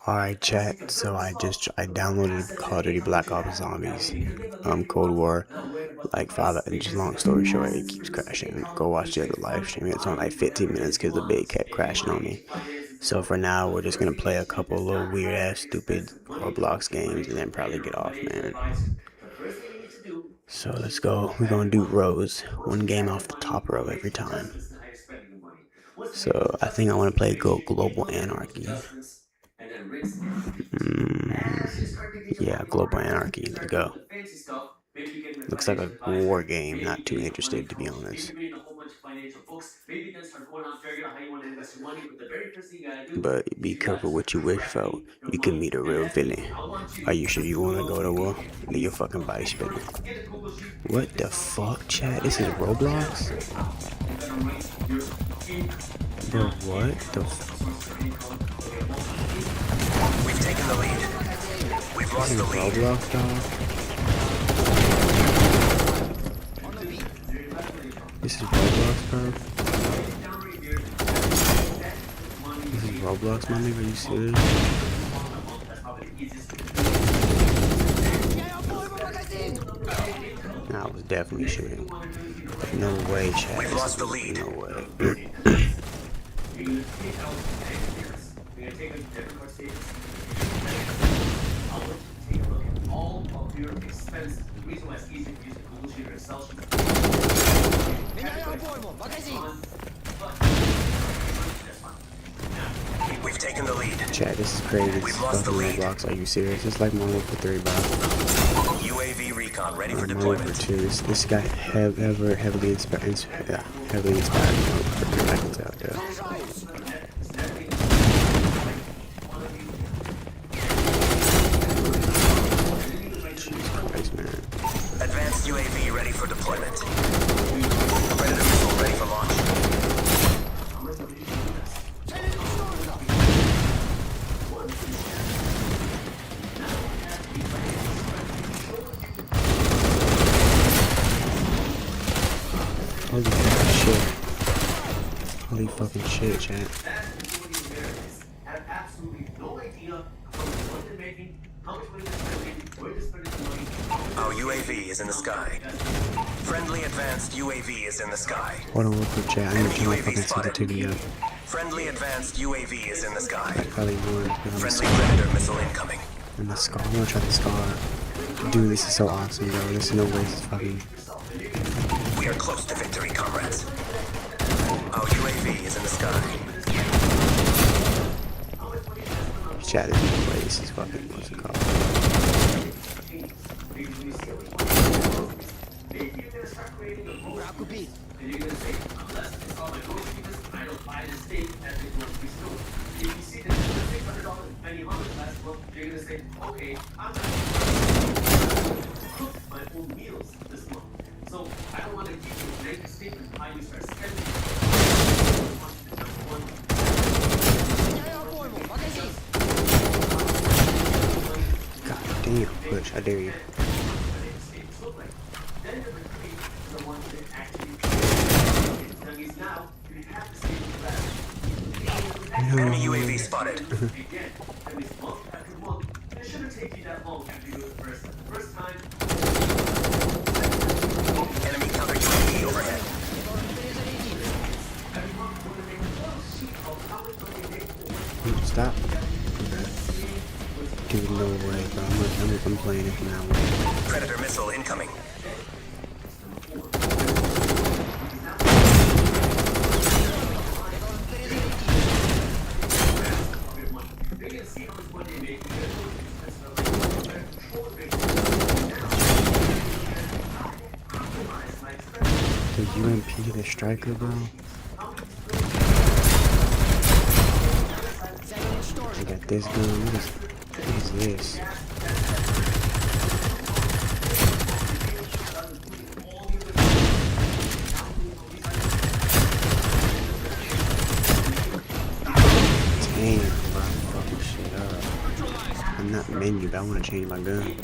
Alright chat, so I downloaded Call of Duty Black Ops Zombies, Cold War, like and just long story short, it keeps crashing. Go watch the other live stream, it's on like 15 minutes because the bait kept crashing on me. So for now, we're just gonna play a couple little weird ass stupid Roblox games and then probably get off, man. So let's go, we're gonna do rows, one game off the top row every time. So I think I want to play Global Anarchy. Yeah, Global Anarchy. Let's go. Looks like a war game. Not too interested, to be honest. But be careful what you wish for. You can meet a real villain. Are you sure you want to go to war? Leave your fucking body spinning. What the fuck, chat? This is Roblox? Bro, what the We've taken the lead. We've lost the lead. Roblox, dog? This is Roblox, bro? This is Roblox, my nigga? Are you serious? Nah, I was definitely shooting. But no way, chat. We've lost the lead. No way. We've taken the lead. Chat, this is crazy. This is fucking Roblox. Are you serious? It's like Modern Warfare 3, bro. UAV recon ready for Modern Warfare deployment. 2. This guy heavily inspired me. I can tell, yeah. Jesus Christ, man. Advanced UAV ready for deployment. Predator missile ready for launch. Holy fucking shit. Holy fucking shit, chat. Our UAV is in the sky. Friendly advanced UAV is in the sky. Hold on real quick, chat. I need to turn my fucking sensitivity up. Friendly advanced UAV is in the sky. Probably more because I'm Friendly Predator missile incoming. in the Scar. I'm gonna try the Scar. Dude, this is so awesome, bro. There's no way this is fucking... We are close to victory, comrades. Our UAV is in the sky. Chat, there's no way this is fucking... What's it called? God damn, push, I dare you. Enemy UAV spotted. Enemy counter UAV overhead. Stop. Dude, no way, bro. I'm playing it from now on. Predator missile incoming. The UMP, the striker, bro. I got this gun. What is this? Damn, bro. I'm fucking shit up. I'm not menu, but I want to change my gun.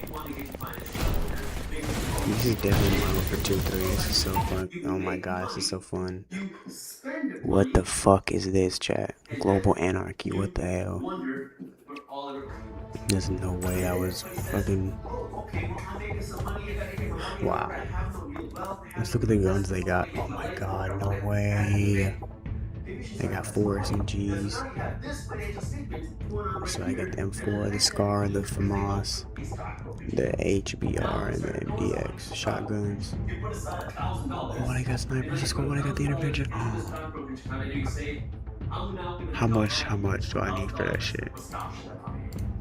This is definitely mine for 2-3. This is so fun. Oh my god, this is so fun. You spend What money the fuck is this, chat? and then Global anarchy. What you the hell? wonder where all of it went. There's no way And that then was everybody says, fucking. oh, okay, well, I'm making some money. I gotta get my money. I Wow. have no real wealth. I have Let's no look at real the guns they investments. What am got. I Oh getting my my life for? god, I no want to add to the way. bank. Maybe you should They start got investing 4 more. Because SMGs. now you have this financial statement going on right So I got here. the And then the M4, the next step SCAR, you the do is they go, FAMAS, a stockbroker's the account. Now HBR, you and the start to know something. MDX So shotguns. you put aside Oh, $1,000. I got And now snipers. you Let's go. put What I got the $1,000 intervention. into the Oh. stockbrokerage account, and you say, I'm now going to How drop much? off How much do I need for that $1,000 shit? of stock that I buy.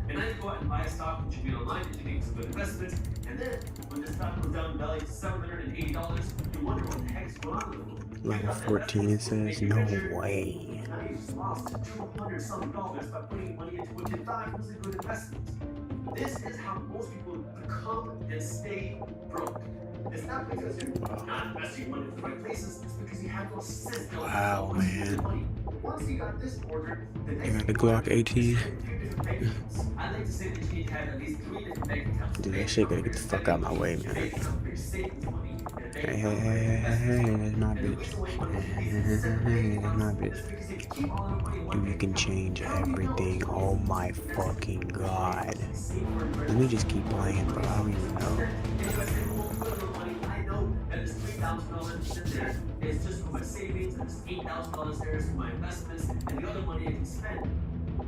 And then you go out and buy a stock that you get online, that you think is a good investment. And then when the stock goes down in value to $780, you wonder what the heck's going on with it. You Level thought that 14, investment it was going to says. make you No richer. way. Now you just lost $200-something by putting money into what you thought was a good investment. This is how most people become and stay broke. It's not because you're not investing money in the right places, it's because you have no system Wow, of what to do with man. the money. Once you got this ordered, the I next got thing the you want Glock to do is 18. set up 3 different bank accounts. I like to say that you need to have at least 3 different bank accounts. Dude, A that bank shit account gotta for get your the fuck out spending my money, way, a man. bank account for your savings money, and a bank Hey, hey, account for hey, your hey, hey, investments hey, money. that's my And the bitch. reason why you want Hey, to keep hey, these hey, hey, separate hey, bank hey, that's accounts my is bitch. because if you keep all your money in one Dude, you bank can account, change how do you know which everything. money Oh is my supposed to be invested, fucking which money is god. supposed to be saved for Let me emergencies, just keep and which playing, money bro. is I don't supposed to even be know. spent. And you might say, well, what little money I know that is $3,000 that's in there is just for my savings, and this $8,000 there is for my investments, and the other money I can spend.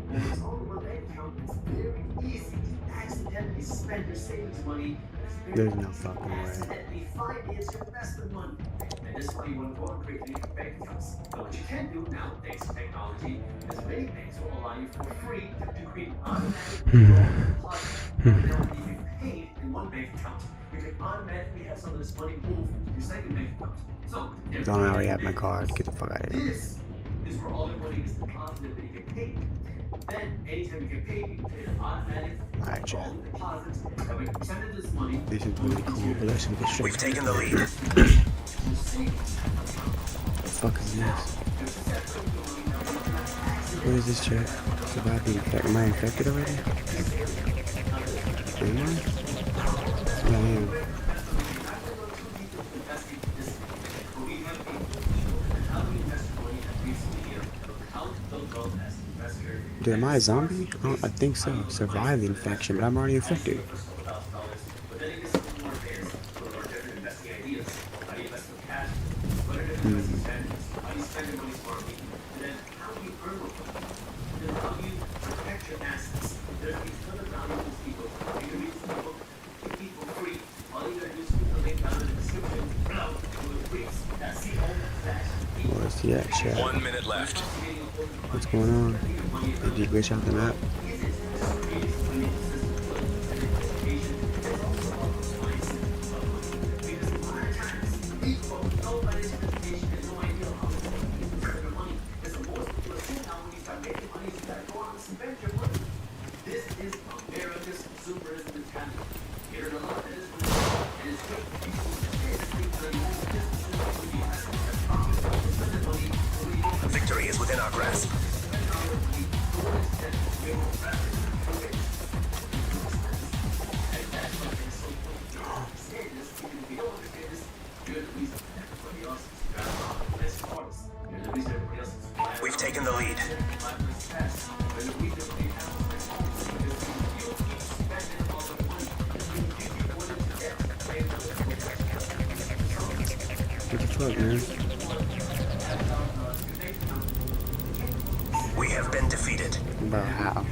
Well, when it's all in one bank account, it's very easy to accidentally spend your savings money, and it's very There's no easy to fucking way. accidentally finance your investment money. And this is why you want to go out and create 3 different bank accounts. Now, what you can do now, thanks to technology, is many banks will allow you for free to create an automatic withdrawal and deposit. And now, when you get paid in one bank account, you can automatically have some of this money moved to your second bank account. So, every Don't day already after have my bank card. accounts, Get the fuck out of here. this is where all your money is deposited when you get paid. Then, anytime you get paid, you can create an automatic Alright, chat. withdrawal deposit. That way, percentage of this money This is goes really into cool, your but let's get straight We've to the taken the point. lead. The fuck is Now, this? you're separating the money now. You're not What is accidentally this, chat? Survive the infect. Am I infected already? Am I? Yeah, I am. Dude, am I a zombie? I think so. Survive the infection, but I'm already infected. Hmm. Where's he at, chat? 1 minute left. What's going on? Did you glitch out the map? This is America's consumerism mentality. Here's a lot that is what it is. And it's good for people to participate in the local businesses with the investment that profits from the spending money so we don't Victory is within our grasp. spend our money to what extent we will practice and rich. And that's what makes so important. Understand this, because if you don't understand this, you're the reason everybody else is driving off the best cars. You're the reason everybody else is flying We've around taken the lead. flying places fast. You're the reason everybody has to spend money. Because if you keep spending all the money, you keep going into debt. Paying for the What the fuck, man? We have been defeated. Bro, how?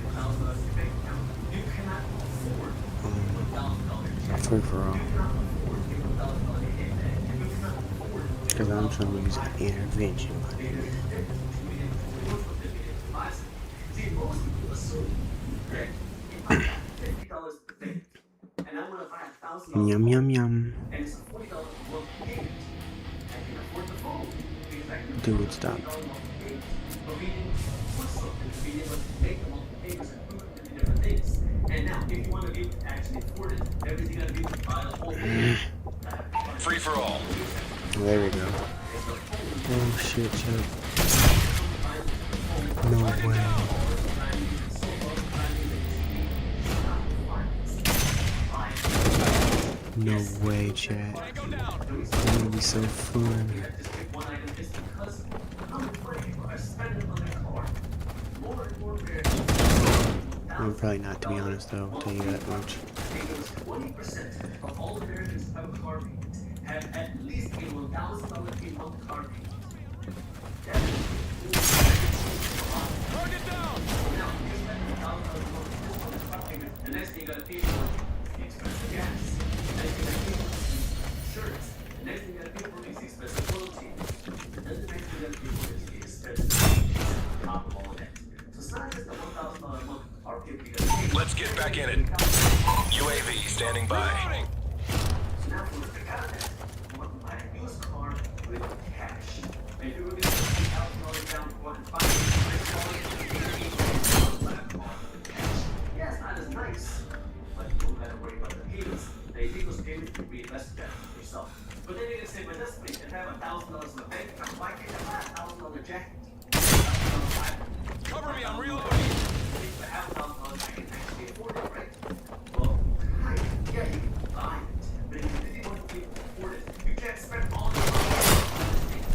Free for all. Because I'm trying to use that intervention money. Yum, yum, yum. Dude, stop. And now, if you want to be able to actually afford it, everything you gotta do is buy the whole thing. Free for all. Oh, there we go. Oh shit, Chuck. No way. No way, in chat. The It's gonna be so fun. just pick one item is because how much money people are spending on their car. More and more vehicles. Well, probably not, to be honest, though. I'll tell you that much. Because 20% of all Americans who have a car payment have at least a $1,000 a month car payment. That is target down. Now, you spend $1,000 a month on a car payment. The next thing you gotta pay for is the expensive gas. The next thing you gotta pay for is insurance. The next thing you gotta pay for is the expensive royalty. And then the next thing you gotta pay for is the expensive on top of all of that. So it's not just the $1,000 a month car payment you gotta pay. Let's get back in it. UAV standing by. So now for the out of that, you want to buy a used car with cash. And if you were going to put $3,000 down for one and buy a nice car, with cash. Yeah, it's not as nice, but you don't have to worry about the payments. They take those payments to reinvest that for yourself. But then you're going to say, but this place can have $1,000 in the bank account. Why can't I buy $1,000 jacket? Cover me, I'm reloading. If I have $1,000, I can actually afford it, right? Well, yeah, you can buy it. But if you really want to be able to afford it, you can't spend all your money on this thing.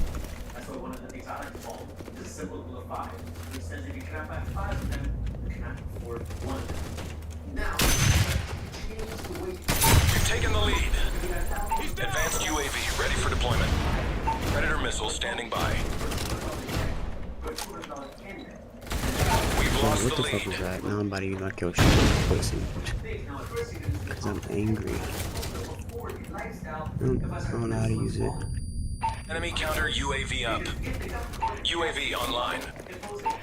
That's why one of the things I like to follow is a simple rule of 5. Which says if you cannot buy 5 of them, you cannot afford one of them. Now, change the way You've taken the lead. Advanced UAV ready for deployment. Predator missile standing by. We've lost What the the fuck lead. was that? Now I'm about to use my kill shit. Pussy. Because I'm angry. I don't know how to use it. Enemy counter UAV up. UAV online.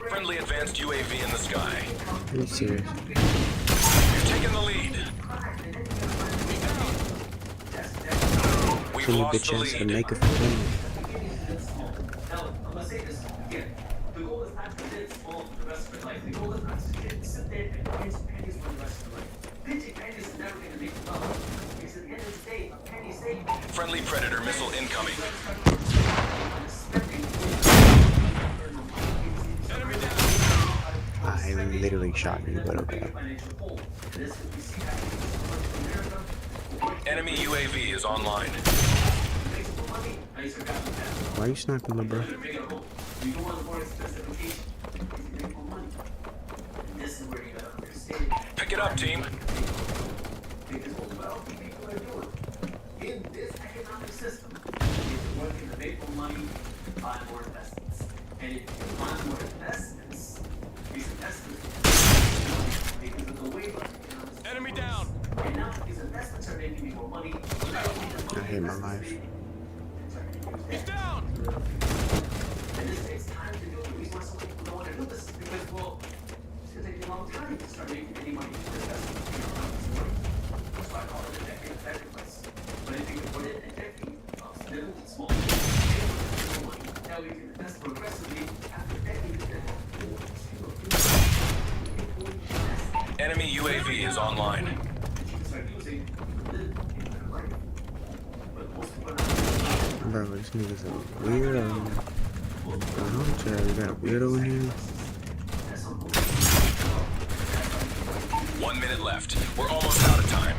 Friendly advanced UAV in the sky. Are you serious? You've taken the lead. We've Can you lost bitch the ass to lead. make a complaint? Now, I'm gonna say this again. The goal is not to get small for the rest of your life. The goal is not to sit there and pinch pennies for the rest of your life. Pinching pennies is never gonna make you wealth. Because at the end of the day, a penny saved. Friendly Predator missile incoming. Enemy down. I literally shot you, but okay. Enemy UAV is online. Why are you sniping, little bro? You don't want more expensive vacation. You make more money. And this is where you gotta understand. Pick it up, team. Because what wealthy people are doing in this economic system is working to make more money, buy more investments. And if you want more investments, these investments because of the way Enemy down. and now these investments are making me more money. I hate my life. He's down. And this takes time to do. The reason why some people don't want to do this is because, well, it's going to take you a long time to start making any money from investments. That's why I call it a decade of sacrifice. But if you can put in a decade of little and small, money, now we can invest progressively after decades that Enemy UAV is online. you can start using to live a better life. But most people are not. Bro, this nigga's a weirdo. I don't care, you got a weirdo in here? 1 minute left. We're almost out of time.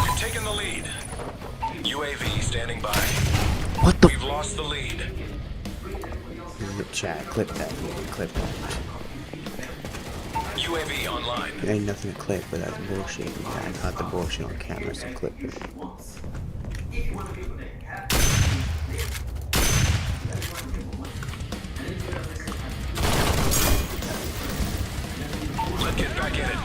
We've taken the lead. UAV standing by. What the We've lost the lead. Chat, clip that, clip that. UAV online. There ain't nothing to clip, but that's bullshit. I got the bullshit on camera, so clip it. Let's get back in it.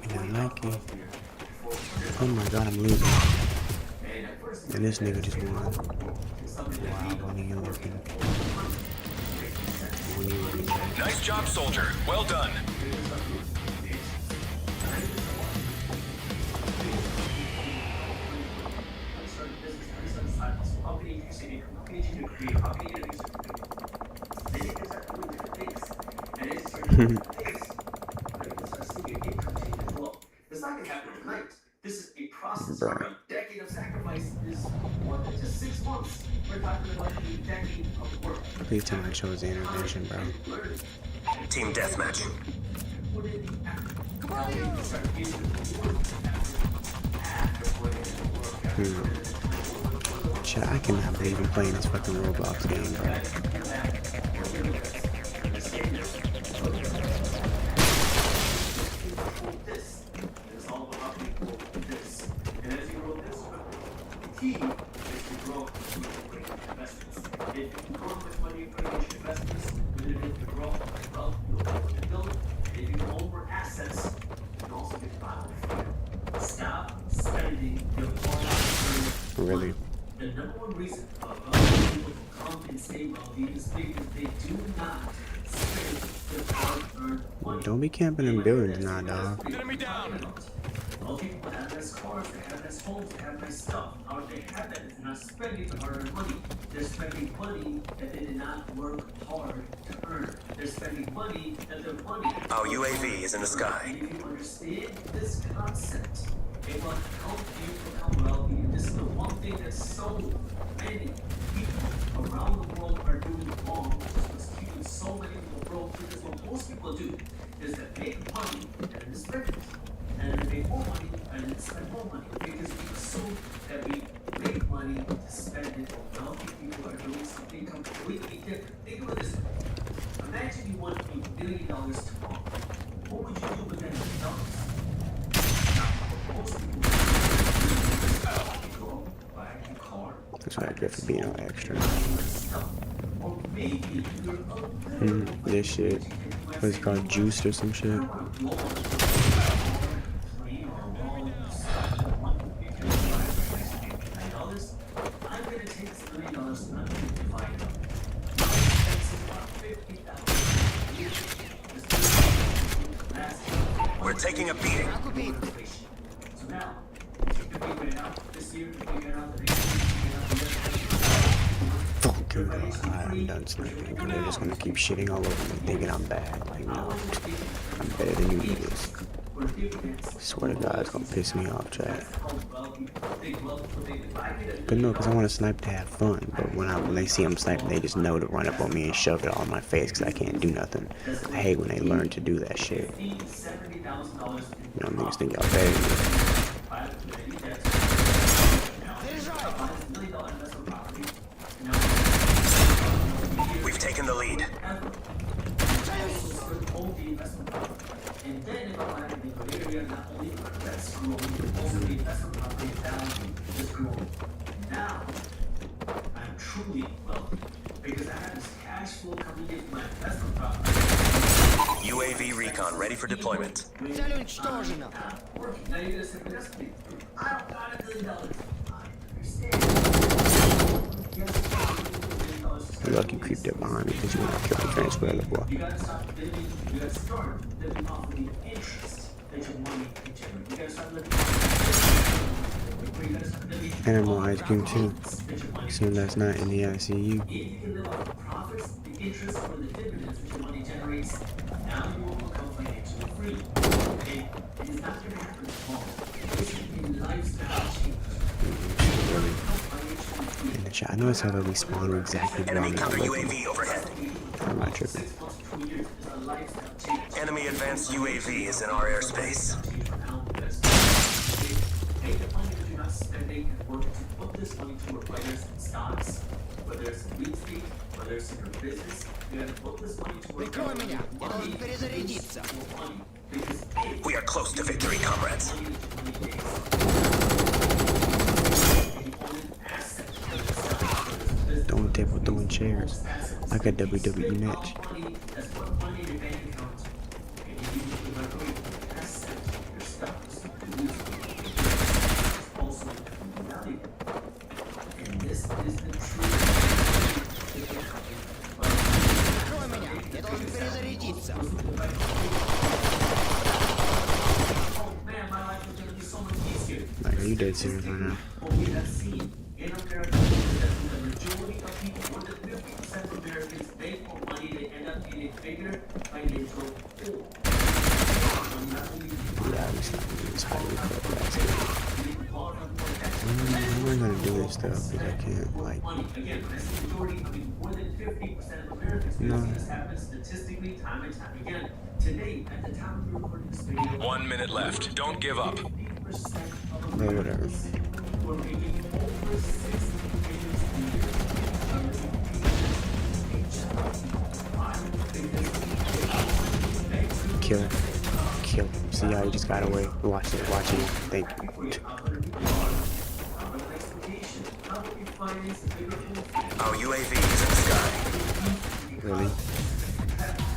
I like it. Oh my god, I'm losing. And this nigga just won. Wow, what are you looking? What are you looking at? Nice job, soldier. Well done. months. We're talking about a decade of work. Please tell me I chose the intervention, bro. Team deathmatch. Put in the effort. Now we can start giving rewards for the effort after putting in the work. After putting in the time. Shit, I cannot believe I'm playing this fucking Roblox game, bro. This is all about people this. And as you grow this, the key is to grow with great investments. If you can grow with money in great investments, you're able to grow wealth, you'll be able to build. And if you can own more assets, you can also get financial freedom. Stop spending your hard-earned Really? money. The number one reason wealthy people come and stay wealthy is because they do not spend their hard-earned money. Don't be camping in buildings now, dog. Enemy down. Wealthy people have nice cars, they have nice homes, they have nice stuff. How do they have that? They're not spending their hard-earned money. They're spending money that they did not work hard to earn. They're spending money that their money. Our UAV is in the sky. And if you understand this concept, it will help you become wealthy. And this is the one thing that so many people around the world are doing wrong, which is what's keeping so many people broke. Because what most people do is that make money and then spend it. And then make more money and then spend more money. Because we assume that we make money to spend it. But wealthy people are doing something completely different. Think of it this way. Imagine you won $1 million tomorrow. What would you do with that $1 million? Most people go buy a car. That's why I get for being all extra. Or maybe you're a little This shit. What's it called? Juice or some shit? I'm gonna take this $1 million and I'm gonna divide it up. We're taking a beating. So now, if you can figure it out this year, if you figure it out the next year, if you figure it out Fuck you, I'm done sniping. They're just gonna keep shitting all over me, thinking I'm bad. Like, no, I'm better than you niggas. Swear to God, it's gonna piss me off, chat. But no, because I want to snipe to have fun. But when they see I'm sniping, they just know to run up on me and shove it all in my face because I can't do nothing. I hate when they learn to do that shit. You know, niggas think y'all better than me. We've taken the lead. And then if I land in a good area, not only are that's growing, but also the investment property value is growing. Now, I'm truly wealthy because I have this cash flow coming in from my investment property. UAV recon ready for deployment. Now you're gonna say, but that's me. I don't got $1 million. I understand. You lucky creeped up behind me because you want to kill me transfer the boy. You gotta stop living, you gotta start living off of the interest that your money can generate. You gotta start living Animal ice cream too. Soon last night in the ICU. If you can live off the profits, the interest, or the dividends that your money generates, now you will become financially free. Okay? It is not gonna happen tomorrow. This is a lifestyle change. In the chat, I noticed how they spawn exactly where Enemy I'm counter at. UAV overhead. I'm not tripping. Enemy advanced UAV is in our airspace. Make the money that you're not spending and work to put this money to work, whether it's in stocks, whether it's in real estate, whether it's in your business. You gotta put this money to work. Прикрой меня, я должен перезарядиться. We are close to victory, comrades. Throwing table, throwing chairs. Like a WWE match. Прикрой меня, я должен перезарядиться. Like, are you dead serious right now? What we have seen in America is that the majority of people, more than 50% of Americans, make more money, they end up in a bigger financial hole. Yeah, I'm just not gonna do this highway club. That's it. How am I gonna do this stuff because I can't like. Money. Again, when I say majority, I mean more than 50% of Americans. We No. see this happen statistically time and time again. Today, at the time of recording this video, 1 minute left. Don't give up. 50% of Well, whatever. Americans who are making over 60 figures a year are making Kill him. Kill him. See how he just got away. Watch it. Watch it. Thank you. Our UAV is in the sky. Really?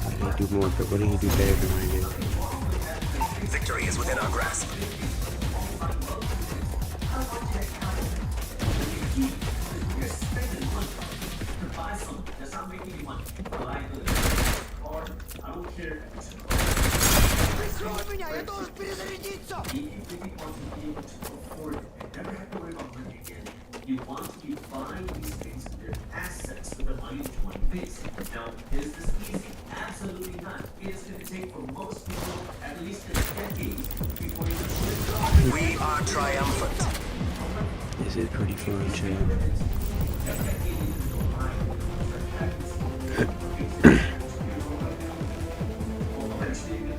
How did he do more? What did he do better than I did? Victory is within our grasp. I don't care. Прикрой меня, я должен перезарядиться! You want to be buying these things with their assets with the money that you want to face. Now, is this easy? Absolutely not. It is going to take for most people at least a decade before you can. We are triumphant. This is pretty fun, chill.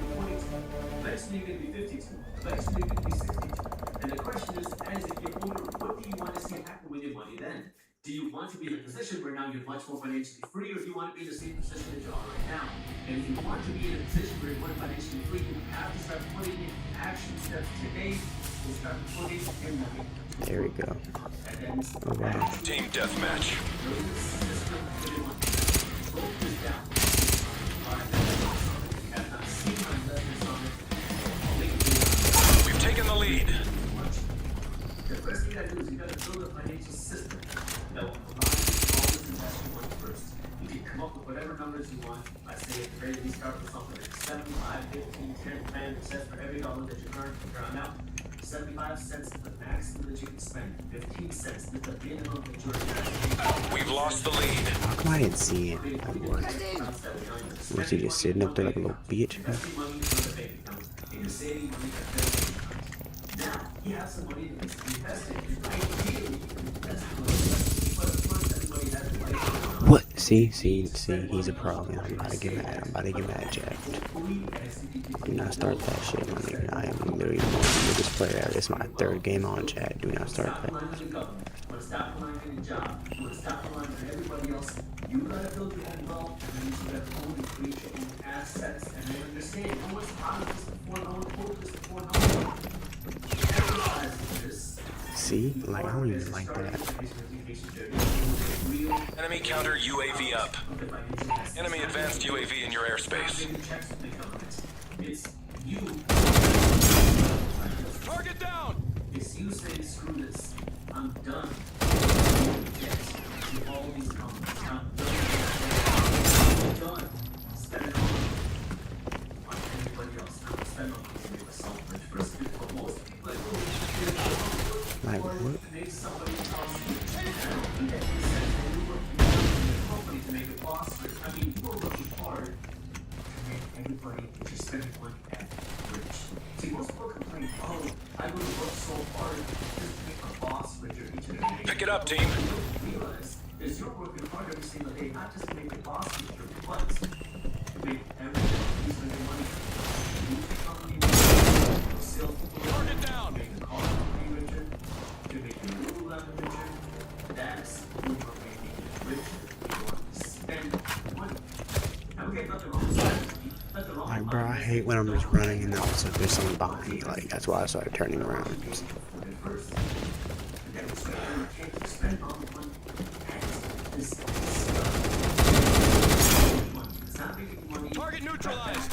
Eventually you're going to be 52. Eventually you're going to be 62. And the question is, as you get older, what do you want to see happen with your money then? Do you want to be in a position where now you're much more financially free, or do you want to be in the same position that you are right now? And if you want to be in a position where you're more financially free, you have to start putting in action steps today to start putting in money. There we go. Oh wow. Team deathmatch. We've taken the lead. The first thing you gotta do is you gotta build a financial system that will provide you all this investment money first. You can come up with whatever numbers you want. I say at the very least start with something like 75, 15, 10, 10% for every dollar that you earn from here on out. 75 cents is the maximum that you can spend. 15 cents is the minimum that you're investing. We've lost the lead. How come I didn't see it? Like what? Was he just sitting up there like a little bitch? Investing money into the bank account. And you're saving money at the bank account. Now, you have some money that needs to be invested. Ideally, that's good. But of course, everybody has a life. What? See, he's a problem. I'm about to get mad, Jeff. Do not start that shit, my nigga. I am literally the most biggest player ever. It's my third game on, Chad. Do not start that. Stop relying on your job. Stop relying on everybody else. You gotta build your own wealth, and you gotta own and create your own assets, and then understand no one's promised this before, no one told this before, no one emphasizes this. See? Like, I don't even like that. Enemy counter UAV up. Enemy advanced UAV in your airspace. It's you. Target down! It's you saying, screw this. I'm done. Yes, to all these comments. I'm done. I'm done. Spending on anybody else. I'm spending on to make myself rich first and foremost. Like, Like, what? make somebody else rich. I don't think that you said that you work in a company to make a boss rich. I mean, you're working hard to make everybody that you're spending money at rich. See, most people complain, oh, I would work so hard just to make my boss richer each and every day. Pick it up, team. What you don't realize is you're working hard every single day, not just to make your boss richer, but to make everybody use their money. You make the company richer, the sales people richer, down. make the car company richer, to make the Lululemon richer. That's who you're making richer. You want to spend money. Now, we get nothing wrong with that. Nothing wrong Like, with bro, I hate when I'm just running and all of a sudden there's someone behind me. Like, that's why I started turning around. Target neutralized.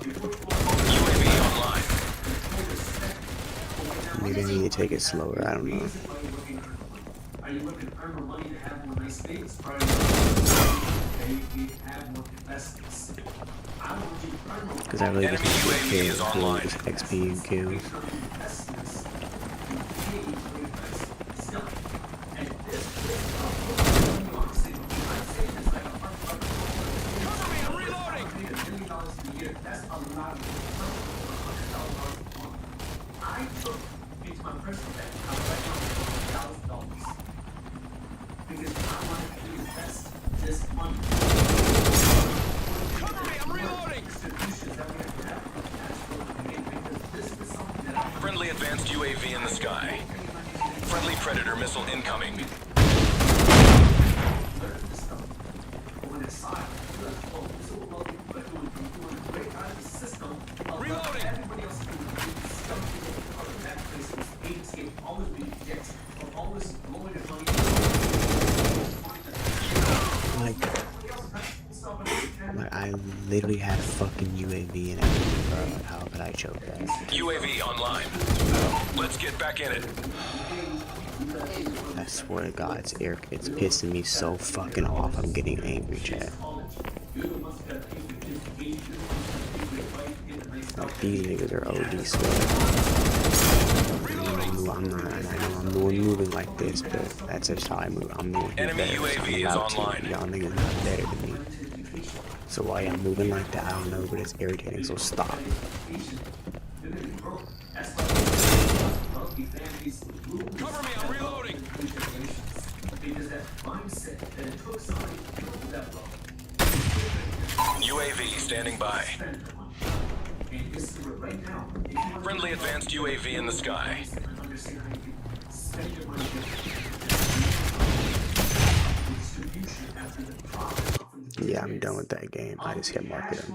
UAV online. Maybe I need to take it slower. I don't know. Are you looking to earn more money to have more nice things? Or are you looking to have more investments? I want you to earn more Because I really just Enemy want to UAV kill is online. just XP and kills. investments. You pay for investments. Still, and this honestly, I'm saying it's like a hard. Cover me, I'm reloading. $1 million a year, that's a lot of money. $100,000 a month. I personal debt. Right now, $1,000. Because I want to invest this money. Cover me, I'm reloading! Institutions that we have to have. That's what we need, because this is something that I Friendly advanced UAV in the sky. Friendly Predator missile incoming. learned this stuff. But when it's silent, you're like, oh, this is what we're doing. We're doing a great out of the system. Reloading. Everybody else is doing something of that place was escape, always being debt, or always blowing their money. Like I literally had a fucking UAV and everything, bro. Like, how could I choke that? UAV online. Let's get back in it. I swear to God, it's pissing me so fucking off. I'm getting angry, chat. Like these niggas are OD sweat. I know I'm moving like this, but that's just how I move. I'm moving Enemy better, so UAV I'm is about online. to. Y'all niggas not better than me. So why I'm moving like that, I don't know, but it's irritating, so stop. Cover me, I'm reloading. UAV standing by. Friendly advanced UAV in the sky. Yeah, I'm done with that game. I just hit marketing.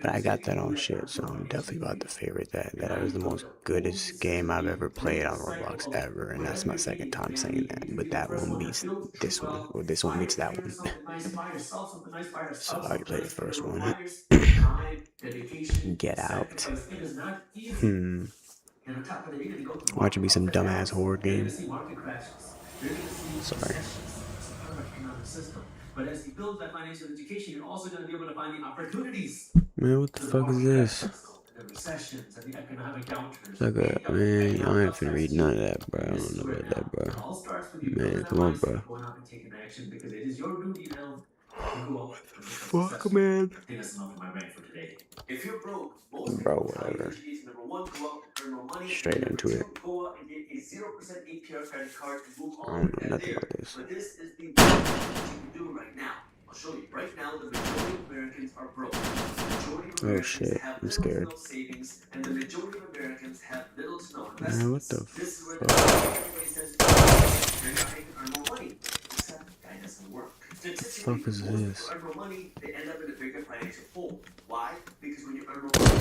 But I got that on shit, so I'm definitely about to favorite that. That was the most goodest game I've ever played on Roblox ever, and that's my second time saying that. But that one beats this one, or this one beats that one. So I already played the first one. Get out. Watch it be some dumbass horror game. Sorry. But as you build that financial education, you're also going to be able to find the opportunities. Man, what the fuck is this? The recessions and the economic downturns. Like a, man, y'all ain't finna read none of that, bro. I don't know about that, bro. Man, come on, bro. Because it is your duty now to go out and Fuck, man. I think that's enough of my rant for today. If you're broke, most Bro, people tell you whatever. that you need to, number one, go out and earn more money. Straight into it. Go out and get a 0% APR credit card and move I on don't know from nothing there. about this. But this is the best thing you can do right now. I'll show you. Right now, the majority of Americans are broke. The majority of Americans shit, have I'm little to scared. no savings, and the majority of Americans have little to no Man, investments. what the This is where fuck? everybody says you're not able to earn more money. Except that doesn't work. Statistically, fuck is most this? people earn more money, they end up in a bigger financial hole. Why? Because when you earn more money, you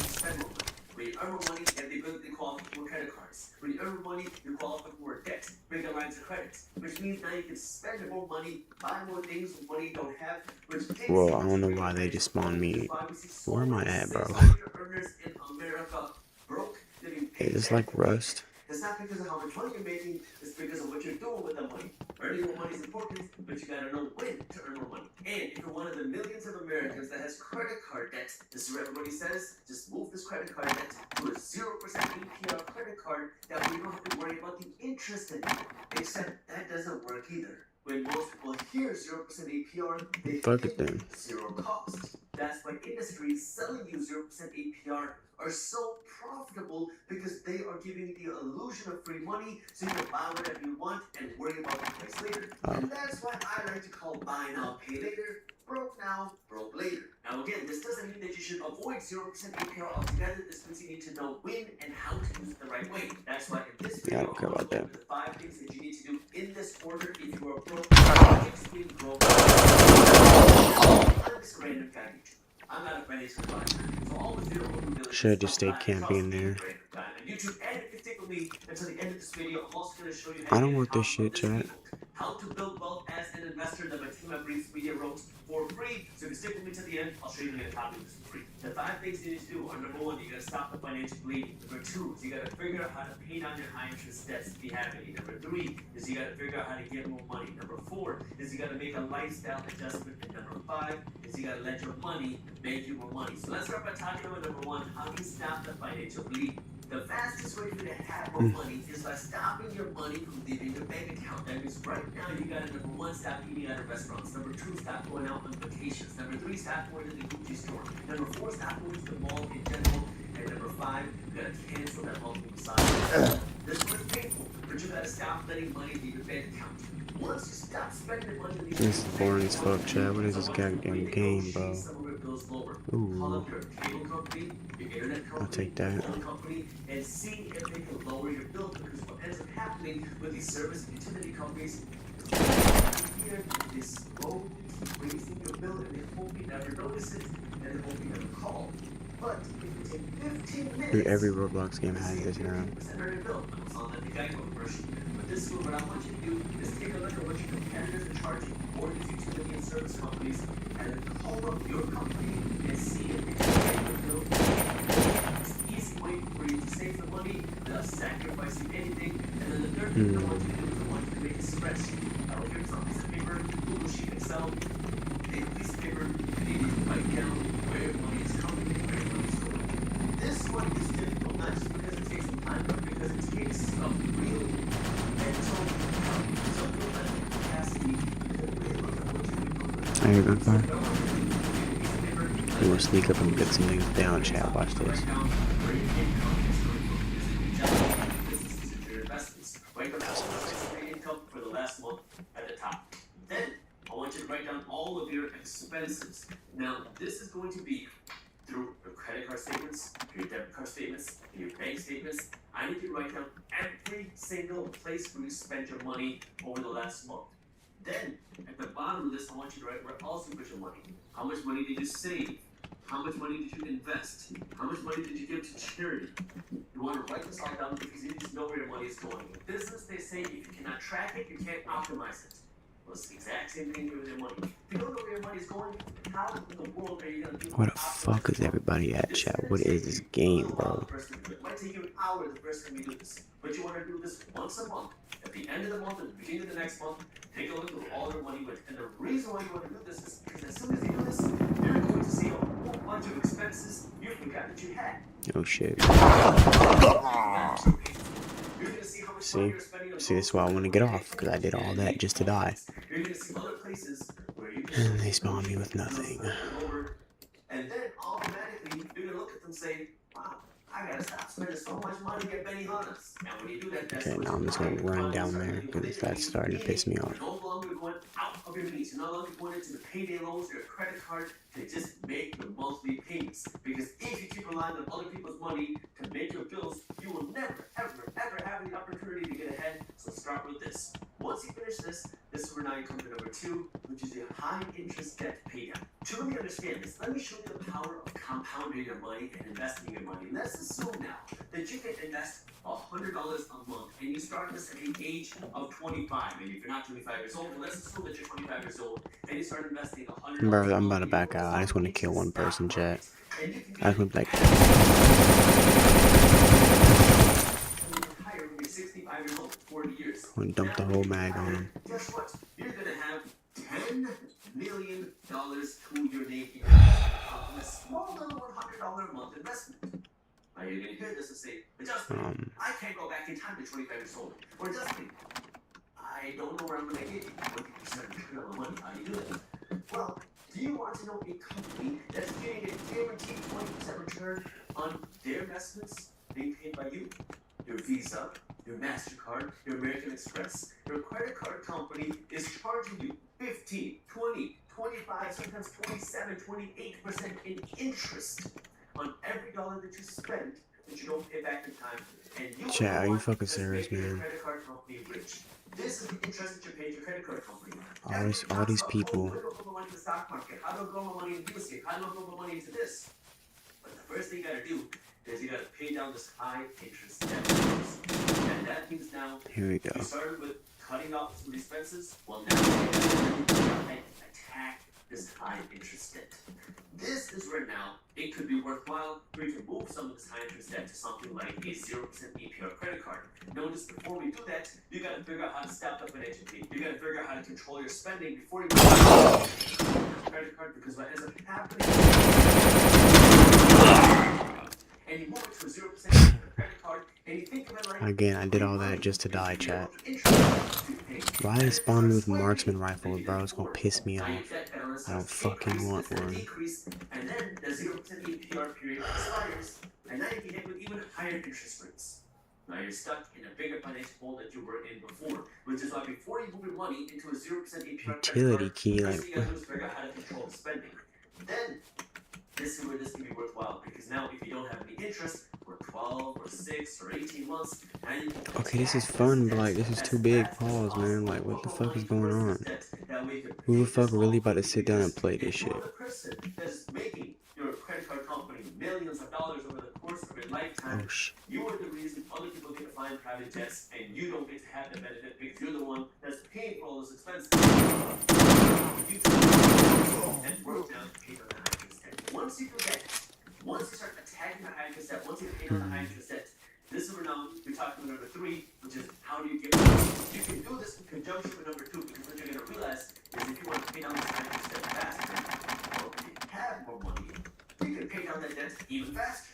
spend more money. When you earn more money, you have the ability to qualify for more credit cards. When you earn more money, you qualify for more debt, bigger lines of credit, which means now you can spend more money, buy more things with money you don't have, which takes Well, I don't know why they just spawned me. Where am I at, bro? earners in America broke, living Is this like Rust? It's not because of how much money you're making, it's because of what you're doing with the money. Earning more money is important, but you gotta know when to earn more money. And if you're one of the millions of Americans that has credit card debt, this is what everybody says, just move this credit card debt to a 0% APR credit card, that way you don't have to worry about the interest in it. Except that doesn't work either. When most people hear 0% APR, they Fuck it think then. zero cost. That's why industries selling you 0% APR are so profitable, because they are giving you the illusion of free money so you can buy whatever you want and worry about the price later. And that's why I like to call buy now, pay later, broke now, broke later. Now again, this doesn't mean that you should avoid 0% APR altogether. This means you need to know when and how to use it the right way. That's why in this video, Yeah, I don't care about that. the 5 things that you need to do in this order if you are broke. Extreme broke. This random package. I'm not a financial advisor, so always do your own due diligence. Should have just stayed camping in there. YouTube, and if you stick with me until the end of this video, I'm also going to show you I don't want this shit, chat. how to build wealth as an investor that my team at Briefs Media wrote for free. So if you stick with me to the end, I'll show you how to copy this for free. The 5 things you need to do are: number 1, you gotta stop the financial bleeding. Number 2 is you gotta figure out how to pay down your high interest debts if you have any. Number 3 is you gotta figure out how to get more money. Number 4 is you gotta make a lifestyle adjustment. And number 5 is you gotta let your money make you more money. So let's start by talking about number 1, how do you stop the financial bleeding? The fastest way for you to have more money is by stopping your money from leaving your bank account. That means right now you gotta, number 1, stop eating out of restaurants. Number 2, stop going out on vacations. Number 3, stop going to the Gucci store. Number 4, stop going to the mall in general. And number bo5, you gotta cancel that multiple size. This one is painful, but you gotta stop letting money leave your bank account. Once you stop spending money on these This is boring as fuck, Chad. What is this goddamn game, bro? some of your bills lower. Call Ooh, up your cable company, your internet I'll company, take your that. phone company, and see if they can lower your bill. Because what ends up happening with these service and utility companies here is slowly raising your bill, and they hope you never notice it, and they hope you never call. But if you take 15 minutes, Dude, every Roblox game has this now. But this is what I want you to do is take a look at what your competitors are charging for these utility and service companies, and then call up your company and see if they can pay your bill. It's an easy way for you to save some money without sacrificing anything. And then the third thing I want you to do is I want you to make a spreadsheet. Here's a piece of paper, Google Sheet, Excel, take a piece of paper, and you need to write down where your money is coming and where your money is going. This one is difficult, not just because it takes some time, but because it takes a real mental capacity to really look at what you're doing. I hear gunfire. I'm gonna sneak up and get some niggas down, Chad. Watch this. For the last month at the top. Then I want you to write down all of your expenses. Now this is going to be through your credit card statements, your debit card statements, and your bank statements. I need you to write down every single place where you spend your money over the last month. Then at the bottom of this, I want you to write where else you put your money. How much money did you save? How much money did you invest? How much money did you give to charity? You want to write this all down because you need to know where your money is going. In business, they say if you cannot track it, you can't optimize it. Well, it's the exact same thing with your money. If you don't know where your money is going, how in the world are you going to do it? Where the fuck is everybody at, Chad? What is this game, bro? It might take you an hour the first time you do this. But you want to do this once a month. At the end of the month, at the beginning of the next month, take a look at all your money went. And the reason why you want to do this is because as soon as you do this, you're going to see a whole bunch of expenses you forgot that you had. Oh shit. You're going to see how much money See? you're spending on See, this is why I want to get off, because I did all that just to die. You're going to see other places where you And they spawned me with nothing. and then automatically you're going to look at them and say, wow, I gotta stop spending so much money to get Benihanas. And when you do that, that's Okay, now I'm just gonna run down there, because that's starting to piss me off. You're no longer going out of your means. You're no longer going into the payday loans or your credit card to just make your monthly payments. Because if you keep relying on other people's money to make your bills, you will never, ever, ever have the opportunity to get ahead. So start with this. Once you finish this, this is where now you come to number 2, which is your high interest debt paydown. To really understand this, let me show you the power of compounding your money and investing your money. Let's assume now that you can invest $100 a month, and you start this at the age of 25. Maybe if you're not 25 years old, but let's assume that you're 25 years old, and you start investing $100. Bro, I'm about to back out. I just want to kill one person, chat. I just want to be like... Higher when you're 65 years old, 40 years. I'm gonna dump the whole mag on him. Guess what? You're gonna have $10 million to your name in a small little $100 a month investment. Now you're gonna hear this and say, but Justin, I can't go back in time to 25 years old. Or Justin, I don't know where I'm gonna get 20% return on my money. How do you do that? Well, do you want to know a company that's getting a guaranteed 20% return on their investments being paid by you? Your Visa, your MasterCard, your American Express, your credit card company is charging you 15, 20, 25, sometimes 27, 28% in interest on every dollar that you spend that you don't pay back in time. And you Chat, are you fucking serious, your man? credit card company rich. This is the interest that you pay your credit card company. All these people. How do I put my money in the stock market? How do I grow my money in real estate? How do I put my money into this? But the first thing you gotta do is you gotta pay down this high interest debt. And that means now Here we go. you started with cutting off some expenses. Well, now you can attack this high interest debt. This is where now it could be worthwhile for you to move some of this high interest debt to something like a 0% APR credit card. Notice before we do that, you gotta figure out how to step up and educate. You gotta figure out how to control your spending before you move credit card, because what ends up happening and you move it to a 0% credit card, and you think of it like Again, I did all that just to die, chat. Why they spawn me with marksman rifles, bro? It's gonna piss me off. I don't fucking want one. And then the 0% APR period expires And now you get hit with even higher interest rates. Now you're stuck in a bigger financial hole that you were in before, which is why before you move your money into a 0% APR credit Utility card, key, first like thing you gotta do is figure out how to control the spending. Then this is where this can be worthwhile, because now if you don't have any interest for 12 or 6 or 18 months, now you can okay, this is fun, but like this is too big. Pause, man. Like, what the fuck is going on? Who the fuck really about to sit down and play this shit? The person that's making your credit card company millions of dollars over the course of your lifetime, Oh shit. you are the reason other people get to fly in private jets, and you don't get to have the benefit because you're the one that's paying for all those expenses. You and work down to pay for the high interest debt. Once you do that, once you start attacking the high interest debt, once you pay on the high interest debt, this is where now we're talking about number 3, which is how do you get money? You can do this in conjunction with number 2, because what you're going to realize is if you want to pay down this high interest debt faster, well, if you have more money, you can pay down that debt even faster.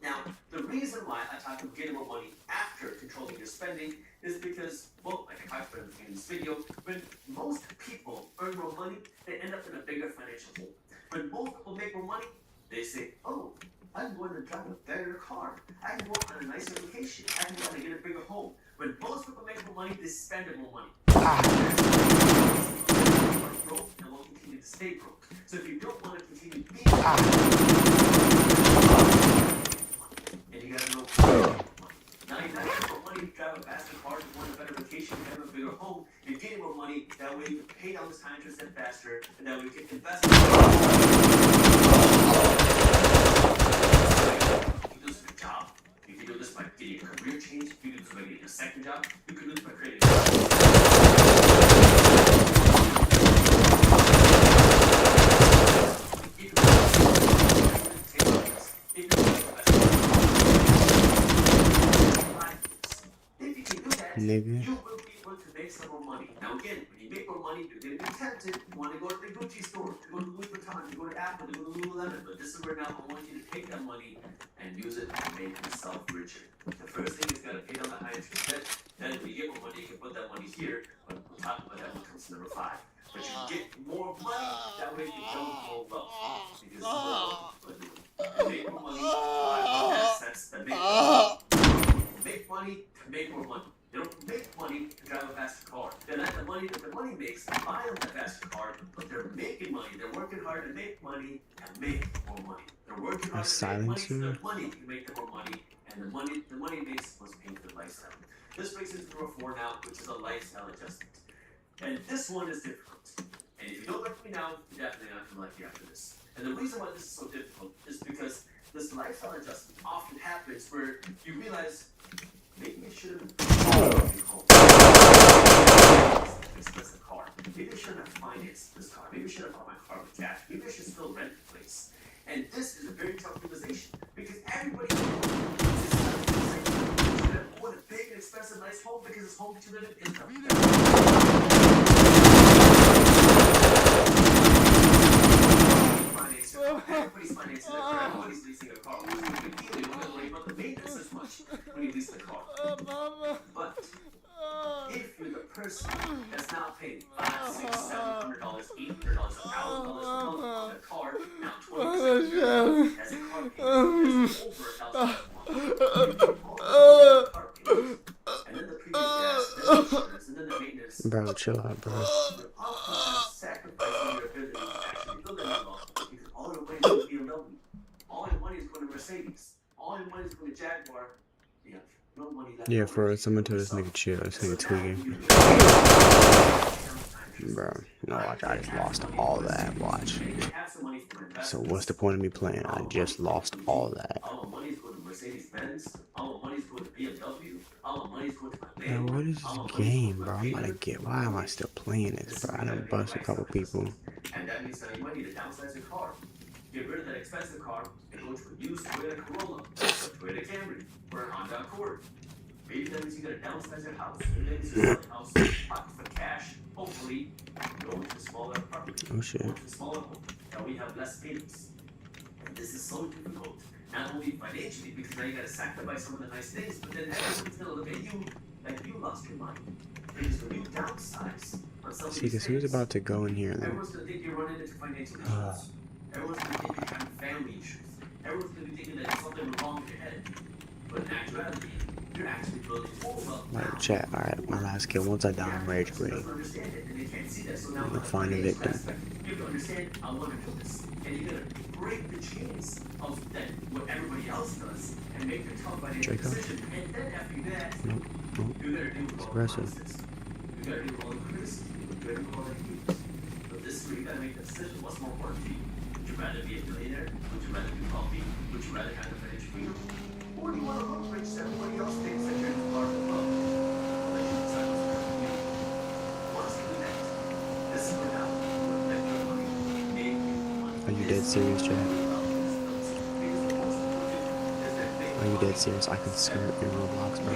Now, the reason why I talk about getting more money after controlling your spending is because, well, like I talked about in this video, when most people earn more money, they end up in a bigger financial hole. When most people make more money, they say, oh, I'm going to drive a better car. I can go on a nicer vacation. I can go and get a bigger home. When most people make more money, they spend more money. Broke and will continue to stay broke. So if you don't want to continue being broke, and you gotta know now you have more money, drive a faster car, you want a better vacation, you have a bigger home, you're getting more money, that way you can pay down this high interest debt faster, and that way you can invest in you do this with a job, you can do this by getting a career change, you can do this by getting a second job, you can do this by creating Nigga. you will be able to make some more money. Now again, when you make more money, you're going to be tempted. You want to go to the Gucci store, to go to Louis Vuitton, to go to Apple, to go to Lululemon. But this is where now I want you to take that money and use it to make yourself richer. The first thing is got to pay down the high interest debt. Then when you get more money, you can put that money here. But we'll talk about that when it comes to number 5. But you get more money, that way you don't go low. Because this is what you make more money, buy more assets that make more money. Make money to make more money. They don't make money to drive a faster car. They're not the money that the money makes to buy them a faster car, but they're making money. They're working hard to make money and make more money. They're working hard to make money, so their money can make them more money, and the money makes must pay for the lifestyle. This brings us to number 4 now, which is a lifestyle adjustment. And this one is difficult. And if you don't like me now, you're definitely not going to like me after this. And the reason why this is so difficult is because this lifestyle adjustment often happens where you realize maybe you shouldn't express the car. Maybe I shouldn't have financed this car. Maybe I should have bought my car with cash. Maybe I should still rent the place. And this is a very tough realization because everybody own a big and expensive nice home because it's home that you live in is everybody's financing their car. Everybody's leasing a car. Who's a big deal? You don't have to worry about the maintenance as much when you lease the car. But if you're the person that's now paying $500, $600, $700, $800, $1,000 a month on a car, now 20% as a car payment is over $1,000 a month. And then the previous gas, then the insurance, and then the maintenance. Bro, chill out, bro. You're often sacrificing your ability to actually build that new law because all your money is going to BMW. All your money is going to Mercedes. All your money is going to Jaguar. You have no money left. Yeah, for someone told this nigga chill. This nigga tweaking. Bro, no, watch. I just lost all that. Watch. So what's the point of me playing? I just lost all that. All my money is going to Mercedes Benz. All my money is going to BMW. All my money is going to my Man, what is this game, bro? I'm gonna get. Why am I still playing this, bro? I done bust a couple people. And that means that you might need to downsize your car. Get rid of that expensive car and go to a used Toyota Corolla, a Toyota Camry, or a Honda Accord. Maybe that means you gotta downsize your house. Maybe that means you sell the house, pocket for cash. Hopefully, go into a smaller apartment. Oh shit. Go into a smaller home. That we have less payments. And this is so difficult. Not only financially, because now you gotta sacrifice some of the nice things, but then everyone's gonna look at you like you lost your money. Because when you downsize on some of See, these because who's things, about to go in here and then. everyone's gonna think you're running into financial issues. Everyone's gonna think you're having family issues. everyone's going to be thinking that it's something wrong with your head. But in actuality, you're actually building full wealth now. Like chat, alright, my last kill. Once I die, I'm rage quitting. Understand it, and they can't see that. So now, I'm gonna find a victim. you have to understand, I want to do this. And you're going to break the chains of that, what everybody else does, and make the tough financial Draco? decision. And then after that, Nope, nope. you got to deal with It's all the aggressive. nonsense. You got to deal with all the criticism. You got to deal with all the hate. But this is where you got to make the decision. What's more important to you? Would you rather be a millionaire? Would you rather do coffee? Would you rather have the financial freedom? Or do you want to look rich so everybody else thinks that you're part of the club? I'll let you decide what's better for you. What's the next? This is for now. Let your money make you money. Are you dead serious, Jack? Are you dead serious? I can skirt in Roblox, bro.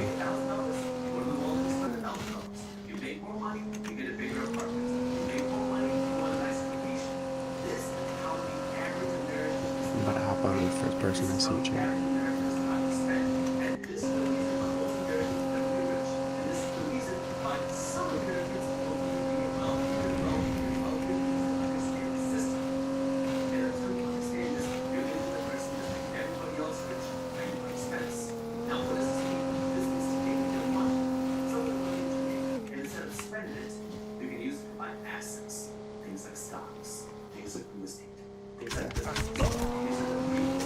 You make more money, you get a bigger apartment. You make more money, you want a nice vacation. This is how the average American is. I'm about to hop out of the first person I see, Jack. And this is the reason why most Americans are really rich. And this is the reason why some Americans will be wealthy because they understand the system. And until you understand this, you're going to be the person that's making everybody else rich at your expense. Now, what does this mean? This means to take your money, something money to make, and instead of spending it, you can use it to buy assets. Things like stocks, things like real estate, things like businesses. These are the real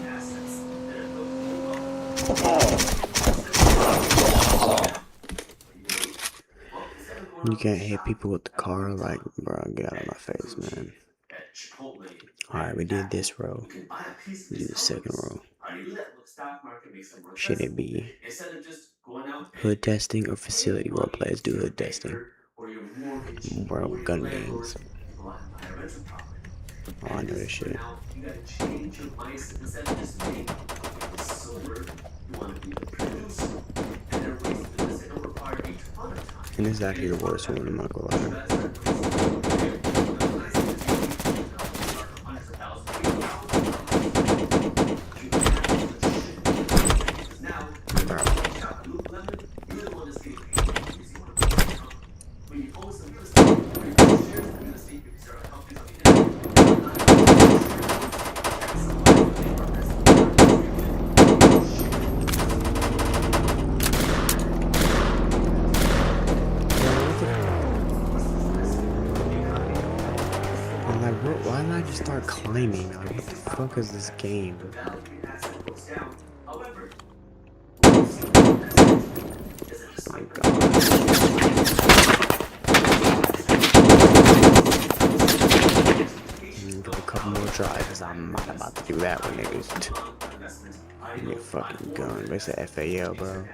assets that are built for wealth. You can't hit people with the car, like, bro, get out of my face, man. At Chipotle, Alright, we did this row. you can buy a piece of We do this the second row. How do you do that? Well, the stock market makes them more Should it expensive. be Instead of just going out hood testing or facility role players do hood testing? or your mortgage, Bro, or your gun landlord, games. go out and buy a rental property. Oh, I know this shit. Now, you gotta change your mindset. Instead of just being a consumer, you want to be the producer. And there are ways to do this that don't require a ton of time. And this is actually the worst one, I'm not gonna lie. Bro. I'm like, bro, why did I just start climbing? Like, what the fuck is this game? My give a couple more tries, cause I'm not about to do that when niggas. Give me a fucking gun. They said FAL, bro.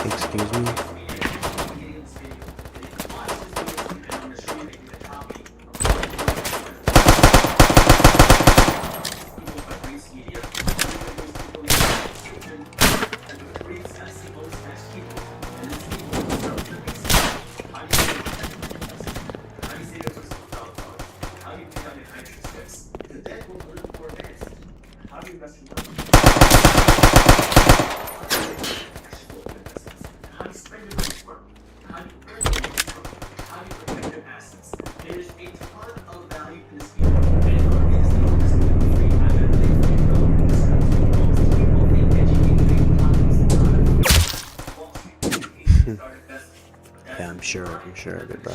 Excuse me? Yeah, I'm sure of it, bro.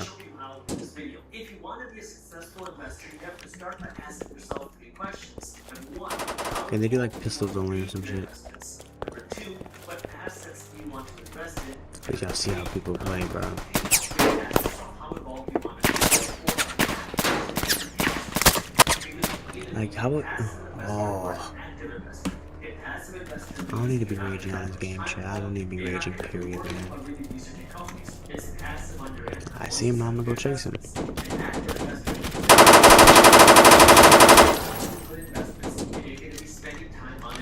If you want to be a successful investor, you have to start by asking yourself 3 questions. Number 1, Can they do like pistols only or some shit? Number 2, what assets do you want to invest in? Cause y'all see how people play, bro. How involved you want to be. Like, how about? Oh, I don't need to be raging on this game, chat. I don't need to be raging, period, man. I see him, now I'm gonna go chase him.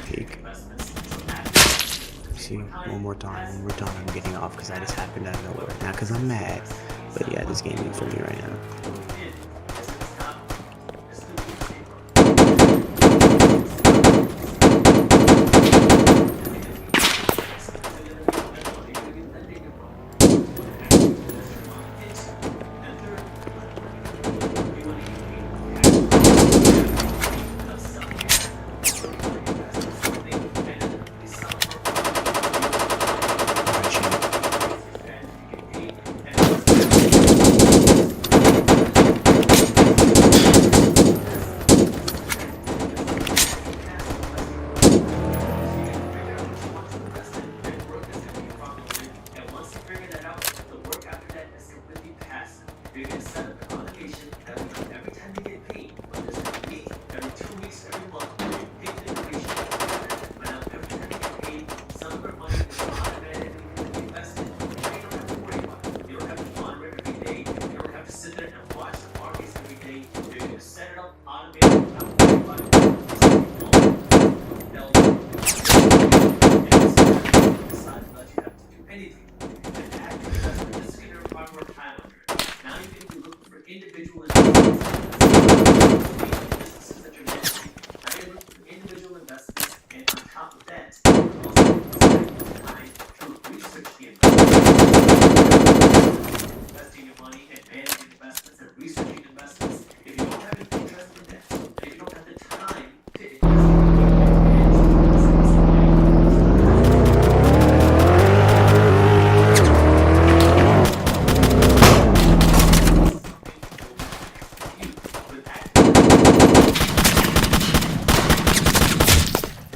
Peek. See, one more time, I'm getting off because I just happened out of nowhere. Not because I'm mad, but yeah, this game ain't for me right now.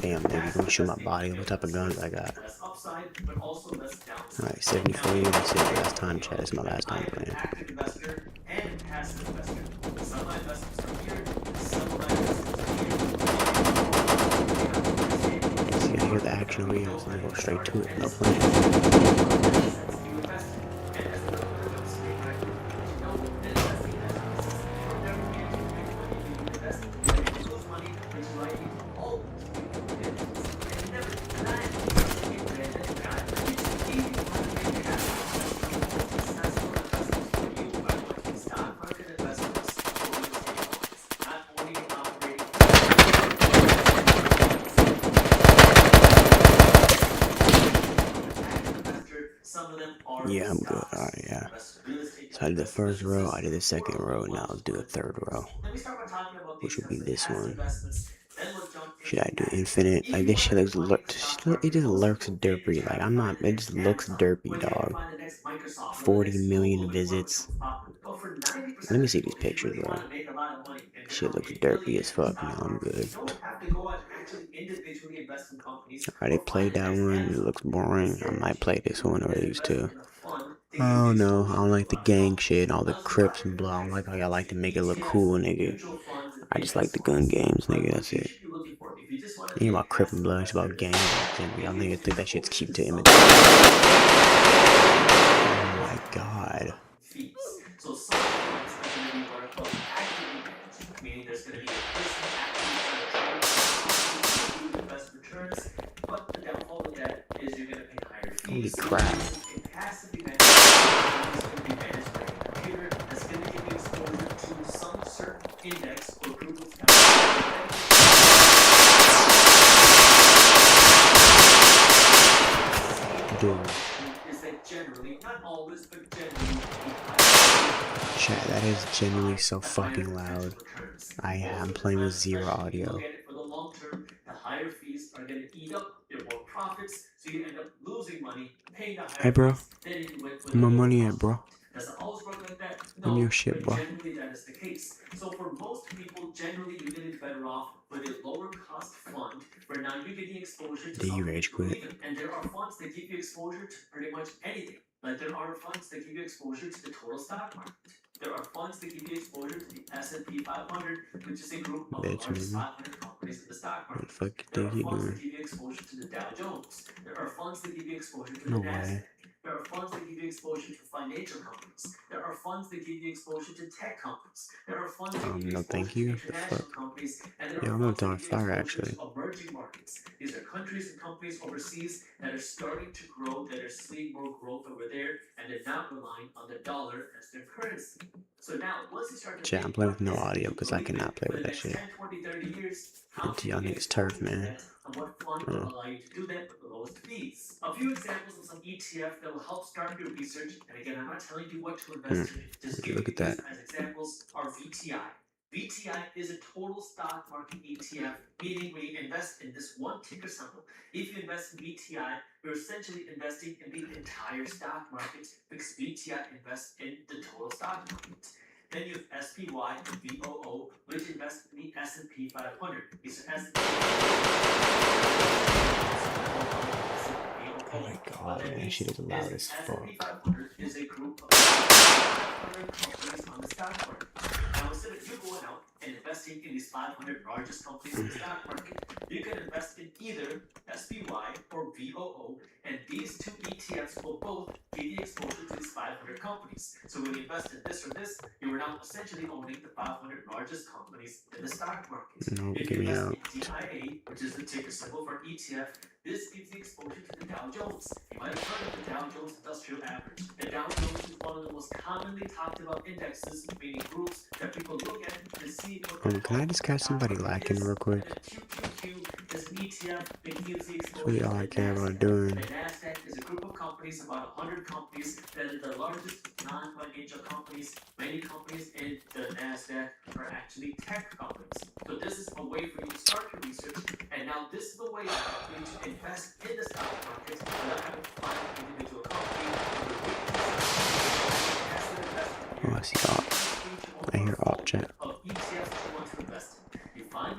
Damn, nigga, you gonna shoot my body? What type of guns I got? Less upside, but also less downside. Alright, 74 years. That's it. Last time, chat. It's my last time I am an playing. active investor and a passive investor. Some of my investments are here, some of my investments are here. See, I hear the action over here, so I go straight to it. No plan. Yeah, I'm good. Alright, yeah. So I did the first row, I did the second row, now let's do the third row. Which will be this one. Should I do infinite? Like this shit it just lurks derpy. Like it just looks derpy, dog. 40 million visits. Let me see these pictures, bro. Shit looks derpy as fuck. No, I'm good. Alright, they played that one. It looks boring. I might play this one or these two. Oh no, I don't like the gang shit and all the crips and blah. I don't like how y'all like to make it look cool, nigga. I just like the gun games, nigga. That's it. It ain't about crip and blood, it's about gang. Y'all niggas think that shit's cute to imitate. Oh my god. So some funds are going to be what are called actively managed, meaning there's going to be a person actively trying to best returns, but the downfall of that is you're going to pay higher fees. Holy crap. A passively managed fund is going to be managed by a computer that's going to give you exposure to some certain index or group of is that generally, not always, but generally, chat, that is genuinely so fucking loud. I'm playing with zero audio. For the long term, the higher fees are going to eat up your more profits, so you end up losing money, paying the higher Hey, bro. fees, then you do it with Where my money at, bro? Does it always work like that? Give No, me your shit, but bro. generally that is the case. So for most people, generally you're getting better off with a lower cost fund where now you're getting exposure to Did you rage quit? And there are funds that give you exposure to pretty much anything. Like there are funds that give you exposure to the total stock market. There are funds that give you exposure to the S&P 500, which is a group of the largest 500 companies in the stock market. What the fuck There are you funds doing? that give you exposure to the Dow Jones. There are funds that give you exposure to No the NASDAQ. way. There are funds that give you exposure to financial companies. There are funds that give you exposure to tech companies. There are funds that give you No exposure thank you. to The international fuck? companies. And there Yeah, are I'm gonna funds that talk give you fire exposure actually. to emerging markets. These are countries and companies overseas that are starting to grow, that are seeing more growth over there, and they're not relying on the dollar as their currency. So now, once you start to Chat, I'm playing with no audio because I cannot play with that shit. 10, 20, 30 years, how Into y'all niggas turf, man. and what fund will allow you to do that with the lowest fees. A few examples of some ETF that will help start your research, and again, I'm not telling you what to invest in, just Would you look at that? as examples are VTI. VTI is a total stock market ETF, meaning we invest in this one ticker symbol. If you invest in VTI, you're essentially investing in the entire stock market because VTI invests in the total stock market. Then you have SPY and BOO, which invest in the S&P 500. These are S&P. Oh my god, man, that shit is loud as fuck. S&P 500 is a group of 500 companies on the stock market. Now, instead of you going out and investing in these 500 largest companies in the stock market, you can invest in either SPY or BOO, and these two ETFs will both give you exposure to these 500 companies. So when you invest in this or this, you are now essentially owning the 500 largest companies in the stock market. No, If get you me invest out. in DIA, which is the ticker symbol for ETF, this gives you exposure to the Dow Jones. You might have heard of the Dow Jones Industrial Average. The Dow Jones is one of the most commonly talked about indexes, meaning groups that people look at to see what Can I just catch somebody lacking real quick? QQQ is an ETF that gives you That's exposure really to all I the care about NASDAQ. doing. The NASDAQ is a group of companies, about 100 companies, that are the largest non-financial companies. Many companies in the NASDAQ are actually tech companies. So this is a way for you to start your research, and now this is the way for you to invest in the stock market without having to find an individual company. Oh, I see op. I hear op chat. Of ETFs you want to invest in. You find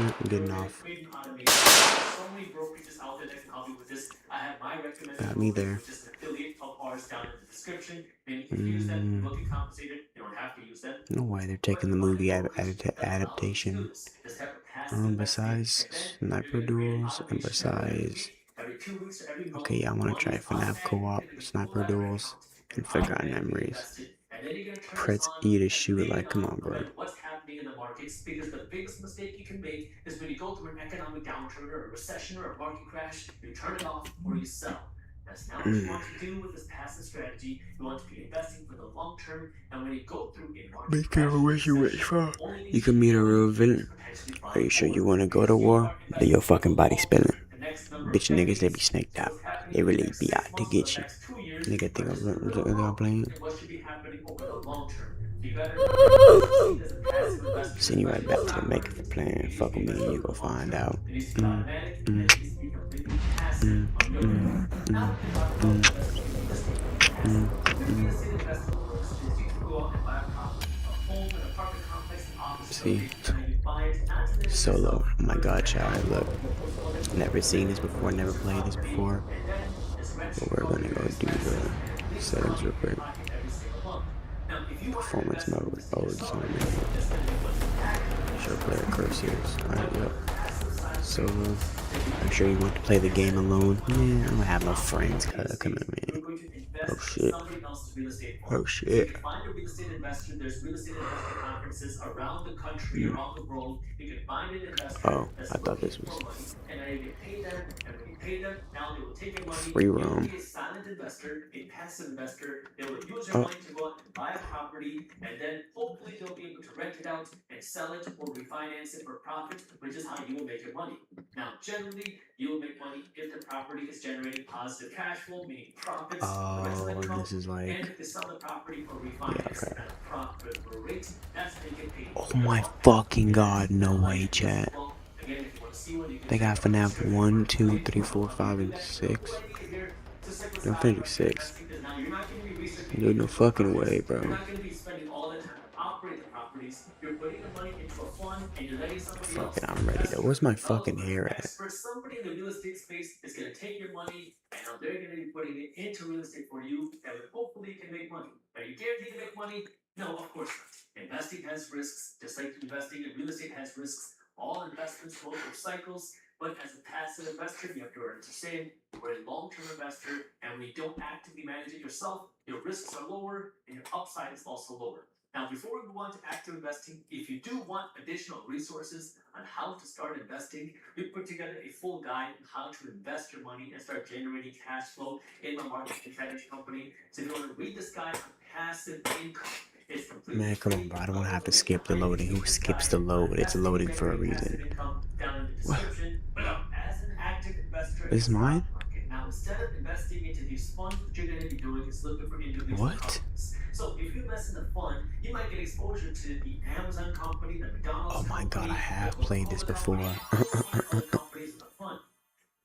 I'm getting off. create an automation. There's so many brokerages out there that can help you with this. I have my recommended Got me brokerage, there. which is an affiliate of ours down in the description. Meaning if you use them, you will get compensated. You don't have to use them. I don't know why they're But taking the find a movie brokerage that allows you to do adaptation. this. This type of passive investing, Besides and then you're Sniper going to create an Duels and automation every besides, week, every 2 weeks, or every month. okay, yeah, I want to Money try is FNAF automatically co-op, going to be pulled Sniper out of your Duels, account and and Forgotten automatically Memories. invested. And then you're going to turn this Press on E to and shoot. leave it Like, come on on, no bro. matter what's happening in the markets, because the biggest mistake you can make is when you go through an economic downturn or a recession or a market crash, you turn it off or you sell. That's not what you want to do with this passive strategy. You want to be investing for the long term, and when you go through a market Be crash careful or what you wish recession, for. it only You means can meet you a money real and villain. it's potentially Are flying you sure you forward want to go to because you war? are Then your investing for the fucking body long term, spilling. the next number of Bitch niggas, they be decades. snaked So out. what's happening They in the really next be out 6 to months or get the you. next 2 years Nigga think are just a I'm little wrong, playing. and what should be happening over the long term. So you gotta remember, investing as a passive investor, Send you right especially in the back to the stock maker for market, playing. it needs to Fuck be with me and investing you for go the long find term. out. It needs to be Mm, automatic, and mm, it needs to be completely passive mm, on your end. mm, Now mm, we're going to talk about mm, investing in real estate. Passive. mm, Real mm. estate investing works is you can go out and buy a property, a home, an apartment complex, an office See? building. Now you buy it not to live in Solo. yourself, Oh my but to god, rent out child. to Look. other people who own it, Never or seen maybe this you before. purchase Never the played this property before. and then this rent But should we're cover gonna your go do expenses the and it leaves some settings money real in your quick. pocket every single month. Now, if you want to Performance invest in mode. real estate Oh, it's yourself, on me. that's going to be what's active Show investment player cursors. Alright, but on yep. the passive side of Solo. things, if you I'm make sure you money, want to play the like I game said, you alone. want to Man, I make don't a have no profit friends in real coming estate, to me. you're going to Oh invest in shit. somebody else's real estate fund. Oh So you shit. can find a real estate investor. There's real estate investor conferences around the country, Mm. around the world. You can find an investor Oh, that's I thought looking this for was money, and then you can pay them. And when you pay them, now they will take your money. free You will roam. be a silent investor, a passive investor. They will use your Oh, money to go out and buy a property, and then hopefully they'll be able to rent it out and sell it or refinance it for profit, which is how you will make your money. Now, generally, you will make money if the property is generating positive cash flow, meaning profits, rental oh, and income, this is and like, if they sell the property or yeah, refinance okay. it at a profitable rate, that's how you get paid. Oh But my on fucking it is god, no not like way, this as chat. well. Again, if you want to see one, you can They check got out the FNAF description for 1, a 2, link 3, on 4, how you 5, do and that. You have a good 6. idea here to stick with I'm stock finna do market 6. investing because now you're not going to be researching Dude, no individual fucking projects. way, You're bro. not going to be spending all the time to operate the properties. You're putting the money into a fund and you're letting somebody Fuck else, it, an I'm ready though. investor, Where's my fucking developer, hair at? expert, somebody in the real estate space is going to take your money and now they're going to be putting it into real estate for you and hopefully you can make money. Are you guaranteed to make money? No, of course not. Investing has risks, just like investing in real estate has risks. All investments go through cycles, but as a passive investor, you have to understand we're a long-term investor, and when you don't actively manage it yourself, your risks are lower and your upside is also lower. Now, before we move on to active investing, if you do want additional resources on how to start investing, we put together a full guide on how to invest your money and start generating cash flow in the market strategy company. So if you want to read this guide on passive income, it's completely Man, come on, free. bro. I don't I'll want to also have to link a skip the high loading. Who education skips guide the on load? It's investing and loading for a generating reason. passive income down in the What? description. But as an active investor in This the is mine? stock market, now instead of investing into these funds, what you're going to be doing is looking for individual What? companies. So if you invest in a fund, you might get exposure to the Amazon company, the McDonald's Oh my god, I company, the have played this Coca-Cola company, before. and other 100 other companies in the fund.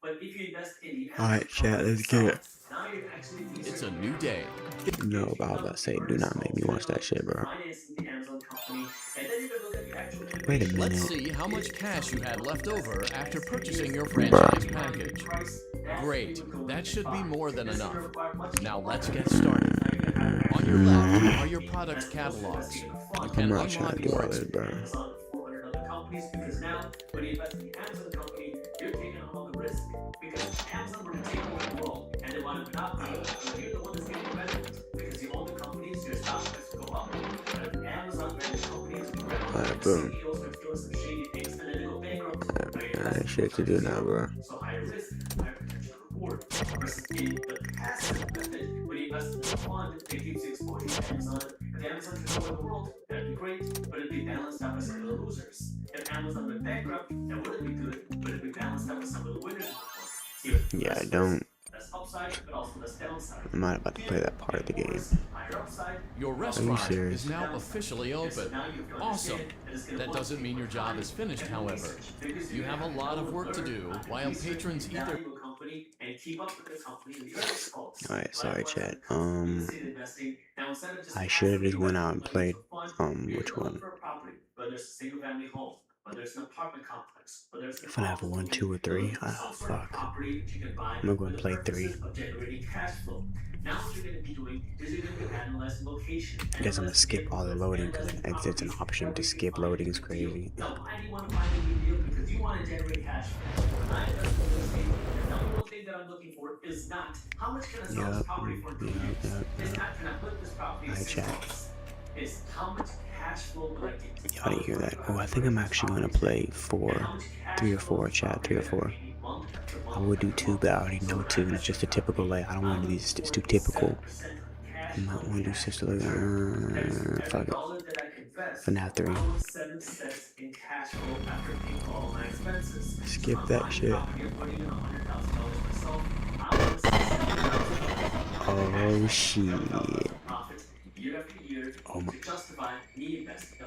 But if you invest in the Amazon Alright, chat, company let's get it. itself, now you're actually It's a researching new day. No, but I was about to say, do not make me watch that shit, bro. financing the Amazon company, and then you're gonna look at the actual Wait a innovation. Let's minute. see how much cash you had left over after purchasing your Bruh. franchise package. Great, that should be more than enough. Now let's get started. On your left are your product catalogs. You I'm can not trying to unlock do more all this, bro. Amazon 400 other companies because now when you invest in the Amazon company, you're taking on all the risk because if Amazon were to take over the world and they want to monopoly, well, you're the one that's getting the benefit because you own the companies, your stock price will go up. But if Amazon and the companies Alright, boom. CEOs are doing some shady things and then they go bankrupt, Alright, shit to do now, bro. so higher risk, higher potential reward. Versus in the passive method, when you invest in a fund, it keeps you exposure to Amazon. If Amazon took over the world, that'd be great, but it'd be balanced out by some of the losers. If Amazon went bankrupt, that wouldn't be good, but it'd be balanced out by some of the winners in the fund. So you have Yeah, less I risk, don't. less upside, but also less downside. I'm not about to play that part of the game. Higher upside. Your Are you restaurant serious? is now officially open. Awesome. That doesn't mean your job is finished, however. You have a lot of work to do while patrons either. Alright, sorry, chat. I should have just went out and played, which one? Whether it's a single family home, whether it's an apartment complex, whether it's an If I have a office 1, building, 2, or you're 3, looking for ah, some sort of fuck. property that you can buy I'm gonna go for and the play 3. purposes of generating cash flow. Now what you're going to be doing is you're going to be analyzing location, I guess I'm gonna analyzing skip all the neighborhoods, loading because analyzing it's an properties. option That to way you can skip find a loading. Is good deal. crazy. Now, why do you want to find a good deal? Because you want to generate cash flow. When I invest in real estate, the number one thing that I'm looking for is not how much can I sell this Yup, property for in 2 yup, years. yup, It's yup. not can I flip this property in Alright, 6 chat. months. It's how much cash flow will I get? Y'all How didn't much hear money that. do I Oh, have I to think put I'm into this actually gonna property today? play And 4, how much cash 3 or flow is 4, this chat. property 3 or going to 4. pay me month after I month would do after 2, month? but I already So know when I 2, and it's invest in a just a typical property, like. I don't want I'm to do looking these. It's for too a typical. 7% cash I might flow want to do cash sister. return. That is for every Fuck it. dollar that I invest, FNAF 3. I want 7 cents in cash flow after paying for all my expenses. So if Skip I'm that buying a shit. property, I'm putting in $100,000 myself. I want to see $600,000 in cash Oh flow, $700,000 shit. in profit year after year Oh my. to justify me investing the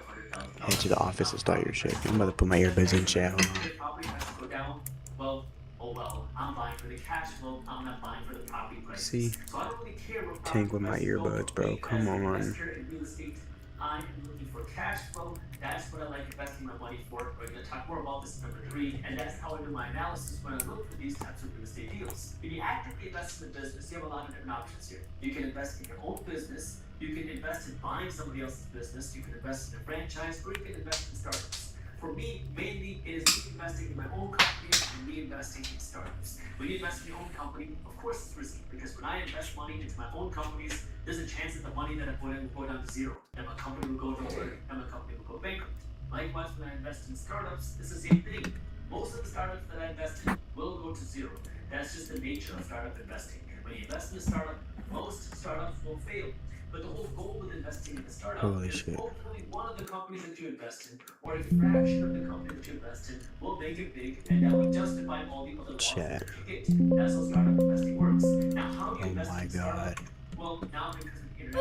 Head to the $100,000. office Now, and the start property your shit. prices I'm go about to up. put my Does that earbuds in, mean chat. Hold the on. property prices go down? Well, oh well. I'm buying for the cash flow. I'm not buying for the property See? prices. So I don't really care what Tank property with my prices go. earbuds, For bro. me, as Come an on. investor in real estate, I am looking for cash flow. That's what I like investing my money for. We're going to talk more about this in number 3, and that's how I do my analysis when I look for these types of real estate deals. If you actively invest in the business, you have a lot of different options here. You can invest in your own business. You can invest in buying somebody else's business. You can invest in a franchise, or you can invest in startups. For me, mainly, it is me investing in my own company and me investing in startups. When you invest in your own company, of course it's risky, because when I invest money into my own companies, there's a chance that the money that I put in will go down to zero, and my company will go nowhere, and my company will go bankrupt. Likewise, when I invest in startups, it's the same thing. Most of the startups that I invest in will go to zero. That's just the nature of startup investing. When you invest in a startup, most startups will fail. But the whole goal with investing in a startup Holy is shit. hopefully one of the companies that you invest in, or a fraction of the company that you invest in, will make it big, and that will justify all the other losses Chat. that you get. That's how startup investing works. Now, how do you Oh invest my in a startup? god. Well, now because of the internet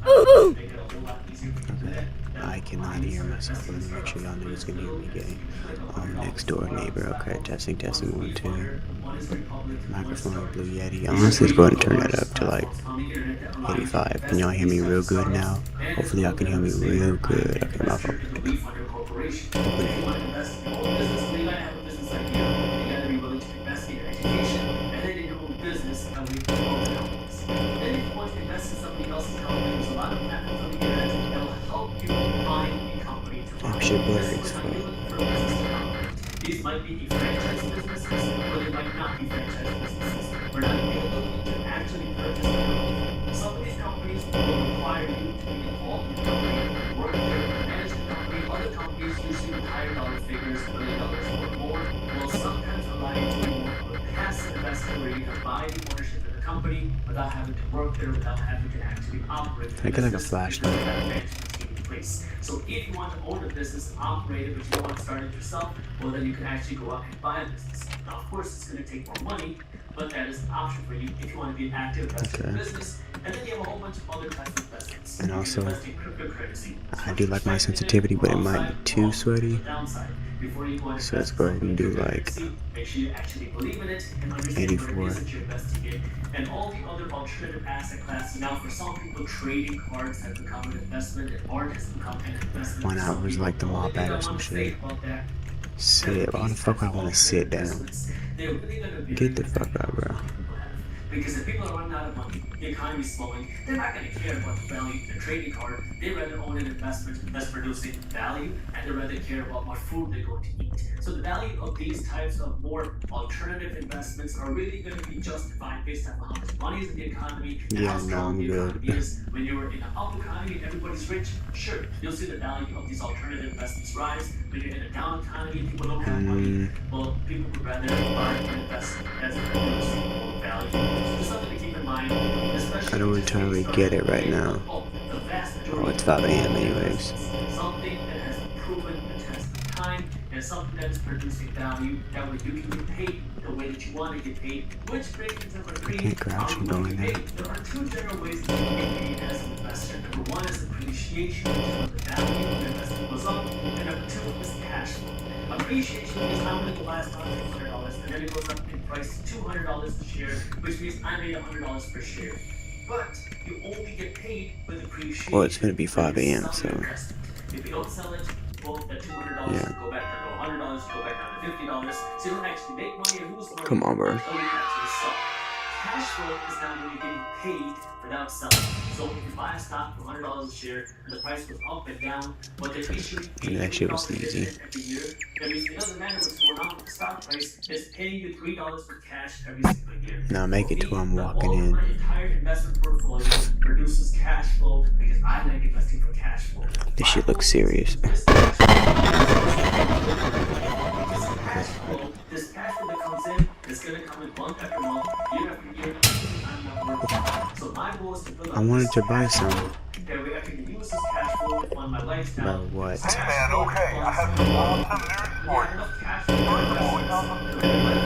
platforms make it a whole lot easier for you to do Okay. that. I cannot hear myself. Let me make sure y'all niggas can hear me, gang. Next door neighbor. Okay, testing, testing, 1, 2. Microphone, Blue Yeti. Honestly, let's go ahead and turn that up to like 85. Can y'all hear me real good now? Hopefully, y'all can hear me real good. Okay, my fault. Open it. Damn shit blurry as fuck. These might be franchise businesses, or they might not be franchise businesses. We're not even looking to actually purchase the company. Some of these companies will require you to be involved in the company, work there, manage the company. Other companies usually with higher dollar figures, $1 million or more, will sometimes allow you to be more of a passive investor where you can buy the ownership of the company without having to work there, without having to actually operate the Can I get like a business. flashlight? So if you want to own a business and operate it, but you don't want to start it yourself, well then you can actually go out and buy a business. Now of course it's going to take more money, but that is an option for you if you want to be an active investor in business. And then you have a whole bunch of other types of investments. And also, invest in cryptocurrency. I do like my sensitivity, but it might be too sweaty. Before you go and So let's invest in go ahead something and in do like cryptocurrency, make sure you actually believe in it and understand what it 84. is that you're investing in, and all the other alternative asset classes. Now, for some people, trading cards has become an investment, and art has become an investment. 1 hour is like the mob bat or some shit. Sit. Why the fuck I want to sit down? Get the fuck out, bro. Because if people are running out of money, the economy's slowing, they're not going to care about the value of the trading card. They rather own an investment that's producing value, and they rather care about what food they're going to eat. So the value of these types of more alternative investments are really going to be justified based on how much money is in the economy and how strong the economy is. When you're in an up economy and everybody's rich, sure, you'll see the value of these alternative investments rise. When you're in a down economy and people don't have money, well, people would rather buy and invest as a producing more value. I don't entirely get it right now. Oh, it's 5 a.m. anyways. Something that has proven the test of time, and something that is producing value, that way you can get paid the way that you want to get paid, which brings me to number 3. Can't crash from going there. There are 2 general ways that you can get paid as an investor. Number 1 is appreciation, which is when the value of the investment goes up, and number 2 is cash flow. Appreciation is how many last $100, and then it goes up in price to $200 a share, which means I made $100 per share. But you only get paid with appreciation. Well, it's gonna be 5 a.m. so if you don't sell it, well, that $200 Yeah. could go back down to $100, go back down to $50. So you don't actually make money or lose money Come on, bro. until you actually sell. Cash flow is now when you're getting paid without selling. So if you buy a stock for $100 a share and the price goes up and down, but they're issuing And that shit was easy. every year, that means it doesn't matter what's going on with the stock price, it's paying you $3 for cash every single year. Now make it to where I'm walking All of in. my entire investment portfolio produces cash flow because I like investing for cash flow. This shit looks serious. This cash flow that comes in is gonna come in month after month, year after year. I'm not working. So my goal is to build up I wanted this to buy cash flow some. that way I can use this cash flow to fund my lifestyle. Bro, what? Cash Hey man, flow okay, I have some awesome news for you. enough cash flow to buy myself some to live my life.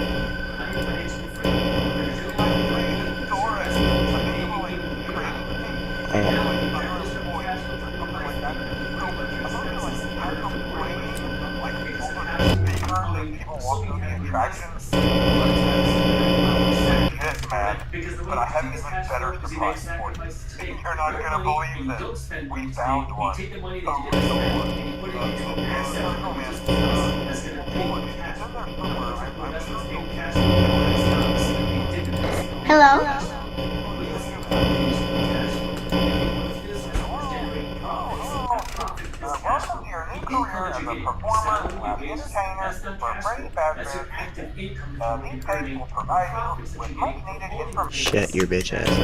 Now you're financially free. Because your life is free. Storage, enabling creativity, Oh, people walk through the attractions. Shit, man. But I have an even better surprise for you. You're not gonna believe this. We found one. Oh, Hello? Welcome to your new career as a performer, entertainer, for a Brady Badger. These pages will provide you with much needed information. shut your bitch ass up.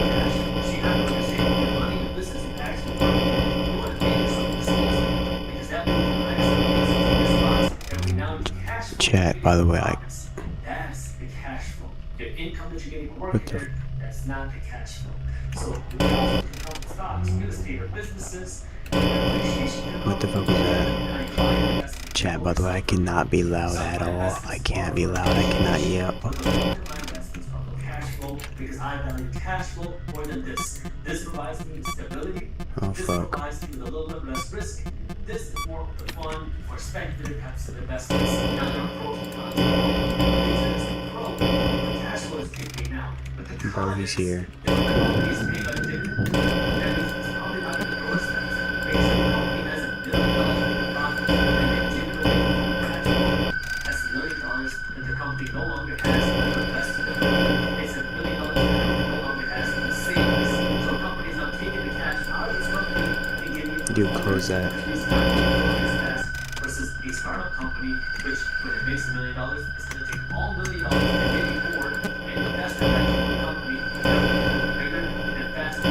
Chat, by the way, that's the cash flow. Your income that you're getting from What work the here, that's not the cash flow. So the cash flow from stocks, real estate, or businesses, what the fuck was that? Chat, by the way, I cannot be loud at all. I can't be loud. I cannot yell. Because I value cash flow more than this. This provides me with stability. Oh, This fuck. provides me with a little bit less risk. This is more of the fun or speculative types of investments. Now there are pros and cons. The cash flow is kicking out. But the Bro, he's here. the company is paid by the dividend. That means it's probably not going to grow as fast. Because the company has $1 billion in profit and they didn't go cash flow. That's $1 million that the company no longer has to invest in. It's $1 million that the company no longer has in savings. So companies are taking the cash out of this company and giving it to Dude, close that. versus a startup company, which when it makes $1 million, it's going to take all $1 million and maybe more and invest in that company to become bigger and faster.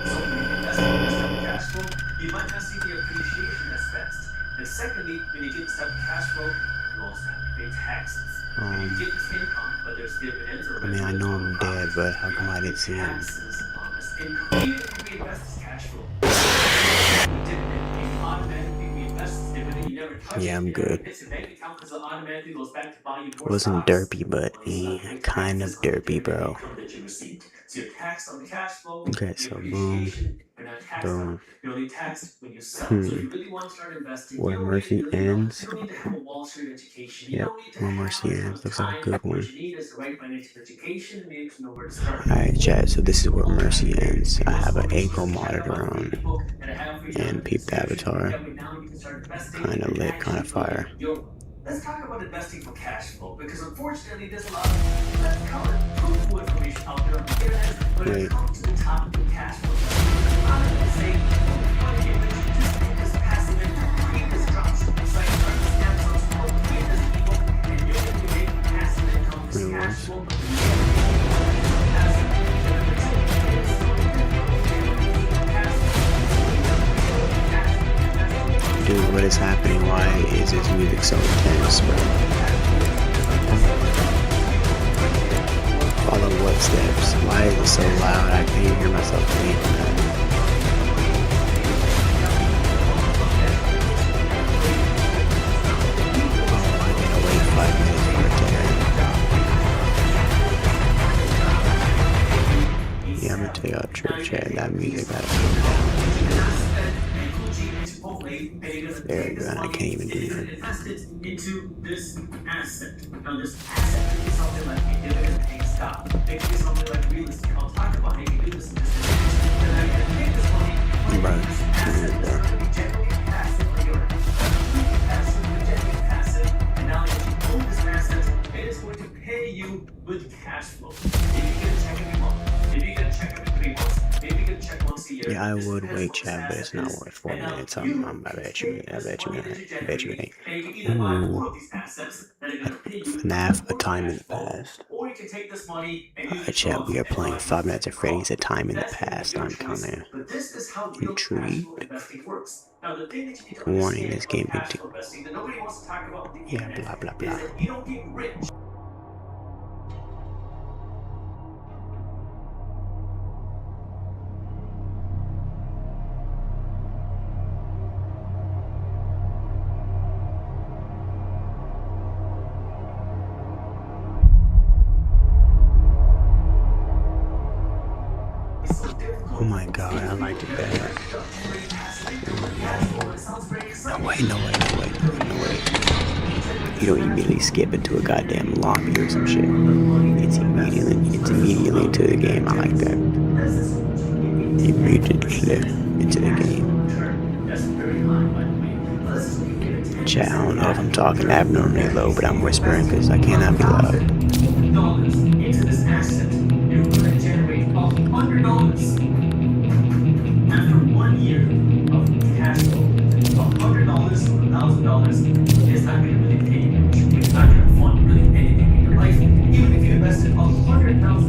So when you invest in this type of cash flow, you might not see the appreciation as fast. And secondly, when you get this type of cash flow, you also have to pay taxes. And you get this income, whether it's dividends or I mean, I know I'm dead, but how come I didn't see him? taxes on this income. Even if you reinvest this cash flow, dividend, you automatically reinvest this dividend. You never touch Yeah, it. I'm It never good. hits your bank account because it automatically goes back to buying more Wasn't stocks. derpy, but kind of derpy, bro. Income that you received. So you're taxed on the cash flow. Okay, your so boom, appreciation, you're not taxed on boom. it. You're only taxed when you sell. So if you really want to start investing, Where you don't Mercy need to, ends. you don't need to have a Wall Street education. You Yep, don't need to where have Mercy a ton ends. of Looks like a time. good one. What you need is the right financial education and you need to know where to start. Alright, chat, so this is where Mercy ends. I have an ankle monitor on and peep the avatar. Kinda lit, kinda fire. Let's talk about investing for cash flow because unfortunately there's a lot of let's call it fruitful information out there on the internet, but when it Wait. comes to the topic of cash flow, I'm gonna say you want to get rich, just take this passive income, create this dropship site, start this Amazon store, create this ebook, and you're gonna be making passive income, this Wait, cash what? flow. Passive Dude, what is happening? Why is this music so intense, bro? Follow what steps? Why is it so loud? I can't even hear myself think, man. Oh, I gotta wait 5 minutes for it to end. Yeah, I'm gonna tell y'all the truth, chat. That music gotta come down. There we go, and I can't even do that. Invested into this asset. Now, this asset could be something like a dividend paying stock. It could be something like real estate. I'll talk about how you can do this in just a minute. And I can take this money, Bro, this asset bro. is going to be generally passive for your with cash flow. If you get a check every month, if you get a check every 3 months, maybe you get a check once a year. Yeah, I this would depends wait, what this Chad, but asset it's not is. worth 4 And now minutes. you I can bet you, take I this bet you money it that ain't. you I bet you it generate, ain't. and you can either buy more Ooh, of these assets that are gonna pay you FNAF, A more Time in cash the flow, Past. or you can take this money and use it Alright, to Chad, we are and playing buy 5 things Nights in at your car. Freddy's, A Time in the That's gonna be Past. your I'm choice. kinda But this is how real cash flow intrigued. investing works. Now, the thing that you need to Warning, understand this about game cash can flow investing that nobody wants to talk about on the yeah, internet blah, blah, is blah. that you don't get rich. So Oh difficult. my god, I liked it bad. Very passive income cash flow, and it sounds very No, exciting. wait, no, wait, no, wait, no, wait, no, wait. You don't immediately skip into a goddamn lobby or some shit. It's immediately into the game. I like that. Immediately into the game. That's very high, by the way. Let's just give it 10% Chat, I don't know if I'm cash. talking abnormally low, but I'm whispering because I cannot be loud. $1,000 into this asset, you're gonna generate $100 after 1 year of cash flow. $100 or $1,000 is not gonna really pay you much. It's not gonna fund really anything in your life. Even if you invested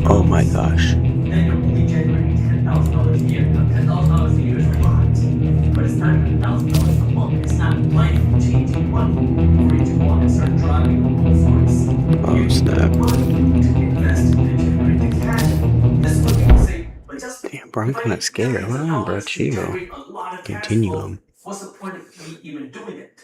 Oh my $100,000, gosh. then you're only generating $10,000 a year. Now, $10,000 a year is a lot, but it's not even $1,000 a month. It's not life changing money for you to go out and start driving a Rolls Royce. Oh You need snap. money to invest and generate the cash flow. This is what people say, but just Damn, bro, I'm if I kind of need scared. billions Hold of on, bro. dollars to Chill. generate a lot of cash flow, Continuum. what's the point of me even doing it?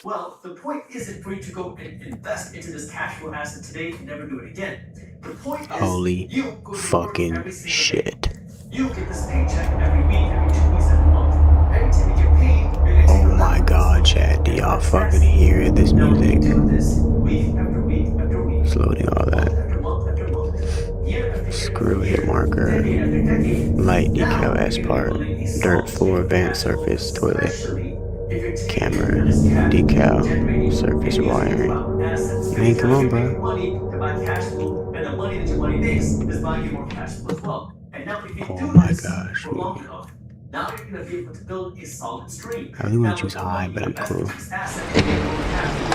Well, the point isn't for you to go and invest into this cash flow asset today and never do it again. The point is Holy you go to work fucking every single day. shit. You get this paycheck every week, every 2 weeks, every month. Every time you get paid, you're gonna take Oh my allowance. god, chat. Do And y'all what is fucking taxes? hear this Now, when you music? do this week after week after week, It's loading all month that. after month after month, year after year after Screw hit year, marker. decade after decade, Light now decal S you're gonna be part. building a Dirt solid floor stream of vent cash flow, surface toilet. especially if you're taking Camera. this cash flow, Decal. generating Surface and using it to buy wiring. more assets. Man, Because come now on, you're bro. making money to buy cash flow, and the money that your money makes is buying you more cash flow as well. And now if you Oh do my this gosh. for long enough, now you're gonna be able to build a solid stream. I really want Now to choose the more high, money but you I'm invest cool. into this asset, the more cash flow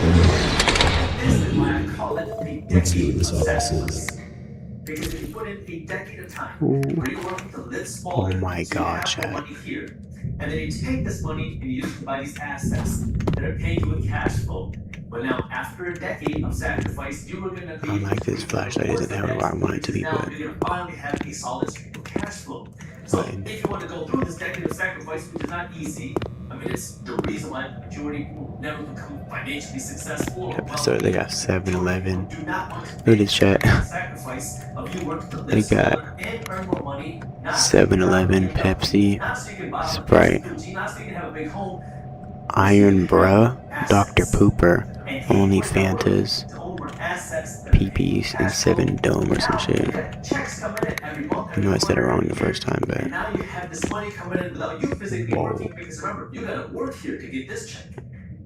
you're gonna get. This is why I call it a Let's see what decade this of office is. sacrifice. Because if you put in a decade of time Ooh. where you're working to live Oh smaller, my so you god, have more chat. money here, and then you take this money and you use it to buy these assets that are paying you with cash flow. But now, after a decade of sacrifice, you are gonna be I able like to this reap the flashlight rewards isn't of held where I that, want it to because be now put. you're gonna finally have a solid stream of cash flow. So, Button. if you want to go through this decade of sacrifice, which is not easy, I mean, it's the reason why the majority of people never become financially successful or Episode, they wealthy. got 7-Eleven. Do not want to Look at make this the chat. financial sacrifice of you working to live They got smaller and earn more money, not so you can drive a 7-Eleven, BMW, Pepsi, not so you can buy a fancy Sprite, Gucci, not so you can have a big home, but so you Iron can have Bruh, Dr. assets. Pooper, And only anyone that work Fantas, to own more assets that are paying you PPs, and cash flow, 7 Dome or some now shit. you got checks coming in every month, You every know I said it quarter, wrong every the year, first time, but and now you have this money coming in without you physically whoa. working, because remember, you gotta work here to get this check.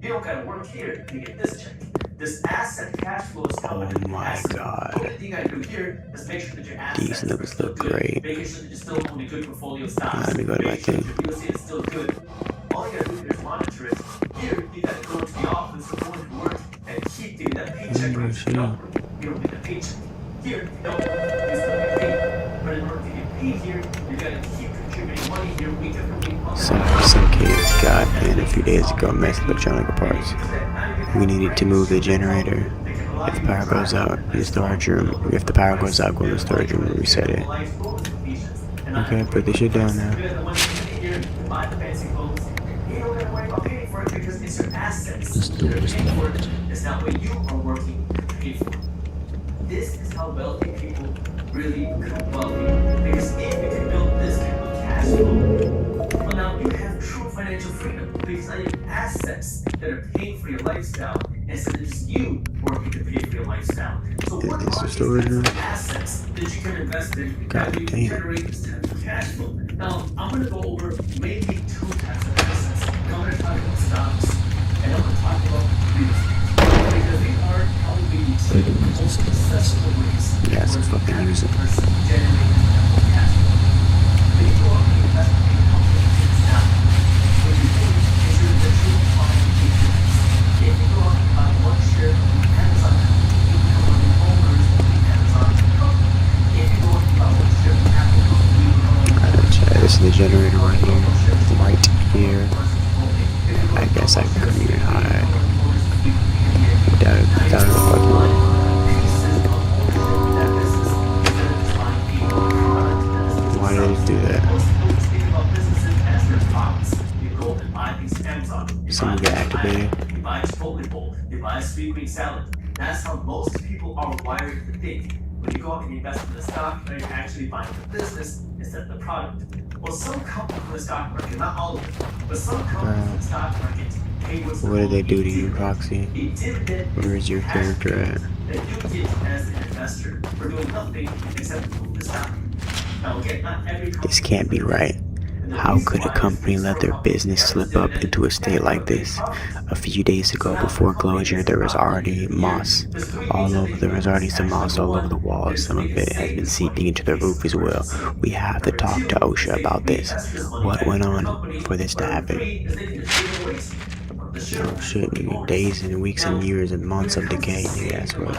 You don't gotta work here to get this check. This asset cash flow is coming Oh in my passive. The god. only thing you gotta do here is make sure that your These assets are levels still look good, great. making sure that you still own a good portfolio of stocks, Let me go to my making sure that thing. your real estate is still good. All you gotta do here is monitor it. Here, you gotta go into the office or go into work and keep getting that paycheck, bro, because if you chill. don't, you don't get that paycheck. Here, you don't, you still get paid. But in order to get paid here, you gotta keep contributing money here week after week, month after month. Some kids got in a few days ago messed electronic parts. We needed to move the generator. If the power goes out in the storage room, if the power goes out, go to the storage room and reset it. Okay, put this shit down now. This door is locked. It's not what you are working to pay for. This is how wealthy people really become wealthy. Because if you can build this type of cash flow, well, now you have true financial freedom. Because now you have assets that are paying for your lifestyle instead of just you working to pay for your lifestyle. So Is what this are the these storage types room? of assets that you can invest in God that you damn. generate this type of cash flow? Now, I'm going to go over maybe 2 types of assets. I'm going to talk about stocks, and I'm going to talk about real estate. Because these are probably the honestly, the most successful ways Yeah, so fucking use it. generating that cash flow. If you go out and invest in a company business now, what you do is you're literally buying a business. If you go out and buy one share of the Amazon company, you become one of the owners of the Amazon company. If you go out and buy one share of the Apple company, you become one of the owners of the This is the generator Apple right company. here. Right here. If you go I out and buy guess I one can share of come the here Apple, you high become one of the owners of the without a fucking. pieces of ownership in that business instead of just buying a product that is Why did themselves. it do that? Most people just think about businesses as their products. You go and buy things from Amazon, you buy Someone get things from activated. Apple, you buy a Chipotle bowl, you buy a sweet green salad. That's how most people are wired to think. When you go out and invest in the stock, you're actually buying the business instead of the product. Well, some companies in the stock market, not all of them, but some companies in the stock market pay what's What did called they do a to you, dividend. Roxy? A dividend Where is is your cash character at? that you get as an investor for doing nothing except to move the stock. Now again, not every company This can't be right. How could a company let their business slip up into a state like this? A few days ago, before closure, there was already moss all over. There was already some moss all over the walls. Some of it has been seeping into the roof as well. We have to talk to OSHA about this. What went on for this to happen? Oh shit, nigga. Days and weeks and years and months of decay, nigga. That's what.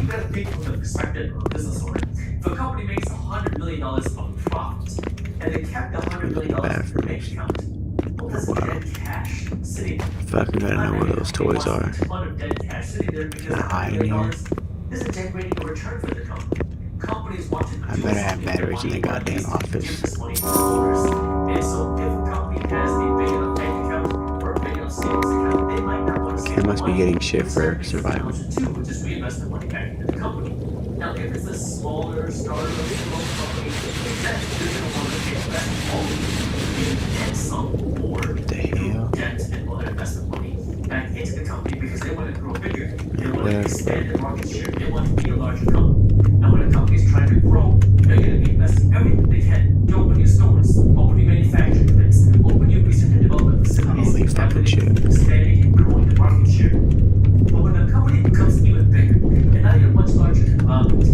You gotta think from the perspective of a business owner. If a company makes $100 million of profit and they kept $100 million in their bank account, well, that's dead cash sitting there. Fuck, I gotta know where those toys are. A ton of dead cash sitting there because Can I hide in $100 here? million isn't generating a return for the company. Companies want to I better have batteries in the goddamn office. give this money to the owners. And so if a company has a big enough bank account or a big enough savings account, they might not want to save They the must be money. getting shit for Instead, surviving. option two, which is reinvest the money back into the company. Now, if it's a smaller startup, small company, then you're going to want to invest all of it and some or The hell? debt and other investment money back into the company because they want to grow bigger. They want to Where? expand their market share. They want to be a larger company. Now, when a company is trying to grow, they're going to be investing everything they can to open new stores, open new manufacturing plants, open new research and development facilities. Holy fucking shit. Expanding and growing the market share. But when a company becomes even bigger, and now you're much larger conglomerate,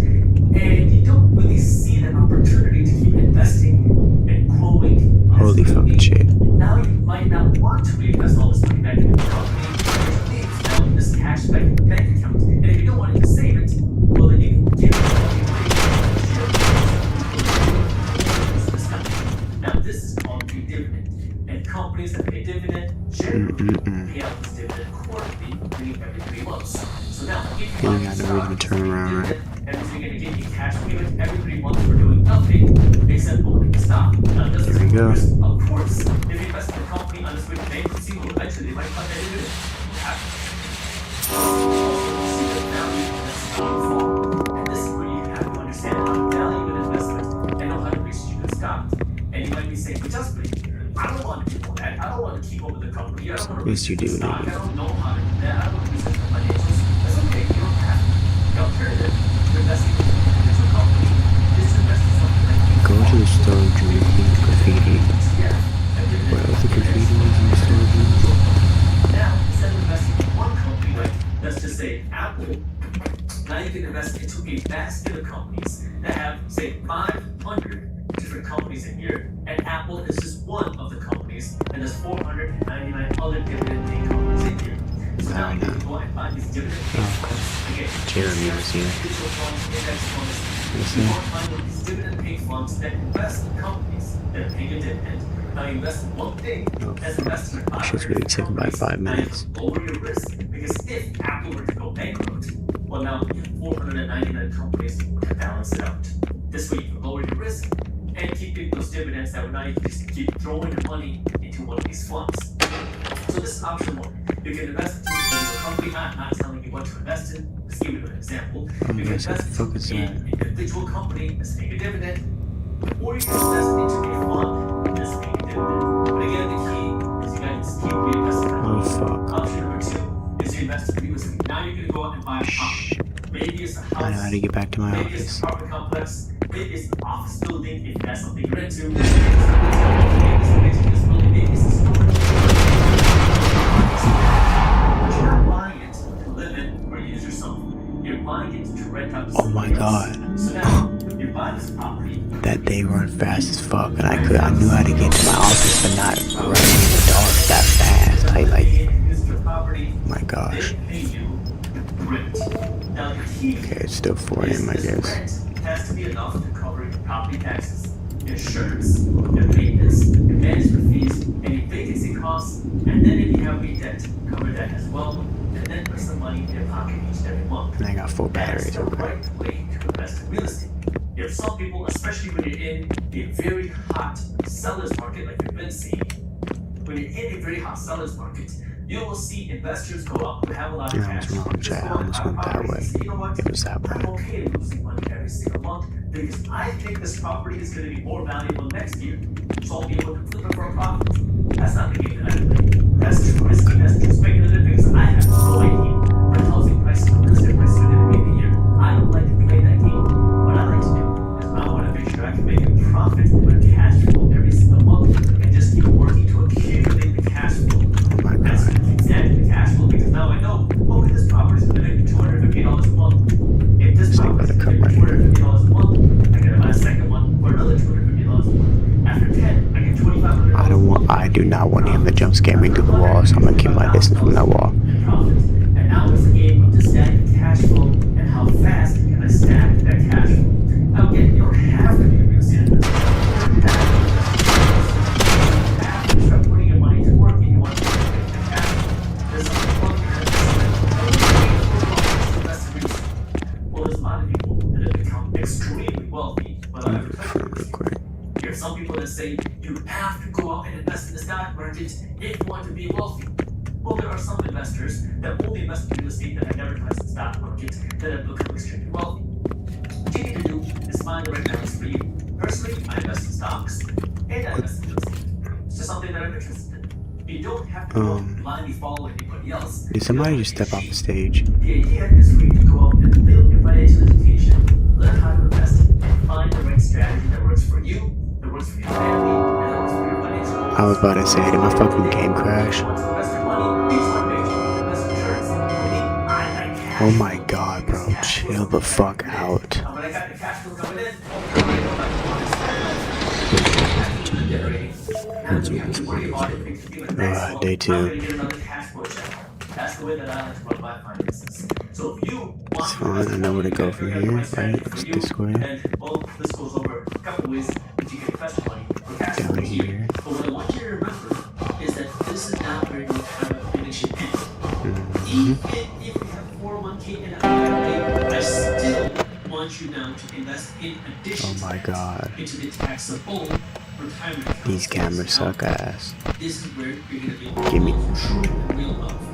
and you don't really see that opportunity to keep investing and growing. Holy fucking shit. Now you might not want to reinvest all this money back into the company. It leaves now this cash back in the bank account. And if you don't want to save it, well then you can give it away. Now this is called a dividend. And companies that pay dividend generally pay out this dividend quarterly, meaning every 3 months. So now if you You got no reason to turn around, right? and if you're going to give you cash payment every 3 months for doing nothing except owning the stock. Now, does this There we go. risk? Of course, if you invest in a company on this way to bankruptcy, well, eventually they might cut that dividend. And this is where you have to understand how to value an investment and know how to research the stock. And you might be saying, but just I don't want to do that. I don't want to keep up with the company. I don't want to Yes, you do, research the stock. I nigga. don't know how to do that. I don't want to research the financials. That's okay. You don't have to. The alternative to investing in an individual company is to invest in something like Go to the storage room and graffiti. What else the graffiti was in the storage room? now, instead of investing in one company, like let's just say Apple, now you can invest into a basket of companies that have, say, 500 different companies in here, and Apple is just one of the companies, and there's 499 other dividend-paying companies in here. So now you can go and buy these dividend-paying funds. Again, Jeremy was here. mutual funds, index funds. Yes, You sir. want to find one of these dividend-paying funds that invest in companies that are paying a dividend. Now you invest in one thing as investing in That shit's really taken by 5 minutes. lower your risk because if Apple were to go bankrupt, well now you have 499 companies to balance it out. This way you can lower your risk and keep getting those dividends that now you can just keep throwing your money into one of these funds. So this is option one. You can invest into a company. I'm not telling you what to invest in. Let's give you an example. You can Yes, invest focus in on an individual company that's paying a dividend, or you can invest into a fund that's paying a dividend. But again, the key is you gotta just keep reinvesting that money. fuck. Option number two is you invest in real estate. Now you're gonna go out and buy a property. Maybe it's a house. I know how to get back to my Maybe it's office. an apartment complex. Maybe it's an office building if that's something you're into. Maybe it's a business building. Maybe it's a storage. But you're not buying it to live in or use yourself. You're buying it to rent out to Oh my somebody else. god. So now, you buy this property. That they run fast as fuck, and I knew how to get to my office, but not running in the dark that fast. I my gosh. Okay, it's still 4 a.m. I guess. Rent has to be enough to cover your property taxes, insurance, your maintenance, your management fees, any vacancy costs, and then if you have any debt, cover that as well, and then put some money in your pocket each and every month. And I got 4 batteries That's the over there. right way to invest in real estate. You have some people, especially when you're in a very hot seller's market like we've been seeing, when you're in a very hot seller's market, you will see investors go up who have a lot of Yeah, I cash. was wrong, chat. I almost went that way. You know what? It was that way. I'm okay losing money every single month because I think this property is going to be more valuable next year, so I'll be able to flip it for a profit. That's not the game that I play. That's too risky. That's too speculative because I have no idea where housing prices or real estate prices are going to be in a year. I don't like to play that game. What I like to do is I want to make sure I can make a profit with cash flow every single month and just keep working to accumulate the cash flow. Oh my That's god. exactly the cash flow because now I know, okay, this property is going to make me $250 a month. If this property is going to make me $250 a month, I gotta buy a second one for another $250 a month. After 10, I get $2,500. I do not want him to jump scare me through the wall, so I'm gonna keep my distance from that wall. And now it's a game of just stacking cash flow and how fast can I stack that cash flow. Now again, you don't have to be a real estate investor. You have to start putting your money to work and you want to make that cash flow. There's something wrong with well, there's a lot of people that have become extremely wealthy, but I Real quick. there are some people that say you have to go out and invest in the stock market if you want to be wealthy. Well, there are some investors that only invest in real estate that have never touched the stock market that have become extremely wealthy. What you need to do is find the right balance for you. Personally, I invest in stocks and I invest in real estate. It's just something that I'm interested in. You don't have to go blindly follow anybody else. Did somebody just step off the stage? The idea is for you to go out and build your financial education, learn how to invest, and find the right strategy that works for you, that works for your family, and that works for your financial goals. I was about to say, did my fucking game crash? Oh my god, bro. Chill the fuck out. Day 2. That's the way that I like to run my finances. So if you It's fine, I know where to go from here, right? It's this way. and well, this goes over a couple ways that you can invest money for cash flow Down here. here. But what I want you to remember is that this is not where your time accumulation ends. Even if you have 401k and an IRA, I still want you now to invest in addition Oh my god. into the taxable retirement accounts. These cameras suck ass. This is where you're going to be able Give me. to true and real wealth.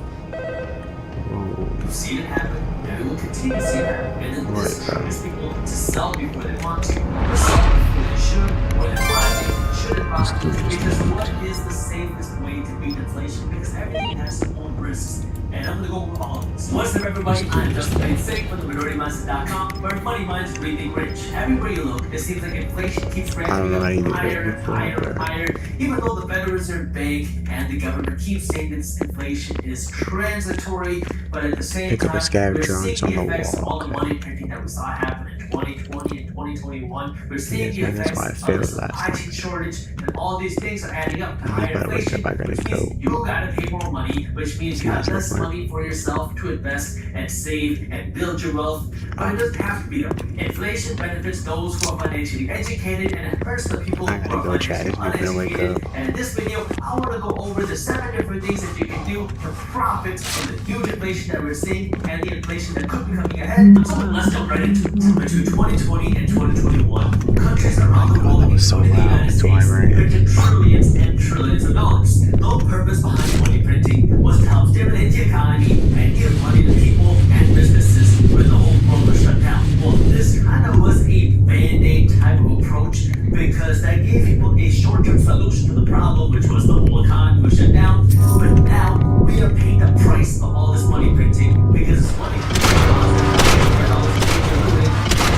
Whoa. You've seen it happen, and we will continue to see it happen. And then this Right, bro. is people to sell before they want to, or sell before they should, or they buy they shouldn't buy. Because what is the safest way to beat inflation? Because everything has its own risks. And I'm gonna go over all of this. What's up, everybody? I'm Justin Bates from theMajorityMindset.com, where money minds really think rich. Everywhere you look, it seems like inflation keeps I don't ramping know how up you do higher that and before, higher and but- higher. Even though the Federal Reserve Bank and the government keep saying that this inflation is transitory, but at the same Pick up a time, scavenger we're hunt seeing on the the effects of wall, all the okay. money printing that we saw happen in 2020 and 2021. We're seeing Yes, the man, that's effects why I of failed this last supply time. chain shortage, and all these things are adding up to I higher gotta wake inflation, up, I gotta which means go. you gotta pay more money, which means you have That's no less point. money for yourself to invest and save and build your wealth. But it doesn't have to be that way. Inflation benefits those who are financially educated and it hurts the people I who gotta are go, chat. financially It's gonna wake uneducated. up. And in this video, I want to go over the 7 different things that you can do to profit from the huge inflation that we're seeing and the inflation that could be coming ahead. So let's jump right into it. Between 2020 and 2021, countries around the world, that was so including the loud. United That's why I States, ran it. printed trillions and trillions of dollars. The purpose behind money printing was to help stimulate the economy and give money to people and businesses when the whole world was shut down. Well, this kind of was a band-aid type of approach because that gave people a short-term solution to the problem, which was the whole economy was shut down. But now we are paying the price of all this money printing because it's money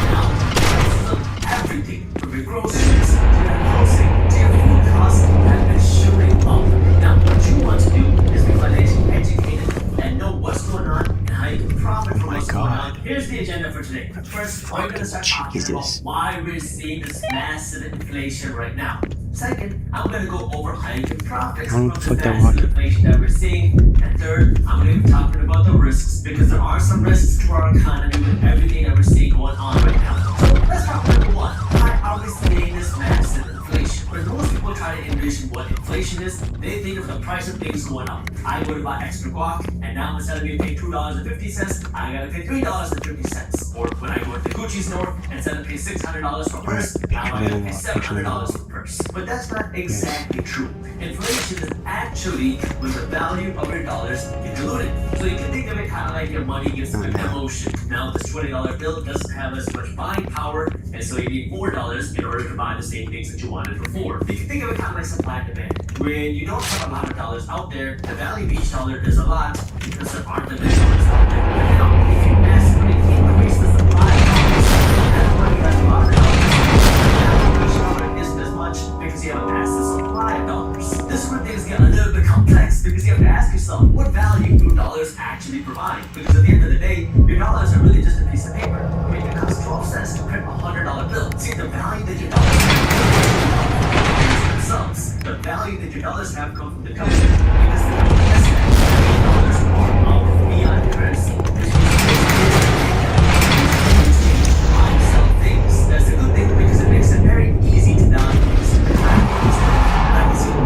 now prices of everything from your groceries to your housing to your food costs have been shooting up. Now what you want to do is be financially educated and know what's going on and how you can profit from my what's going God. on here's the agenda for today. First, we're gonna start talking about why we're seeing this massive inflation right now. Second, I'm gonna go over how you can profit from the massive inflation that we're seeing. And third, I'm gonna be talking about the risks, because there are some risks to our economy with everything that we're seeing going on right now. So let's talk about number one. Why are we seeing this massive inflation? When most people try to envision what inflation is, they think of the price of things going up. I go to buy extra guac, and now instead of me paying $2.50, I gotta pay $3.50. Or when I go to the Gucci store, instead of paying $600 for a purse, now I gotta pay $700 for a purse. But that's not exactly true. Inflation is actually when the value of your dollars is diluted. So you can think of it kind of like your money gets an emotion. Now this $20 bill doesn't have as much buying power, and so you need more dollars in order to buy the same things that you wanted before. You can think of it kind of like supply and demand. When you don't have a lot of dollars out there, the value of each dollar is a lot because there aren't that many dollars out there. Now, if you massively increase the supply of dollars, that's why you have a lot of dollars. The value of each dollar isn't as much because you have a massive supply of dollars. This is where things get a little bit complex, because you have to ask yourself, what value do dollars actually provide? Because at the end of the day, your dollars are really just a piece of paper. I mean, it costs 12 cents to print a $100 bill. See, the value that your dollars have themselves. The value that your dollars have come from the government, because the government has said dollars are our fiat currency. Buy and sell things. That's a good thing, because it makes it very easy to value things.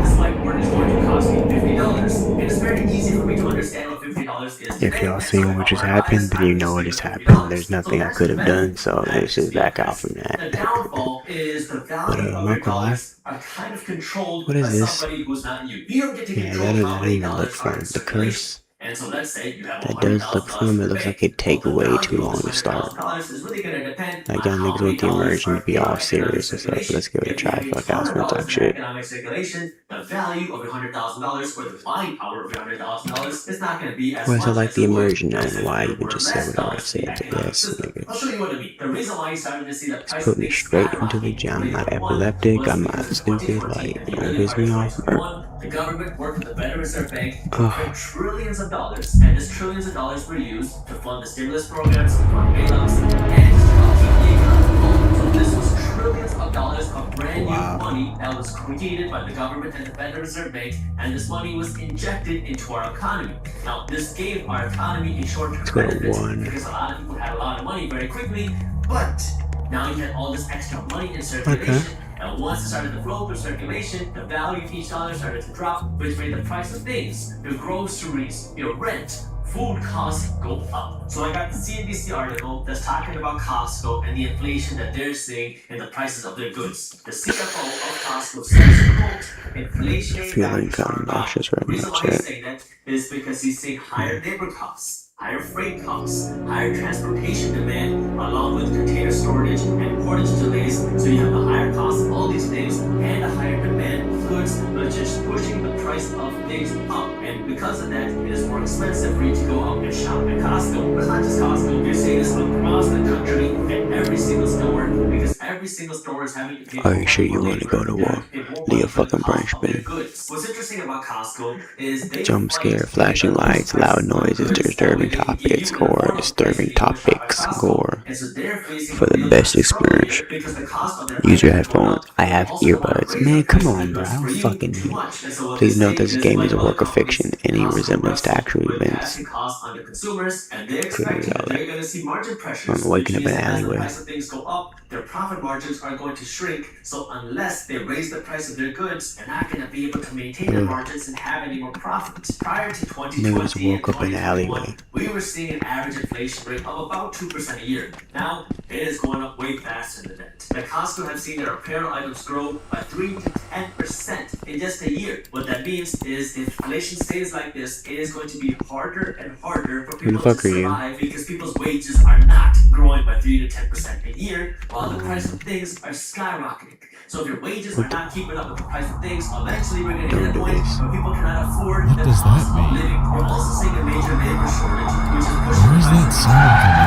This whiteboard is going to cost me $50, and it's very easy for me to understand what $50 is. If y'all see what just happened, then you know what just happened. There's nothing I could have done, so let's just back out from The that. downfall is the value of your dollars are kind of controlled What is by this? somebody who's not you. You don't get to Yeah, control that how doesn't many even look dollars are fun. in The circulation. curse. And so let's say you have That does look fun, but it looks like it'd take way too long to start. Really gonna depend Like, on y'all how niggas many want the dollars immersion to are be in all economic serious and stuff, but circulation. let's give it a If you try. have Fuck, I was gonna $100 talk in shit. economic circulation, the value of your $100,000 or the buying power of your $100,000 is not going to be as Why much is it like as the it would immersion now? as if Why there even were just say less whatever I dollars in the said? economic Yes, system. nigga. I'll show you what I mean. The reason why you started to see the Just price put of me things straight into the skyrocketing jam. I'm not in 2021 epileptic. was I'm because not in stupid. 2014 Like, and the don't early piss part of me off. 2021, the government worked with the Federal Reserve Bank to Ugh. print trillions of dollars, and these trillions of dollars were used to fund the stimulus programs, to fund bailouts, and to help keep the economy going. So this was trillions of dollars of brand new money that was created by the government and the Federal Reserve Bank, and this money was injected into our economy. Now, this gave our economy a short-term Let's go to benefit one. because a lot of people had a lot of money very quickly, but now you had all this extra money in circulation. Okay. And once it started to flow through circulation, the value of each dollar started to drop, which made the price of things, your groceries, your rent, food costs go up. So I got the CNBC article that's talking about Costco and the inflation that they're seeing in the prices of their goods. The CFO of Costco says, quote, inflationary Feeling values kind are of up. nauseous The right reason now, why he's chat. saying that is because he's seeing higher labor costs, higher freight costs, higher transportation demand, along with container storage and portage delays. So you have the higher cost of all these things and a higher demand of goods, which is pushing the price of things up. And because of that, it is more expensive for you to go out and shop at Costco. But it's not just Costco. We're seeing this across the country at every single store, because every single store is having to pay Are you more sure for you want to labor, go to they're war? having to pay more Leave money a for the fucking brain cost of their spinning. goods. What's interesting about Costco is they Jump fight scare, to flashing get the lowest lights, prices loud on noises, goods. That way disturbing they can give topics, you an gore, affordable price disturbing that you can shop at topics, Costco. gore. And so they're facing For a the real best massive struggle experience, here because the cost of their use your items is going headphones. up. I They have also want to earbuds. raise Man, the come price of their on, bro. goods I for don't you fucking too need. much. And so what Please they note say this is, game is like a other work of fiction. companies, Any Costco resemblance to wrestles actual with events passing costs on the consumers, and they're could read expecting all that they're that. going to see margin I'm pressures, which waking up in means an that as the alleyway. price of things go up, their profit margins are going to shrink. So unless they raise the price of their goods, they're not going to be able to maintain their Ugh. margins and have any more profits. Prior to Niggas 2020 and woke up in an 2021, alleyway. we were seeing an average inflation rate of about 2% a year. Now, it is going up way faster than that. The Costco have seen their apparel items grow by 3 to 10% in just a year. What that means is if inflation stays like this, it is going to be harder and harder for Who the people to fuck are you? survive because people's wages are not growing by 3 to 10% a year, while the price of things are skyrocketing. So if your wages are not keeping up with the price of things, eventually we're going to hit a point where people cannot afford the does cost that of mean? living. We're also seeing a major labor shortage, which is pushing Where the is price that of sound coming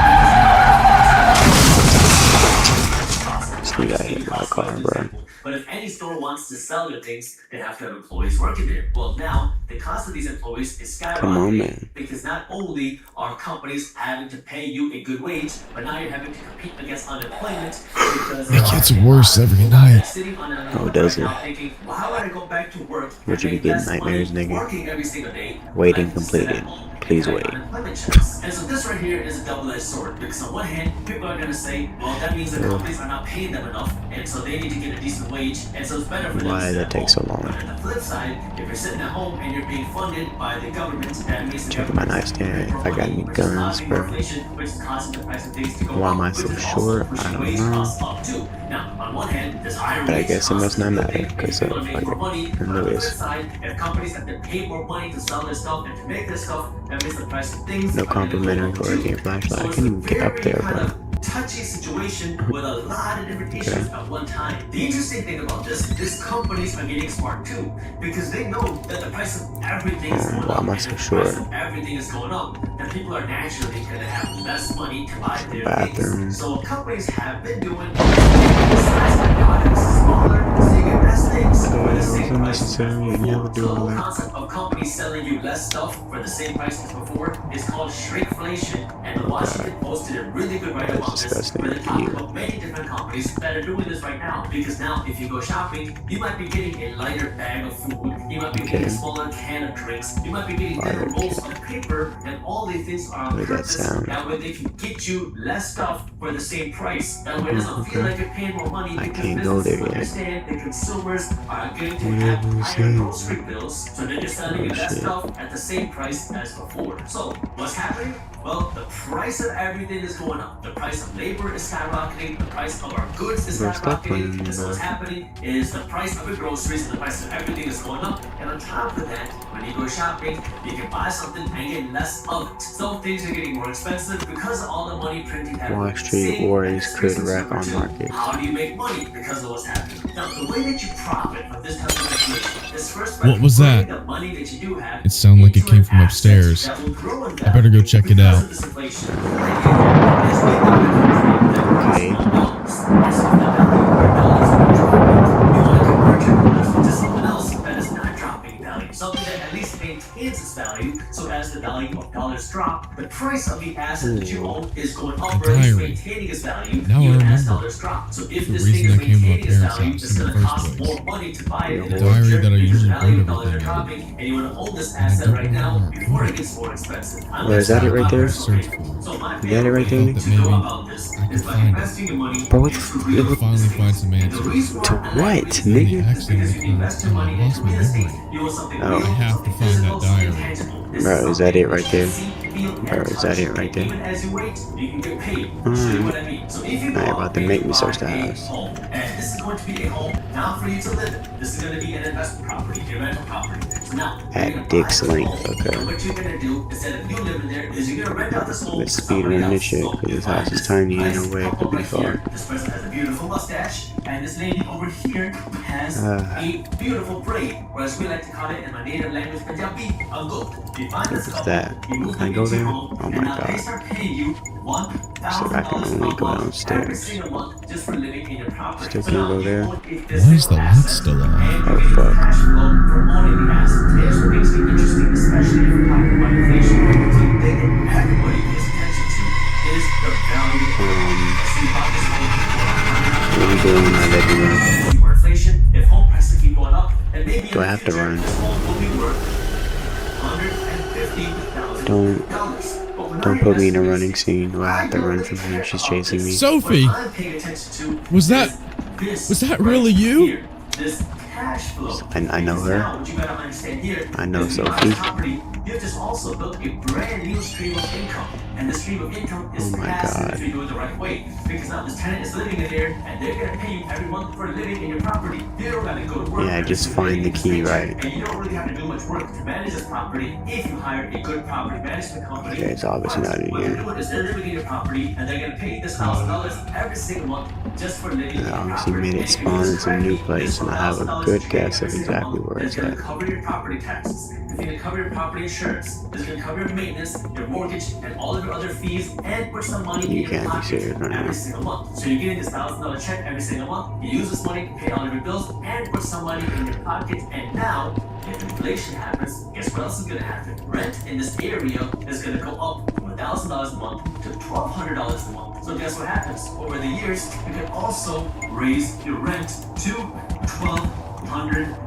from? This nigga got hit by a car, bro. But if any store wants to sell their things, they have to have employees working there. Well, now the cost of these employees is Come on, skyrocketing man. because not only are companies having to pay you a good wage, but now you're having to compete against unemployment because It gets worse every night. sitting on Oh, unemployment does right it? now thinking, well, how would I go back to work Would and you be make getting less money nightmares, nigga? working every single day? Waiting Like, sit at completed. home and Please collect wait. unemployment checks. And so this right here is a double-edged sword because on one hand, people are gonna say, well, that means the companies are not paying them enough, and so they need to get a decent wage, and so it's better for them Why to does sit that at take home. so long? But on the flip side, if you're sitting at home and you're being funded by the government, that means the Checking my government is nightstand paying if more I got money, any which is guns, causing more bro. inflation, which is causing the price of things to go Why up, am I which so is also short? I pushing don't wage know. costs up too. Now, on one hand, there's higher But I wage guess it costs must is a not good matter thing because because people are making more fuck money. it. But on the flip Anyways, side, if companies have to pay more money to sell their stuff and to make their stuff, that means the price of things no are going to go complimentary up for a too. game flashlight. So I it's can't a even get up very there, kind bro. of touchy situation with a lot of different issues Okay. at one time. The interesting thing about this is companies are getting smart too because they know that the price of everything is going Why up, am I and so if the price short? of everything is going up, then people are naturally going to have less money to buy their Bathroom. things. So what companies have been doing is making the size of their products smaller so you get less things So for it the same wasn't price as necessary. You before. never do So the all whole that. concept of companies selling you less stuff for the same price as before is called shrinkflation, and the Oh god, Washington Post did a really good write-up that's on this, disgusting. where they talk Ew. about many different companies that are doing this right now. Because now, if you go shopping, you might be getting a lighter bag of food, you might be getting Okay. a smaller can of drinks, you might be getting Lighter thinner rolls can. of paper, and all these things are on What does that purpose. sound? That way they can get you less stuff for the same price. That way it doesn't feel Okay. like you're paying more money I because can't go businesses there yet. understand that consumers are going to Whatever have you higher say. grocery bills, so they're just selling you Oh less shit. stuff at the same price as before. So what's happening? Well, the price of everything is going up. The price of labor is skyrocketing. The price of our goods is Bro, stop playing skyrocketing. me, And so bro. what's happening is the price of your groceries and the price of everything is going up. And on top of that, when you go shopping, you can buy something and get less of it. So things are getting more expensive because of all the money printing that Wall we're Street seeing. Worries And this could brings us to wreck number on two. markets. How do you make money because of what's happening? Now, the way that you profit from this type of situation is first by What was converting that? the money that you do have It sounded like it into came an from asset upstairs. that will grow in I better value go check it because out. of this inflation. As we live in a country that costs Okay. dollars, and so if the value of your dollars are dropping, you want to convert your dollars into something else that is not dropping value, something that at least maintains its value. So as the value of dollars drop, the price of the asset that you own is going up, or at least diary. maintaining its value Now I even as remember dollars drop. So if the this thing reason is I came to my maintaining its parents' value, house it's in the going to first cost place. more money to buy it in The the diary future that I because the usually value wrote of dollars are everything in. dropping, and you want to own this And I asset don't right know now where I before put it it. gets more expensive. I'm Where gonna is that tell it you right my there? personal Search opinion. for it. So my Is that it favorite right way there? Thought that to go maybe about this I could is by find it. investing your money Bro, what the into f- real what- Finally estate. find some And the answers. reason why To I like what, real estate And the nigga? is because accidentally if you invest your I money lost into my real estate, memory. you want something Oh. real, I have to something find physical, that something diary. tangible. This Bro, is is that something it right that you there? can see, feel, Bro, and is that touch. it right And there? even as you wait, you can get paid. I'll show you what I mean. So if you go Alright, out about to and make you me buy search the a house. home, and this is going to be a home not for you to live in. This is going to be an investment property, a rental property. So now, you're going At to buy Dick's this Link, home, okay. and what you're going to do instead of you living there is you're going to rent out this home Let's to speed somebody run this else. shit, So because you this find house is this tiny, ain't nice no way it couple could be right far. here. This person has a beautiful mustache, and this lady over here has a beautiful braid, or as we like to call it in my native language, Punjabi, a goat. You find this What's couple, that? you move Can I them go into your there? home, Oh and my now they god. start paying you So I can $1,000 only a go month every downstairs. single month just for living in your property. Still So can't now go you there? own a Why physical is the light asset, still on? and Oh, you're getting fuck. cash flow for owning the asset. Here's what makes it interesting, especially if we're talking about inflation. So the thing that everybody pays attention to is the value of the home. So you bought this home for What are we doing in my living room? more inflation. If home prices keep going up, then maybe Do in I the have to future, run? this home will be worth $150,000. Don't put me in a running scene where I have to run from her. She's chasing me. Sophie! What I'm paying attention to Was that is this was that right really you? here. This cash flow. I know Because her. now what you gotta understand here I know is you buy Sophie. this property, you've just also built a brand new stream of income. And the stream of income is Oh my passive God. if you do it the right way. Because now this tenant is living in there and they're gonna pay you every month for living in your property. You don't gotta go to work. Yeah, every just single day find the to key, stay there, right? And you don't really have to do much work to manage this property if you hire a good property management company. Okay, it's obviously But not in what they're here. doing is they're living in your property and they're gonna pay you this $1,000 every single month just for living in I your obviously property. made it And if you spawn use in some new correctly, place, this and I have a $1,000 good you pay guess of every single exactly month where is it's gonna at. cover your property taxes. It's going to cover your property insurance. It's going to cover your maintenance, your mortgage, and all of your other fees, and put some money in You your can't be pocket serious right now. every single month. So you're getting this $1,000 check every single month. You use this money to pay all of your bills and put some money in your pocket. And now, if inflation happens, guess what else is going to happen? Rent in this area is going to go up from $1,000 a month to $1,200 a month. So guess what happens? Over the years, you can also raise your rent to $1,200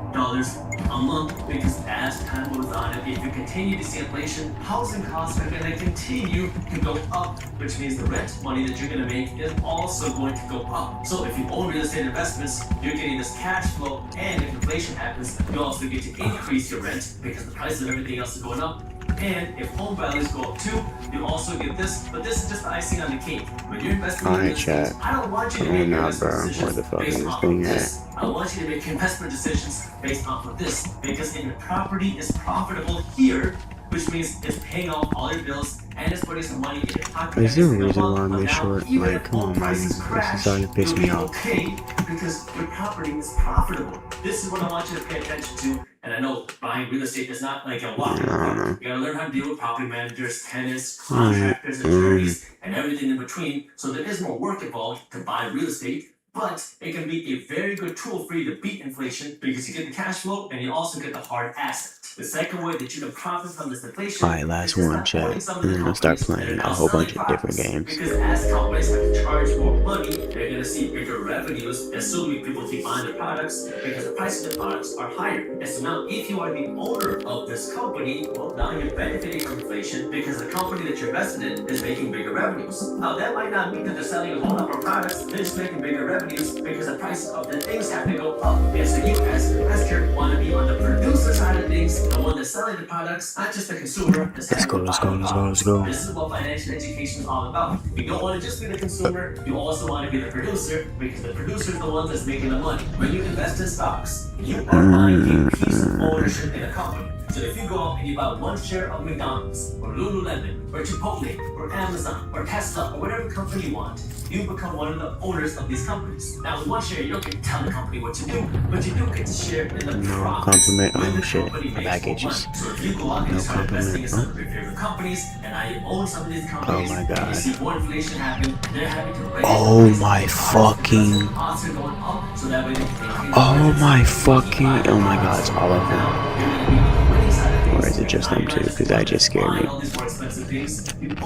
a month, because as time goes on, and if you continue to see inflation, housing costs are going to continue to go up, which means the rent money that you're going to make is also going to go up. So if you own real estate investments, you're getting this cash flow, and if inflation happens, you also get to increase your rent because the price of everything else is going up. And if home values go up too, you also get this, but this is just the icing on the cake. When you're investing in real Alright, estate, chat. I don't want you to I make mean, nah, investment bro. decisions Where the fuck based is this off thing of at? this. I want you to make investment decisions based off of this, because if your property is profitable here, which means it's paying off all your bills and it's putting some money in your pocket. Is there a every single reason why month, I'm but this now, short? even Like, if come home on, man. prices This is crash, starting to piss you'll me be off. okay because your property is profitable. This is what I want you to pay attention to. And I know buying real estate is not like a walk. I don't know. You gotta learn how to deal with property managers, tenants, Alright. contractors, attorneys, and everything in between. So there is more work involved to buy real estate, but it can be a very good tool for you to beat inflation because you get the cash flow and you also get the hard asset. The second way that you can profit from this inflation. Alright, last one, chat. And then I'll start playing a whole bunch of different games. Because as companies have to charge more money, they're gonna see bigger revenues, assuming people keep buying their products because the price of the products are higher. And so now, if you are the owner of this company, well, now you're benefiting from inflation because the company that you're invested in is making bigger revenues. Now, that might not mean that they're selling a whole lot more products, they're just making bigger revenues because the prices of the things have to go up. And so you, as an investor, want to be on the producer side of things, the one that's selling the products, not just the consumer. Let's go. This is what financial education is all about. You don't want to just be the consumer, you also want to be the producer, because the producer is the one that's making the money. When you invest in stocks, you are buying a piece of ownership in a company. So if you go out and you buy one share of McDonald's, or Lululemon, or Chipotle, or Amazon, or Tesla, or whatever company you want, you become one of the owners of these companies. Now with one share, you don't get to tell the company what to do, but you do get to share in the No profits compliment. when Oh the shit. company makes Packages. more money. So if you go out and No you start investing in some compliment. of your favorite companies, and now you own some of these companies, Oh my and you god. see more inflation happen, they're having to raise Oh the prices my of the products because fucking. the costs are going up, so that way they can maintain the Oh margins. my So you keep fucking. buying Oh the my god, products, it's all of and them. now you're going to be on the winning side of things. Or is it just them two? Because that just scared me.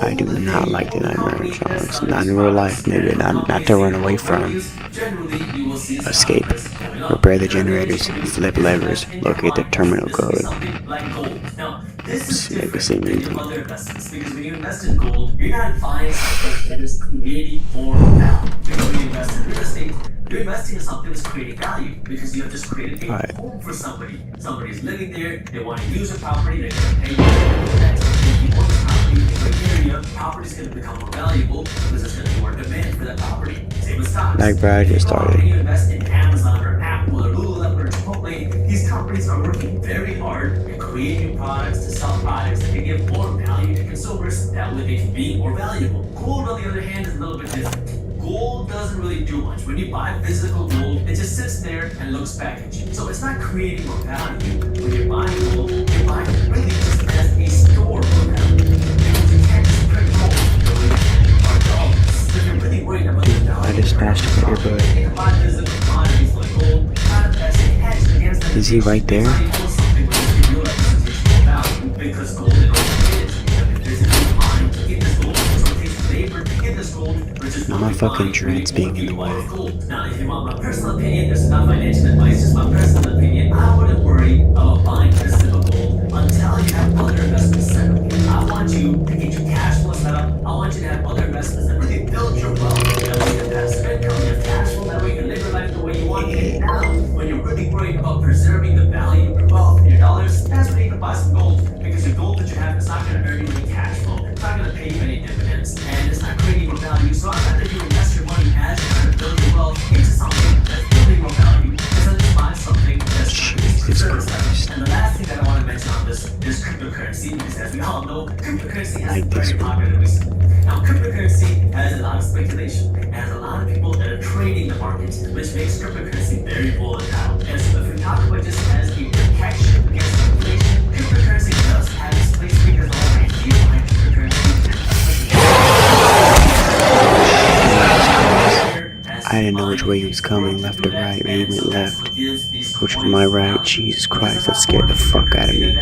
I do not like the nightmare insurance. Not in real life, maybe not to run away from. Escape. Repair the generators. Flip levers. Locate the terminal code. This is Maybe different see me. than other investments, because when you invest in gold, you're not buying something that is creating more value. Because when you invest in real estate, you're investing in something that's creating value because you have just created a home for somebody. Somebody's living there, they want to use a property, they're going to pay you for that. If you own the property in the area, property's going to become more valuable because there's going to be more demand for that property. Same with stocks. Like, bro, I just started. When you invest in Amazon or Apple or Lululemon or Chipotle, these companies are working very hard at creating products to sell products that can give more value to consumers. That way they can be more valuable. Gold, on the other hand, is a little bit different. Gold doesn't really do much. When you buy physical gold, it just sits there and looks back at you. So it's not creating more value. When you're buying gold, you're buying it really just as a store for value. Because you can't just print gold the way you can our dollars. If you're really worried about the value, I just smashed your earbud. you can buy physical commodities like gold, kind of as a hedge against that. Is he right there? Because gold is physically mined to get this gold, so it takes labor to get this gold, which is Not my fucking dreads being in the way. Now, if you want my personal opinion, this is not financial advice, just my personal opinion. I wouldn't worry about buying physical gold until you have other investments set up. I want you to get your cash flow set up. I want you to have other investments that really build your wealth. That way you have passive income, you have cash flow, that way you can live your life the way you want. And now, when you're really worried about preserving the value of your wealth and your dollars, that's when you can buy some gold. Because the gold that you have is not going to earn you any cash flow. It's not going to pay you any dividends. And it's not creating more value. So I'd rather you invest your money as you're trying to build your wealth into something that's building more value instead of just buying something that's Jesus Christ. And the last thing that I want to mention on this is cryptocurrency, because as we all know, cryptocurrency has Like been this very one. popular recently. Now, cryptocurrency has a lot of speculation. It has a lot of people that are trading the market, which makes cryptocurrency very volatile. And so if we talk about just as a protection against inflation, cryptocurrency way he was coming, left to right, and he went left, which was my right. Jesus Christ, that scared the fuck out of me.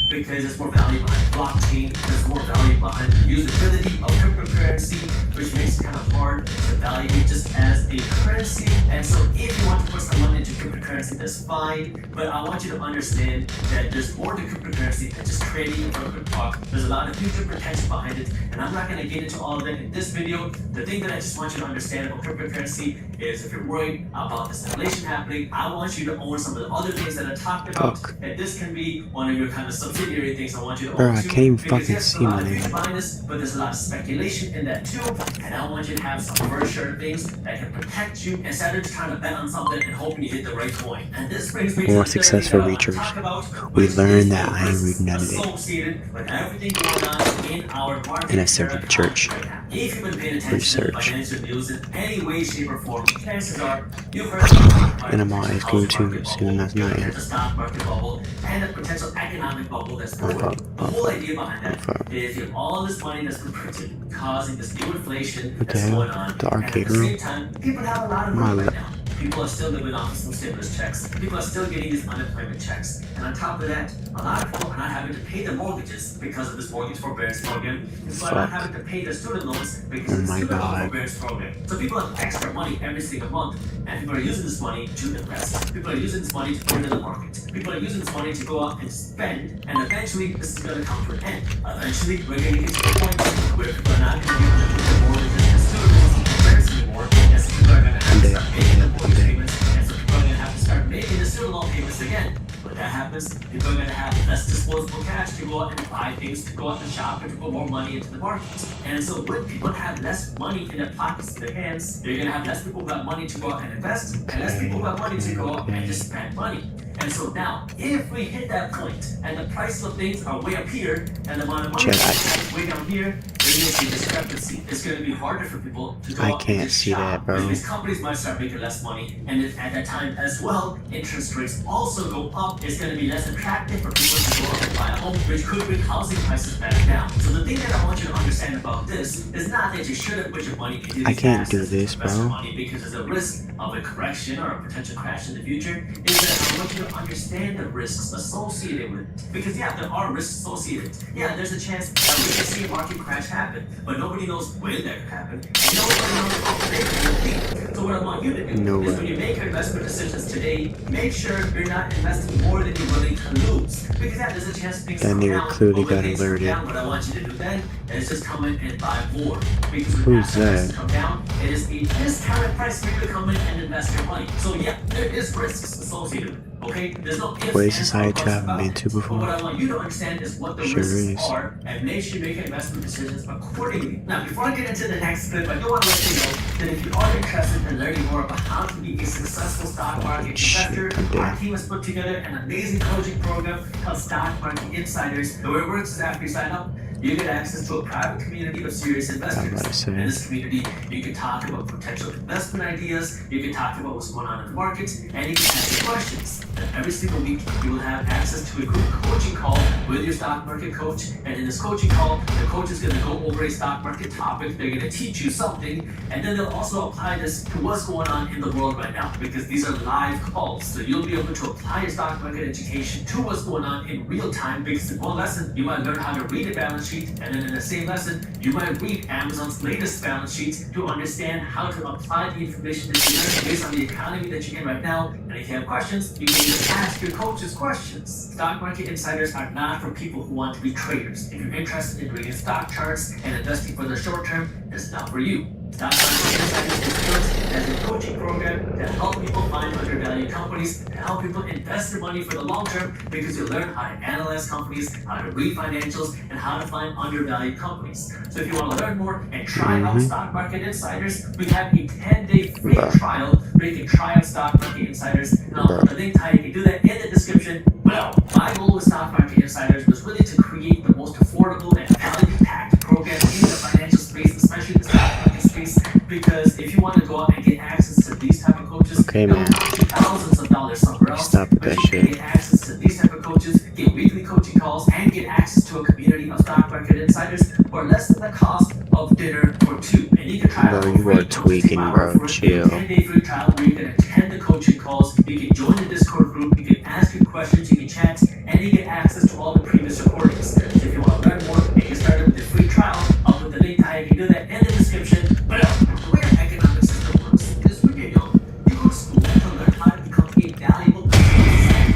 Because there's more value behind blockchain, there's more value behind the usability of cryptocurrency, which makes it kind of hard to value it just as a currency. And so if you want to put some money into cryptocurrency, that's fine. But I want you to understand that there's more to cryptocurrency than just trading for a quick buck. There's a lot of future potential behind it, and I'm not going to get into all of that in this video. The thing that I just want you to understand about cryptocurrency is if you're worried about this inflation happening, I want you to own some of the other things that I talked about. Fuck. And this can be one of your kind of subsidiary things I want you to Bro, own I too. can't even Because fucking yes, see a lot my of future name. behind this, but there's a lot of speculation in that too. And I want you to have some for sure things that can protect you instead of just trying to bet on something and hoping you hit the right coin. And this brings me to More the successful thing that I want to reachers. talk about, We which learned is that the I ain't risks reading none of it. associated with everything going on in our market. And I served at the church. Right now. If you've been paying attention to Research. financial news in any way, shape, or form, chances are you've heard about And I'm always going to soon as the night. potential stock market bubble and the potential economic bubble that's Oh, brewing. fuck. The whole idea behind that fuck. is you have all this money that's been printed, causing this new inflation What the that's hell? going on. The And arcade at the room? same time, people have a lot of My money le- right now. People are still living off of some stimulus checks. People are still getting these unemployment checks. And on top of that, a lot of people are not having to pay their mortgages because of this mortgage forbearance program. People are not Fuck. having to pay their student loans because Oh of the my student loan God. forbearance program. So people have extra money every single month, and people are using this money to invest. People are using this money to put it in the market. People are using this money to go out and spend, and eventually this is going to come to an end. Eventually, we're going to get to the point where people are not going to be able to pay their mortgages and student loans and forbearance anymore, and so people are going to have to start making the mortgage payments, and so people are going to have to start making the student loan payments again. When that happens, people are going to have less disposable cash to go out and buy things, to go out and shop, and to put more money into the market. And so when people have less money in their pockets, in their hands, you're going to have less people who have money to go out and invest, and less people who have money to go out and just spend money. And so now, if we hit that point, and the price of things are way up here, and the amount of money is way down here, there is a discrepancy. It's going to be harder for people to go I out can't and just see shop, that, bro. because these companies might start making less money, and if at that time as well, interest rates also go up. It's going to be less attractive for people to go out and buy a home, which could bring housing prices back down. So the thing that I want you to understand about this is not that you shouldn't put your money into these I can't do assets this, and invest your bro. money because there's a risk of a correction or a potential crash in the future. Is that I want you to understand the risks associated with it. Because yeah, there are risks associated. Yeah, there's a chance that we can see a market crash happen, but nobody knows when that could happen. And nobody knows how big it will be. So what I want you to do No is way. when you make your investment decisions today, make sure you're not investing more than you're willing to lose. Because yeah, there's a chance things That come nigga down. clearly but when got things come alerted. down, what I want you to do then is just come in and buy more. Because when Who's asset prices that? come down, it is a discounted price for you to come in and invest your money. So yeah, there is risks associated with it. Okay, there's no ifs, What is ands, or society buts haven't about been it. to But what before? I want you to understand is what the Sure risks is. are, and make sure you make investment decisions accordingly. Now, before I get into the next clip, I do want to let you know that if you are interested in learning more about how to be a successful stock market Shit, investor, I'm dead. our team has put together an amazing coaching program called Stock Market Insiders. The way it works is after you sign up, you get access to a private community of serious investors. about to say. In this community, you can talk about potential investment ideas, you can talk about what's going on in the market, and you can ask questions. And every single week, you will have access to a group coaching call with your stock market coach. And in this coaching call, the coach is going to go over a stock market topic. They're going to teach you something, and then they'll also apply this to what's going on in the world right now, because these are live calls. So you'll be able to apply your stock market education to what's going on in real time, because in one lesson, you might learn how to read a balance sheet, and then in the same lesson, you might read Amazon's latest balance sheet to understand how to apply the information that you learned based on the economy that you're in right now. And if you have questions, you can just ask your coaches questions. Stock market insiders are not for people who want to be traders. If you're interested in reading stock charts and investing for the short term, it's not for you. Stock Market Insiders is built as a coaching program to help people find undervalued companies, to help people invest their money for the long term, because you learn how to analyze companies, how to read financials, and how to find undervalued companies. So if you want to learn more and try out Stock Market Insiders, we have a 10-day free trial where you can try out Stock Market Insiders. And I'll put the link to how you can do that in the description. Well, my goal with Stock Market Insiders was really to create the most affordable and value-packed program in the financial space, especially the stock market space, because if you want to go out and get access to these type of coaches, Okay, they'll man. cost you thousands of dollars somewhere else. Stop with But that you can shit. get access to these type of coaches, get weekly coaching calls, and get access to a community of stock market insiders who are less than the cost of dinner for two. And you can try it Bro, out for you are free. It'll just take tweaking, 5 hours bro. worth. You get a Chill. 10-day free trial where you can attend the coaching calls. You can join the Discord group. You can ask your questions. You can chat. And you get access to all the previous recordings. So if you want to learn more and get started with the free trial, I'll put the link to how you can do that in the description. But the way our economic system works is when you're young, you go to school to learn how to become a valuable person in society.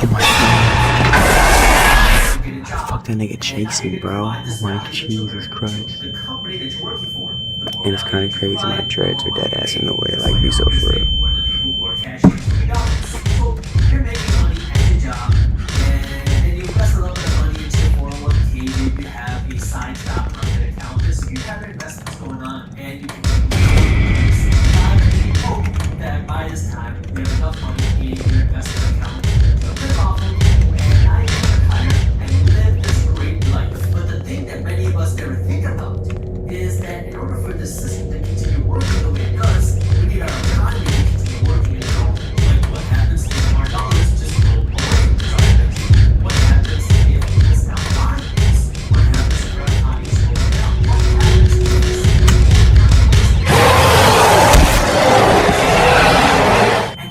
Oh my god. Fuck, that nigga chased me, bro. Oh my Jesus Christ. And it's kind of crazy. My dreads are dead ass in the way. Like, be so for real. You're making money at your job, and you invest a little bit of money into your 401k. Maybe you have a side stock market account. Just you have investments going on, and you can hope that by this time you have enough money in your investment account to live off of, and now you can retire and live this great life. But the thing that many of us never think about is that in order for this system to continue working the way it does, we need our economy to continue working and grow. Like what happens if our dollars just go away? What happens if people stop buying things? What happens if our economy slows down? What happens if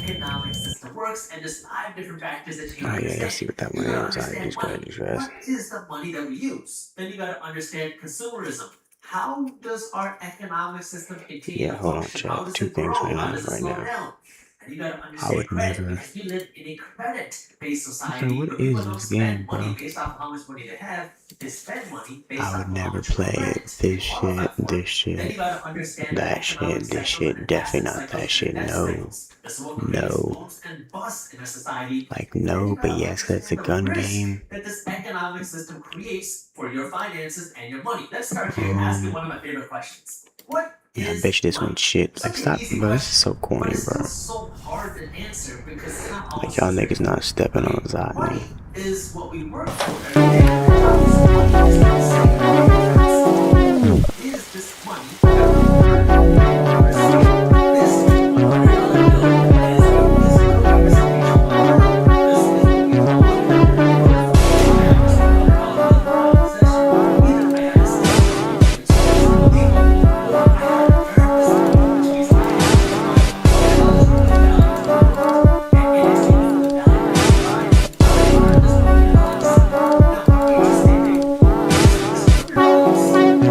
economic system works, and there's 5 different factors that you Oh yeah, understand. let's see what that You one gotta is. Alright, understand just money. go ahead. What is the money that we use? Then you gotta understand consumerism. How does our economic system continue Yeah, to hold on, function? How chat. does 2 it grow? things going How on does it right slow now. down? And you gotta I understand would credit never. because we live in a credit-based Bro, society what where people is don't this spend game, money bro? based off how much money they have. They spend money based I off would how never much play credit it. they This qualify shit, for. this Then shit, you gotta understand the that economic shit, this cycle and shit, the definitely asset not cycle that and the shit. debt No, cycles. This is what creates no. booms and busts in our society. Like, Then no, you but gotta yes, 'cause it's a understand the gun risk game. that this economic system creates for your finances and your money. Let's start here asking one of my favorite questions. What Yeah, I is bet you this money? one's shit. It's Like, such an stop, easy bro. This is question, so but corny, it's still bro. so hard to answer because it's not Like, always y'all so niggas not stepping on Zotney. money is what we work for every day. Our job is money is what we save every day. Is this money that we earn and receive? This $100 bill is a physical representation of our wealth. This is what we call $100 worth. I have this $100 bill in my possession. Either I gotta save it, which means I'm illegal, or I gotta earn this money, which means I have to put my $100 worth of value to the world. And in exchange for the value that I provide, I earn this $100. Now, interestingly, this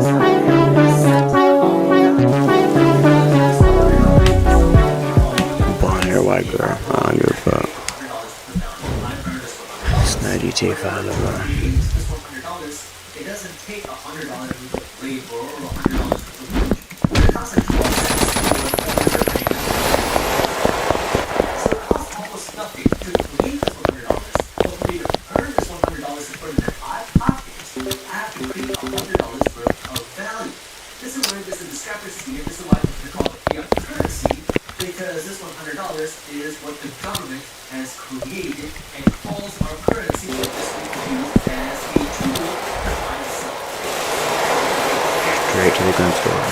$100 is not really a set amount of value because this $100 is something that we call fiat Blonde hair, currency. white If girl. I go I don't out give there a and fuck. create $100 worth of value, I earn this It's $100. not GTA But in 5, order to bro. create this $100, it doesn't take $100 worth of labor or $100 worth of wage. It costs like 12 cents for the coins you're paying us to create. So it costs almost nothing to create this $100, but for me to earn this $100 and put it in my pocket, I have to create $100 worth of value. This is where there's a discrepancy, and this is why they're called a fiat currency, because this $100 is what the government has created and calls our currency, that this we can use as a tool to buy and sell things. Straight to the gun store.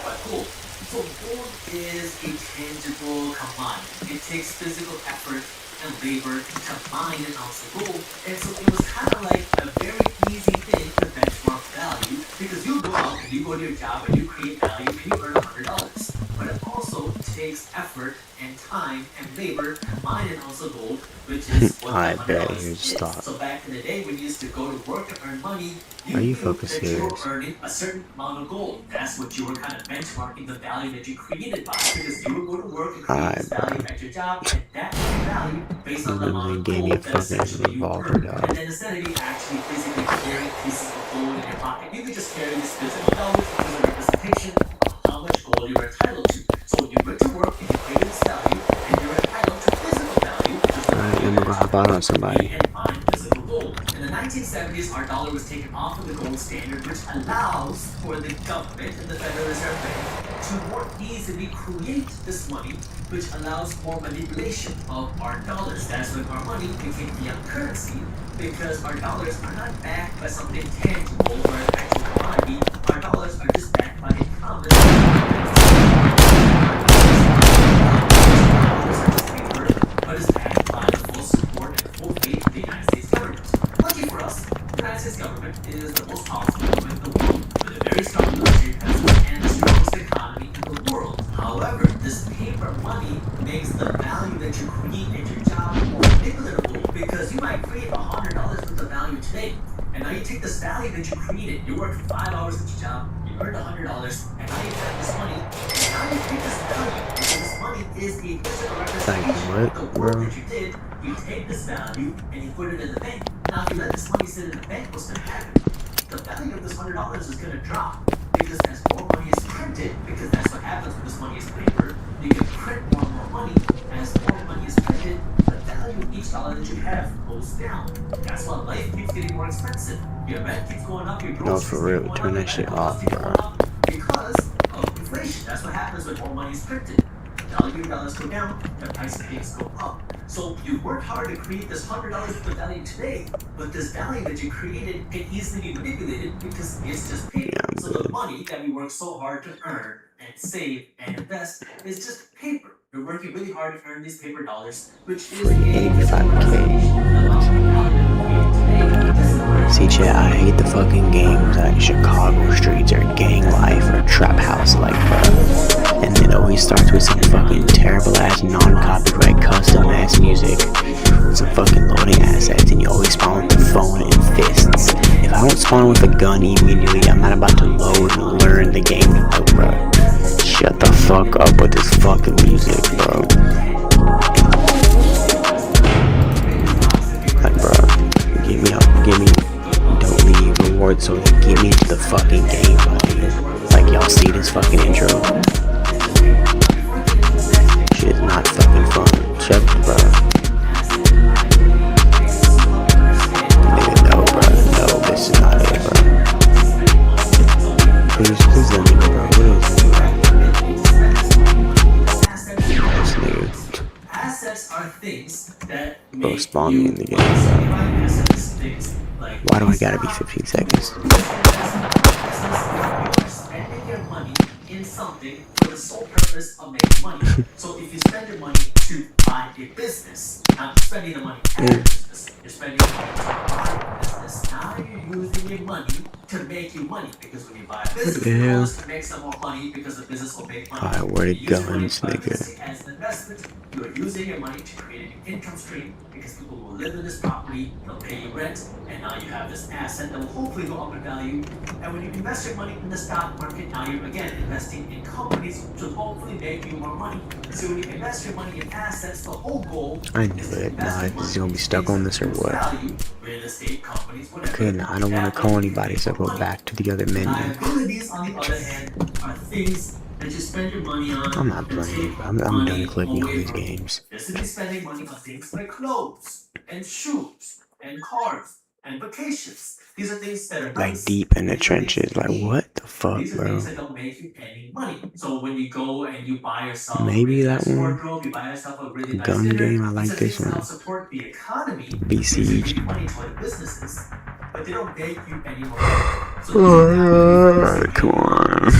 But gold. So gold is a tangible commodity. It takes physical effort and labor to mine an ounce of gold. And so it was kind of like a very easy thing to benchmark value because you go out and you go to your job and you create value and you earn $100. But it also takes effort and time and labor to mine an ounce of gold, which is what I that bet $100 you is. stop. So back in the day when you used to go to work to earn money, you Are you knew fucking that you were serious? earning a certain amount of gold. That's what you were kind of benchmarking the value that you created by, because you would go to work and create this value at your job, and that's your value based on the amount Literally of gave me gold a that fucking essentially you revolver, earned. dog. And then instead of you actually physically carrying pieces of gold in your pocket, you could just carry this physical dollars, which is a representation of how much gold you're entitled to. So when you went to work and you created this value, and you're entitled to physical value, which is the Alright, money I'm that gonna go you hop out on to create somebody. and mine physical gold. In the 1970s, our dollar was taken off of the gold standard, which allows for the government and the Federal Reserve Bank to more easily create this money, which allows more manipulation of our dollars. That's when our money became fiat currency, because our dollars are not backed by something tangible or an actual commodity. Our dollars are just backed by a promise. But is backed by the full support and full faith of the United for us, the United States government is the most powerful government in the world, with a very strong military presence and the strongest economy in the world. However, this paper money makes the value that you create at your job more manipulable, because you might create $100 worth of value today. And now you take this value that you created, you worked 5 hours at your job, you earned $100, and now you take this money, and now you take this value, because this money is the physical representation of the work that you did. You take this value and you put it in the bank. Now, if you let this money sit in the bank, what's going to happen? The value of this $100 is going to drop, because as more money is printed, because that's what happens when this money is paper, you can print more and more money. As more money is printed, the value of each dollar that you have goes down. That's why life keeps getting more expensive. Your rent keeps going up, your No, groceries for keep real. going Turn up, that your shit medical off, costs keep bro. going up because of inflation. That's what happens when more money is printed. The value of your dollars go down, the price of things go up. So you work hard to create this $100 worth of value today, but this value that you created can easily be manipulated because it's just paper. Yeah, I'm So the good. money that we work so hard to earn and save and invest is just paper. We're working really hard to earn these paper dollars, which is a 85K. See, chat, I hate the fucking games like Chicago streets or gang life or trap house like, bro. And it always starts with some fucking terrible ass non-copyright custom ass music with some fucking loading assets, and you always spawn with the phone and fists. If I don't spawn with a gun immediately, I'm not about to load and learn the game to play, bro. Shut the fuck up with this fucking music, bro. Like, bro, give me, don't leave rewards so they get me into the fucking game, buddy. Like, y'all see this fucking intro? Shit is not fucking fun. Shut up, bro. Nigga, no, bro. No, this is not it, bro. Please let me know, bro. What is this, bro? This nigga. Assets are things that Bro, make spawn me in the game, bro. Why do I gotta be 15 seconds? Spending your money in something for the sole purpose of making money. So if you spend your money to buy a business, not spending the money at a business, you're spending your money to buy a business. Now you're using your money to make you money, because when you buy a business, you always to make some more money because the business will make money. Alright, where the You use your money guns, to buy a nigga? business as an investment. You are using your money to create an income stream, because people will live in this property, they'll pay you rent, and now you have this asset that will hopefully go up in value. And when you invest your money in the stock market, now you're again investing in companies which will hopefully make you more money. So when you invest your money in assets, the whole goal I knew it. Nah, is he gonna be stuck on this or what? value, real estate companies, whatever. Okay, now I don't want to call anybody, so go back to the other menu. Liabilities, on the other hand, are things that you spend your money on. I'm not playing. I'm done clicking on these games. Just to be spending money on things like clothes and shoes and cars and vacations. These are things that are Like nice. deep in the trenches. Like what the fuck, These are bro? things that don't make you any money. So when you go and you buy yourself Maybe a that nice one. wardrobe, you buy yourself a really nice Gun dinner, game, I like these are this things that one. help support the economy. Besieged. Make money to other businesses, but they don't make you any more. So Come on.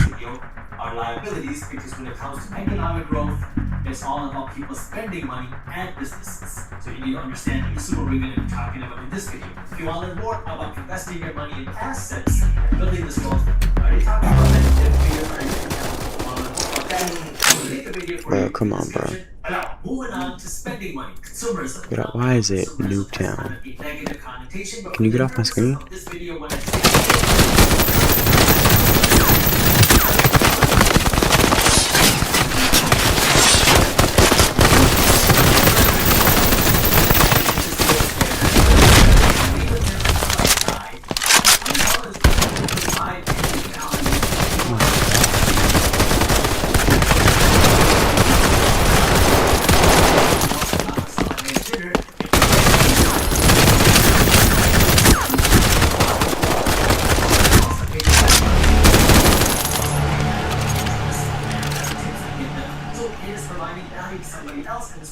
our liabilities, because when it comes to economic growth, it's all about people spending money at businesses. So you need to understand this is what we're going to be talking about in this video. If you want to learn more about investing your money in assets and building this wealth, I already talked about that in the video. Bro, come on, bro. Now, moving on to spending money, consumerism. Get up. Why is it Nuketown? Can you get off my screen? This video, when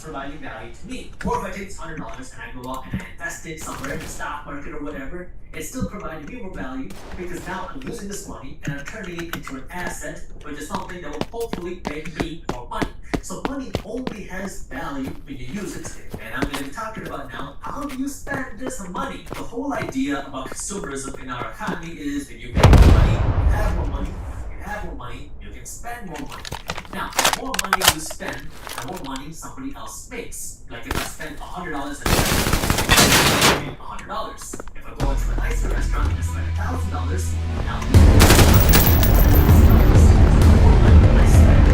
providing value to me. Or if I take this $100 and I go out and I invest invest it somewhere in the stock market or whatever, it's still providing me more value because now I'm using this money and I'm turning it into an asset, which is something that will hopefully make me more money. So money only has value when you use it. And I'm going to be talking about now, how do you spend this money? The whole idea about consumerism in our economy is that you make more money, you have more money, you have more money, you can spend more money. Now, the more money you spend, the more money somebody else makes. Like if I spend $100 and I make $100. If I go into a nicer restaurant and spend $1,000, now I spend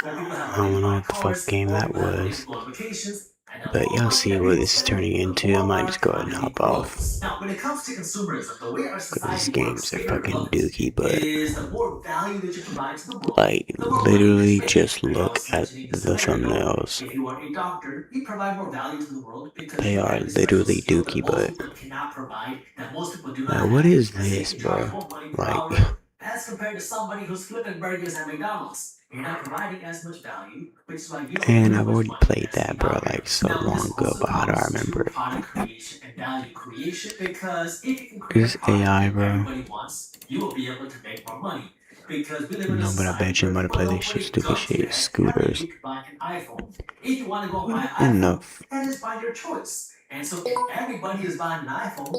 I don't know what the fuck game that was, but y'all see what this is turning into. I might just go ahead and hop off. Now, when it comes to consumerism, the way our These society games works, are favorite fucking levels, dookie, but is the more value that you provide to the world, like the more money literally you make. just Like I look was at mentioning the just a minute ago, thumbnails. if you are a doctor, you provide more value to the world because They you are have this special literally skill that dookie, most but people cannot provide, that most people do like, not what have, is and so you this, can charge bro? more money per Like, hour as compared to somebody who's flipping burgers at McDonald's. You're not providing as much value, which is why you don't make and as I've much already money played as that, the bro, operator. like so Now, long this ago, also but how do I comes to remember it? product creation and value creation because if you can create This a product AI, that bro. everybody wants, you will be able to make more money. Because we live in a No, but I society bet you where I'm about to people play don't this shit, really stupid go to shit, that, telling scooters. you to buy an iPhone. If you want to go and buy an iPhone, Enough. that is by your choice. And so if everybody is buying an iPhone,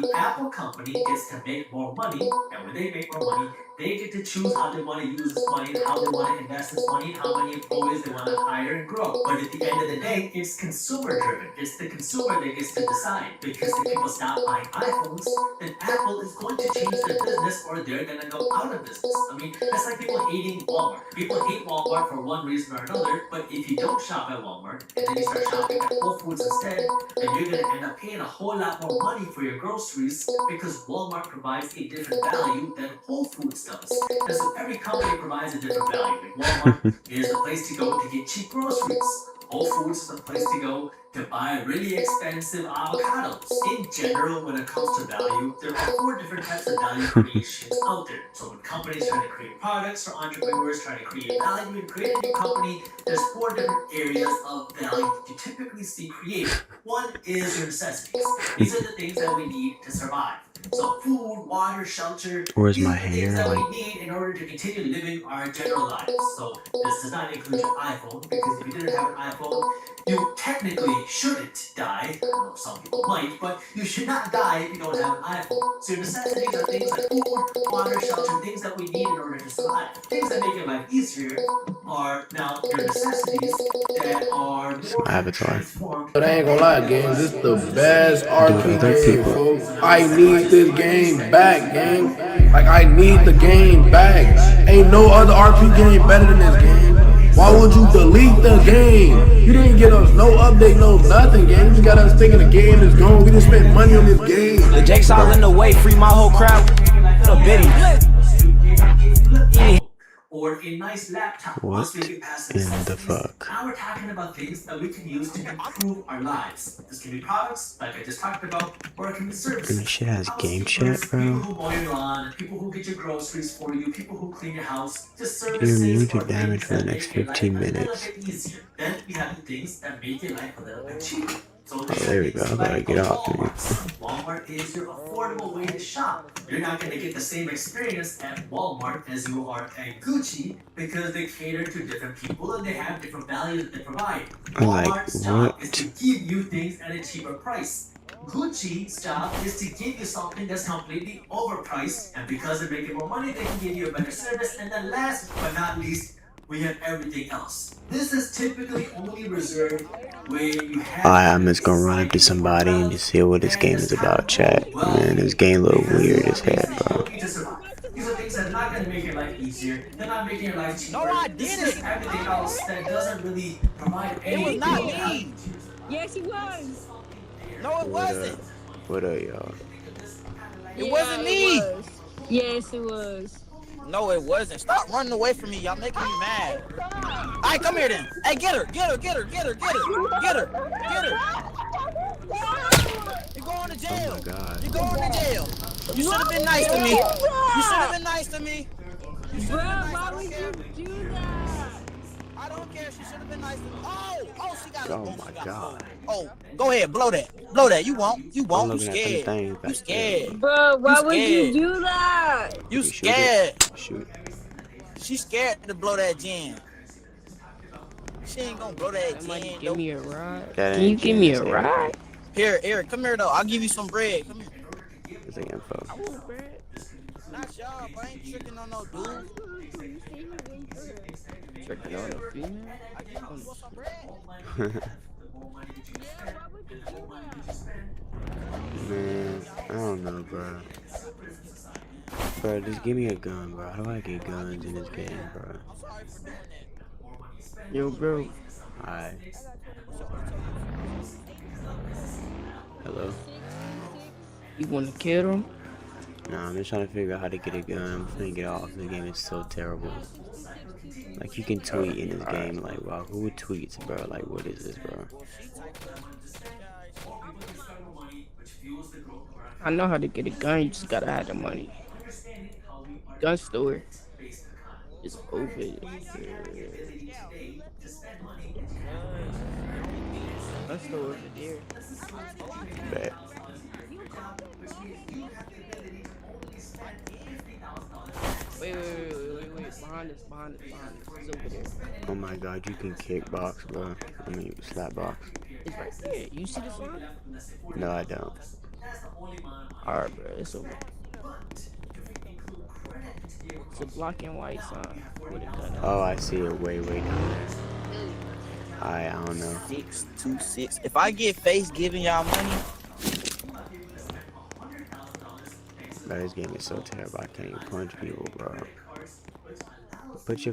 the Apple company gets to make more money, and when they make more money, they get to choose how they want to use this money, how they want to invest this money, how many employees they want to hire and grow. But at the end of the day, it's consumer driven. It's the consumer that gets to decide. Because if people stop buying iPhones, then Apple is going to change their business or they're going to go out of business. I mean, that's like people hating Walmart. People hate Walmart for one reason or another, but if you don't shop at Walmart and then you start shopping at Whole Foods instead, then you're going to end up paying a whole lot more money for your groceries because Walmart provides a different value than Whole Foods does. And so every company provides a different value. Like Walmart is the place to go to get cheap groceries. Whole Foods is the place to go to buy really expensive avocados. In general, when it comes to value, there are 4 different types of value creations out there. So when companies try to create products or entrepreneurs try to create value and create a new company, there's 4 different areas of value that you typically see created. One is your necessities. These are the things that we need to survive. So food, water, shelter, Where's these my are the things hair? that Like, we need in order to continue living our general lives. So this does not include your iPhone, because if you didn't have an iPhone, you technically shouldn't die. I know some people might, but you should not die if you don't have an iPhone. So your necessities are things like food, water, shelter, things that we need in order to survive. Things that make your life easier are now your necessities that are it's more my avatar. transformed. But I ain't gonna lie, gang, this is the best Dude, RP other game, people. folks. I need this game back, gang. Like, I need the game back. Ain't no other RP game better than this game. Why would you delete the game? You didn't get us no update, no nothing, gang. You just got us thinking the game is gone. We just spent money on this game. The Jake's all in the way, free my whole crowd. Little bitty. Or a nice laptop. Once we What get past the in the necessities, fuck? now we're talking about things that we can use to improve our lives. This can be products, like I just talked about, or it can be And services. this shit has game Housekeepers, chat, people bro. who mow your lawn, people who get your groceries for you, people who clean your house, just You're immune services to or damage things for the that next make your life 15 a little minutes. bit easier. Then we have the things that make your life a little bit cheaper. So Oh, there we go. I gotta like a get off, man. Walmart is your affordable way to shop. You're not going to get the same experience at Walmart as you are at Gucci because they cater to different people and they have different values that they provide. I'm like, Walmart's job is to what? give you things at a cheaper price. Gucci's job is to give you something that's completely overpriced, and because they make more money, they can give you a better service. And then, last but not least, we have everything else. This is typically only reserved when you have I'm just gonna run up to somebody and just see what this game is about, chat. Man, this game look weird as hell, bro. These are things that are not going to make your life easier. They're not making your life cheaper. No, I It's just didn't. everything else that doesn't really provide It was anything. not me. Yes, he was. No, it What wasn't. up? What up, y'all? It wasn't me. Was. Yes, it was. No, it wasn't. Stop running away from me. Y'all making me mad. All right, come here then. Hey, get her. Get her. Get her. Get her. Get her. Get her. Get her. You're going to Oh jail. my god. You're going to jail. You should have been nice to me. You should have been nice to me. Bro, why would you do that? I don't care. She should have been nice to me. Oh, she got it. Oh my god. Oh, go ahead. Blow that. Blow that. You won't. You I'm won't. You looking at them scared. things back You scared. Bro, why would you scared. do that? You shoot scared. it. Shoot. She scared to blow that gin. She ain't gonna blow that Somebody gin. give me a ride. That Can you ain't give me a Jim's ride? Here, come here though. I'll give you some bread. Come here. It's like info. Not y'all, but I ain't tricking on no dude. Tricking on a female? I give you some bread. Man, I don't know, bro. Bro, just give me a gun, bro. How do I get guns in this game, bro? Yo, bro. Alright. Hello? You wanna kill him? Nah, I'm just trying to figure out how to get a gun. I'm finna get off. The game is so terrible. Like, you can tweet in this game. Like, wow, who tweets, bro? Like, what is this, bro? I know how to get a gun, you just gotta have the money. Gun store is over here. Gun store over there. Bet. Wait. Behind us. It's over there. Oh my god, you can kickbox, bro. I mean, slap box. It's right there. You see the sign? No, I don't. Alright, bro. It's over. It's a black and white sign with a gun. Oh, I see it way down there. I don't know. 626. If I get face giving y'all money, Bro, this game is so terrible. I can't even punch people, bro. Put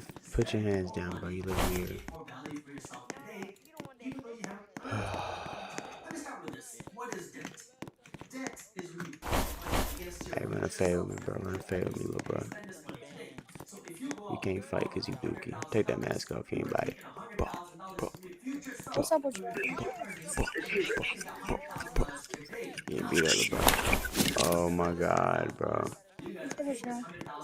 your hands down, bro. You look weird. Hey, run fail me, bro. Run fail me, little bro. You can't fight because you dookie. Take that mask off. You ain't body. What's up with you? You ain't beat that, little bro. Oh my god, bro.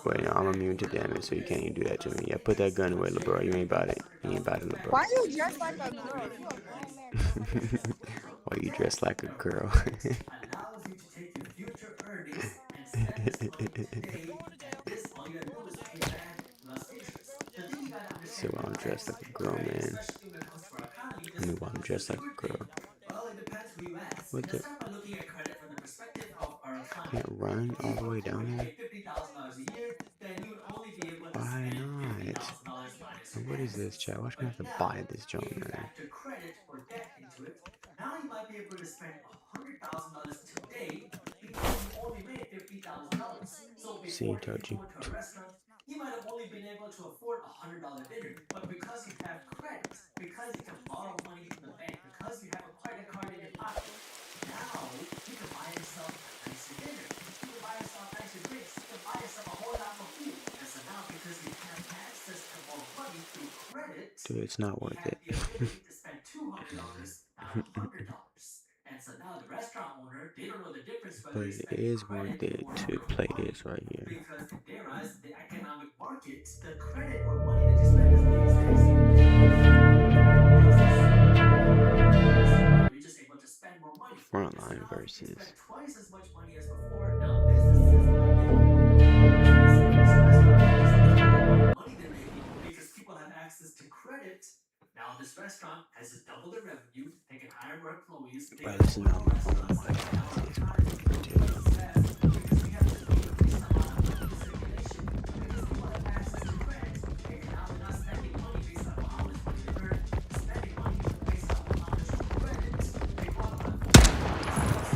Wait, no, I'm immune to damage, so you can't even do that to me. Yeah, put that gun away, little bro. You ain't about it. You ain't about it, little bro. Why you dressed like a girl? You a grown man. Why you dressed like a girl? So I'm dressed like a girl, man. I mean, why I'm dressed like a girl. What the? Can't run all the way down there? Why not? And what is this, chat? Watch me have to buy this junk, man. Now you might be able to spend $100,000 today because you only made $50,000. So See, before told you you. go to a restaurant, you might have only been able to afford $100 dinner, but because you have credit, because you can borrow money from the bank, because you have a credit card in your pocket, now you can buy yourself a nicer dinner, you can buy yourself nicer drinks, you can buy yourself a whole lot more food. And so now because you have access to more money through credit, Dude, it's not worth it. you have the ability to spend $200, not $100. And so now the restaurant owner, they don't know the difference But whether it is worth it to play this right here. because in their eyes, the economic market, the credit or money that you spend doesn't make sense. You're just able to spend universes. Twice as much money as before. Now businesses are money they're making because people have access to credit. Now this restaurant has doubled their revenue. They can hire more employees. They Bro, can this is not my phone. My God, it's pretty good too. because we have an increased amount of money circulation. Because people have access to credit. They can now they're not spending money based on how much money they earn. Spending money based on how much credit they qualify for.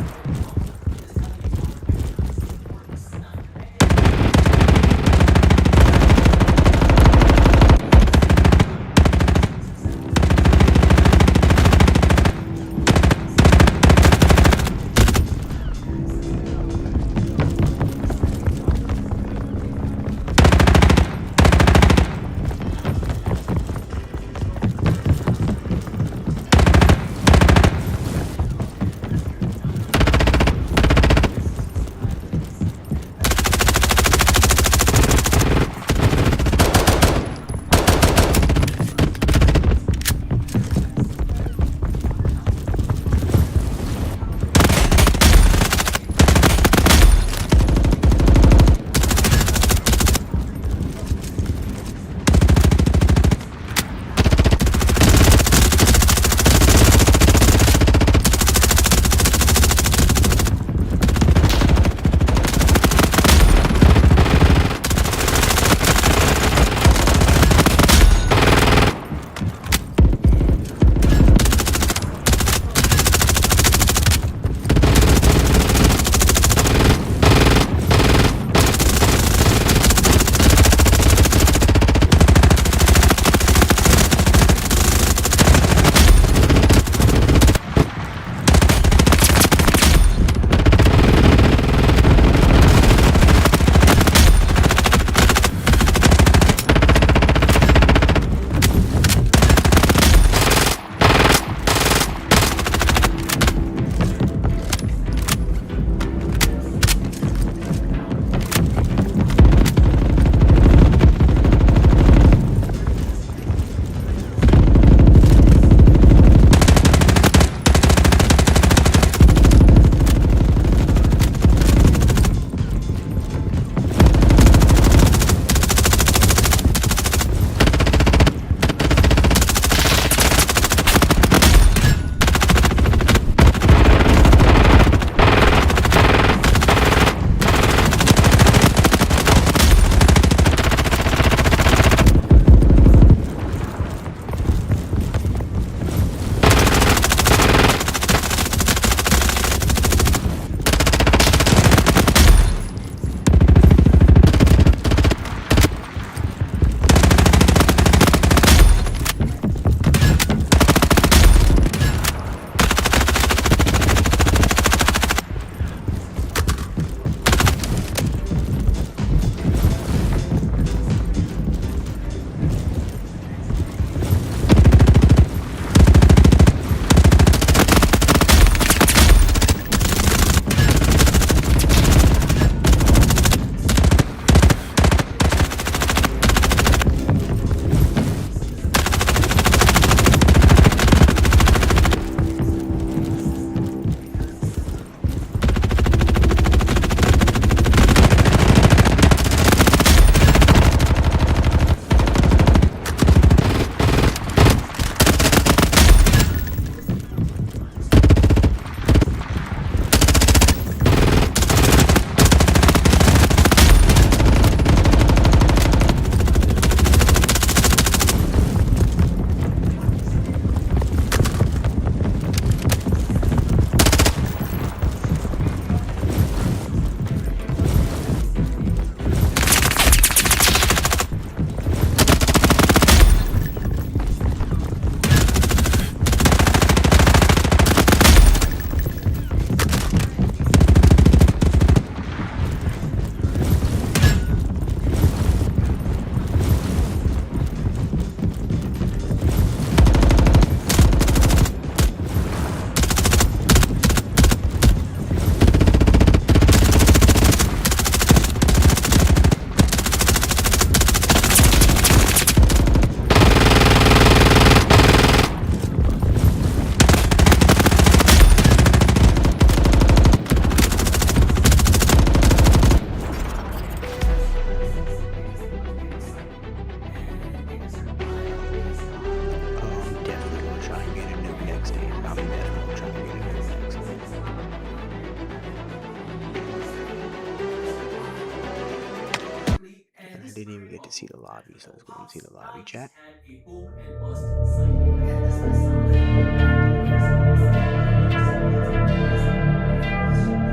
to see the lobby, so let's go and see the lobby chat. Had a boom and bust cycle. Again, this might sound like a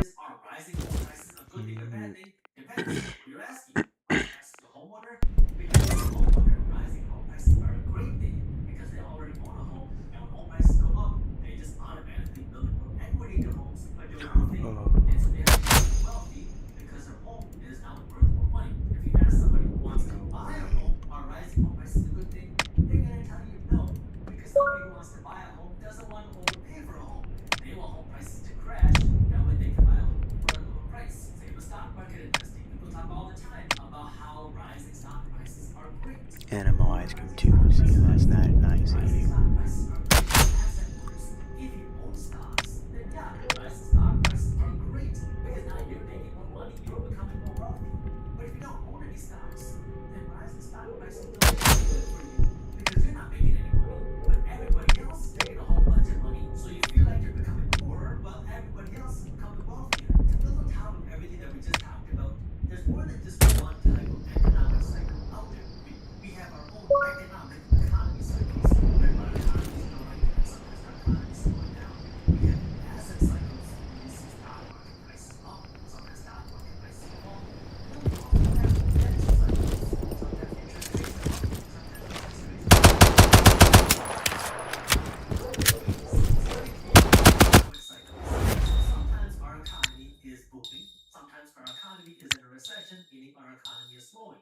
is, are rising home prices a good thing or bad thing? Depends on what you're asking. Are you asking the homeowner? Because as a homeowner, rising home prices are a great thing because they already own a home, and when home prices go up, they just automatically build more equity in their homes by doing nothing, and so they have to become wealthy because their home is now worth more money. If you ask somebody who wants to buy a home, are rising home prices a good thing? They're gonna tell you no, because somebody who wants to buy a home doesn't want to overpay for a home. They want home prices to crash. That way they can buy a home for a lower price. Same with stock market investing. People talk all the time about how rising stock prices are great. Animal ice cream too. See, that's not nice. Rising stock prices are great for asset owners. If you own stocks, then yeah, rising stock prices are great because now you're making more money, you're becoming more wealthy. But if you don't own any stocks, then rising stock prices don't be good for you because you're not making any money, but everybody else is making a whole bunch of money. So you feel like you're becoming poorer while everybody else is becoming wealthier. To build on top of everything that we just talked about, there's more than just one type of economic cycle out there. We have our own economic economy cycles where our economy is growing and sometimes our economy is slowing down. We have asset cycles where we see stock market prices up, sometimes stock market prices fall. And then we also have debt cycles. Sometimes interest rates go up, sometimes interest rates go sometimes our economy is booming, sometimes our economy is in a recession, meaning our economy is slowing.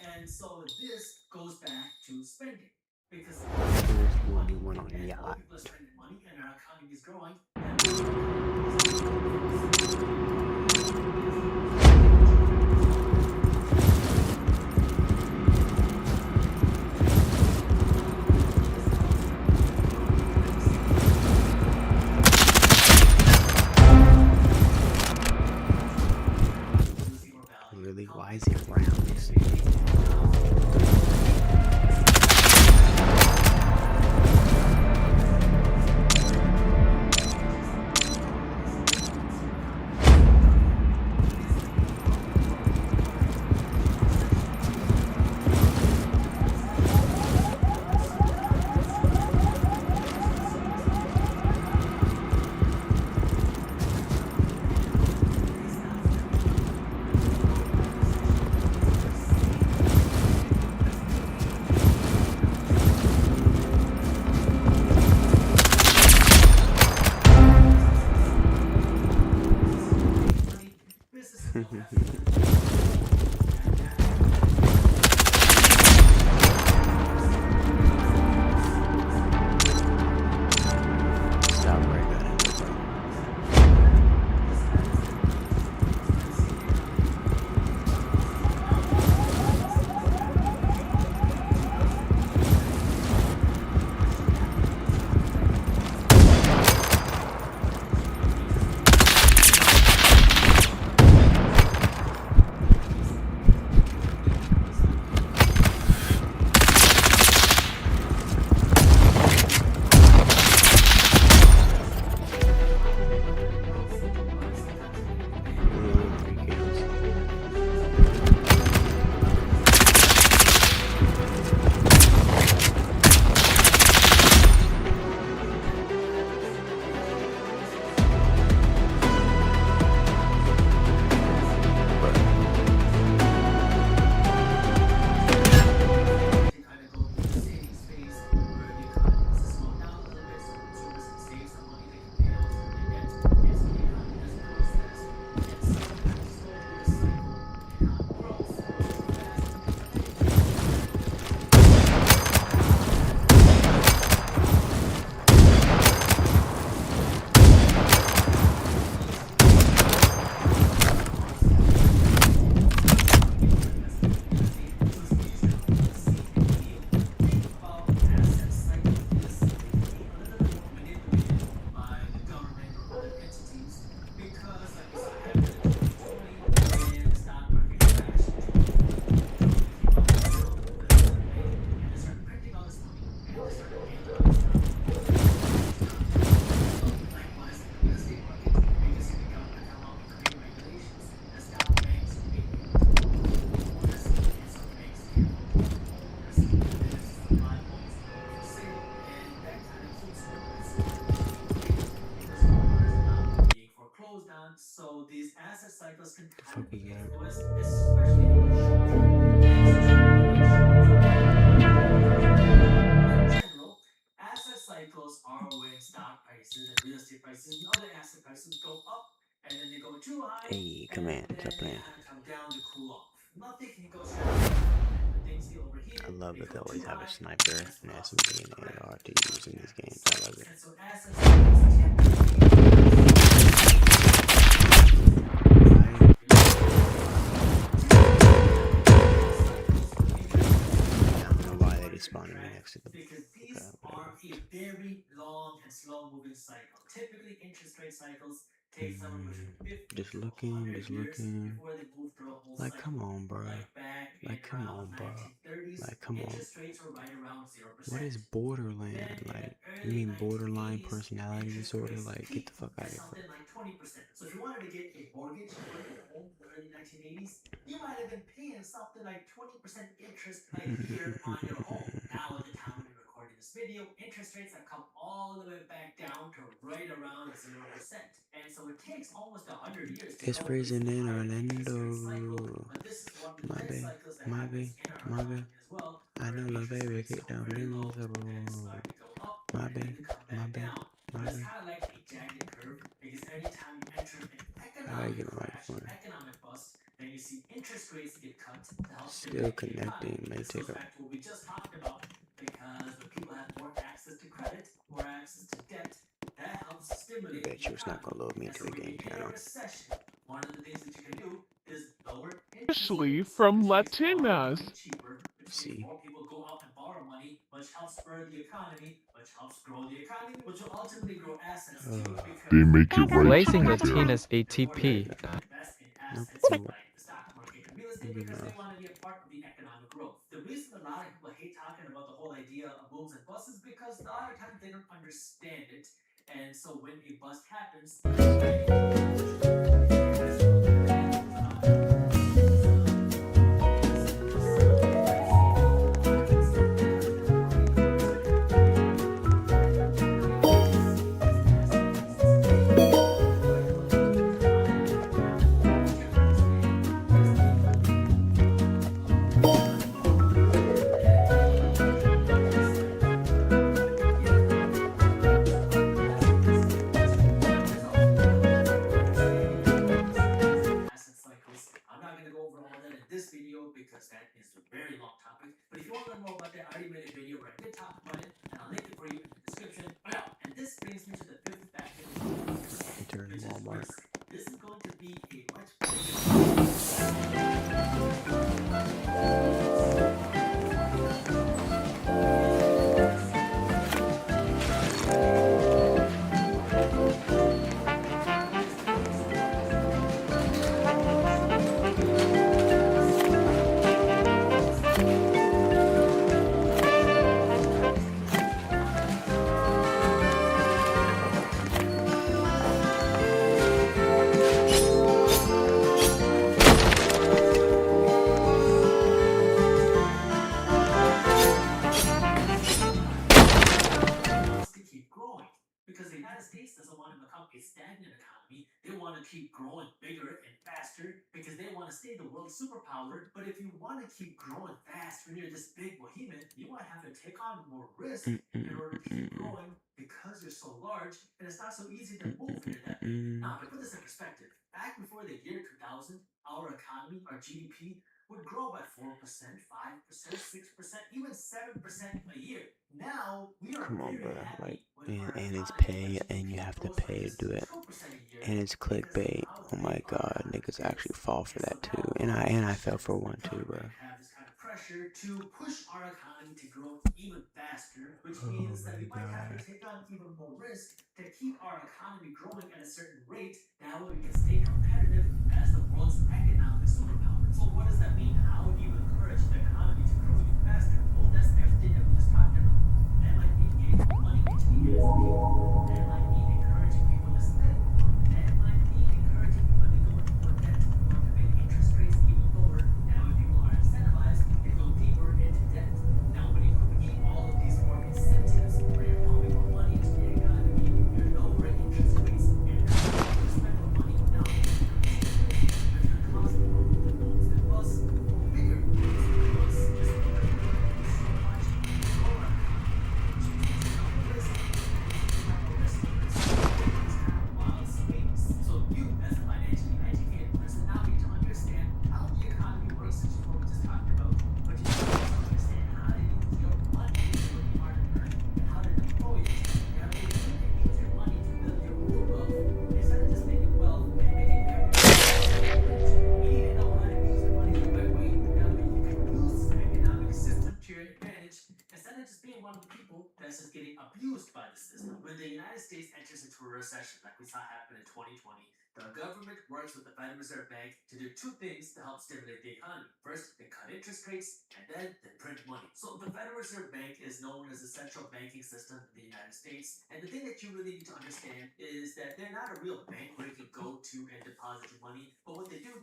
And so this goes back to spending. Because Here's one you went on and more yacht. people are spending money and our economy is growing, and more Really? Why is it rounds? The fuck was that? especially for in general, asset cycles are when stock prices and real estate prices and other asset prices go up, and then they go too high, Hey, and come on, then stop they playing. kind of come down to cool off. Nothing can go straight up, and when things get I overheated, love that they become always too have a high, sniper, and that's an when losses SMG, start to and an correct. AR to use in these games. I love it. And so asset cycles I don't know why they just spawned me next to the. because Okay, these whatever. are a very long and slow moving cycle. Typically, interest rate cycles take somewhere between 50 Just to looking, 100 just years looking. before they move through a whole Like, come cycle. on, bro. Like back in Like, come around on, bro. 1930s, Like, come on. interest rates were right around 0%. What is Then borderland? in the Like, you early mean borderline 1980s, personality interest disorder? rates Like, get the peaked fuck out at of here, bro. something like 20%. So if you wanted to get a mortgage for a home in the early 1980s, you might have been paying something like 20% interest a year on your home. Now, at the time when you're recording this video, interest rates have come all the way back down to right around 0%. And so it takes almost 100 years to It's go through this freezing in entire interest rate cycle. Orlando. But this is one of the My trend baby, cycles that my happens baby, in our my baby. economy as well, I where know the interest baby rates kicked go down very low and then invincible. start to go up My and then baby, to come my back baby, down. my But it's baby. kind of like a jagged curve because anytime you enter an I gotta economic get my crash, an microphone. economic bust, then you see interest rates get cut to help Still stimulate the economy. connecting. May This take goes a. back to what we just talked about because when people have more access to credit, more access to debt, that helps stimulate Bet the you it's not economy. gonna load me And into so the when you game hit a channel. recession, one of the things that you can do is lower interest Especially rates, from which makes borrowing Latinas. money cheaper, which means See, more people go out and borrow money, which helps spur the economy, which helps grow the economy, which will ultimately grow assets too, because They make it right Blazing to be there. Latina's ATP. invest in nope. assets Nope. like the stock market and real estate Good because they enough. want to be a part of the economic growth. The reason a lot of people hate talking about the whole idea of booms and busts is because a lot of times they don't understand it. And so when a bust happens, asset cycles. I'm not going to go over all that in this video because that is a very long topic. But if you want to learn more about that, I already made a video where I did talk about it, and I'll link it for you in the description. And this brings me to the fifth factor, Enter which is Walmart. risk. This is going to be a much bigger. Wants to keep growing because the United States doesn't want to become a stagnant economy. They want to keep growing bigger and faster because they want to stay the world superpower. But if you want to keep growing fast when you're this big behemoth, you might have to take on more risk in order to keep growing because you're so large and it's not so easy to move when you're that big. Now, to put this in perspective, back before the year 2000, our economy, our GDP, would grow by 4%, 5%, 6%, even 7% a year. Now we are Come on, very bro. happy Like, when our and it's economy, pay, and you have to grows by pay to just do it. 2% a year And it's because clickbait. of how Oh my big our god, economy niggas is. actually fall for And so that too. now And I politicians fell for and one the too, bro. government have this kind of pressure to push our economy to grow even faster, which Oh means that my we might have to god. take on even more risk to keep our economy growing at a certain rate. That way we can stay competitive as the world's economic superpower. So what does that mean? How would you encourage the economy to grow even faster? Well, that's everything that we just talked about. That might be getting more money into the hands of people. That might be encouraging people to spend more. That might be encouraging people to go into more debt or to make interest rates even lower. That way people are incentivized to go deeper into debt. Now, when you create all of these more incentives where you're pumping more money into the economy, you're lowering interest rates, and you're encouraging people to spend more money. Now, let me ask you this. If being one of the people that's just getting abused by the system. When the United States enters into a recession, like we saw happen in 2020, the government works with the Federal Reserve Bank to do two things to help stimulate the economy. First, they cut interest rates, and then they print money. So the Federal Reserve Bank is known as the central banking system in the United States. And the thing that you really need to understand is that they're not a real bank where you can go to and deposit your money. But what they do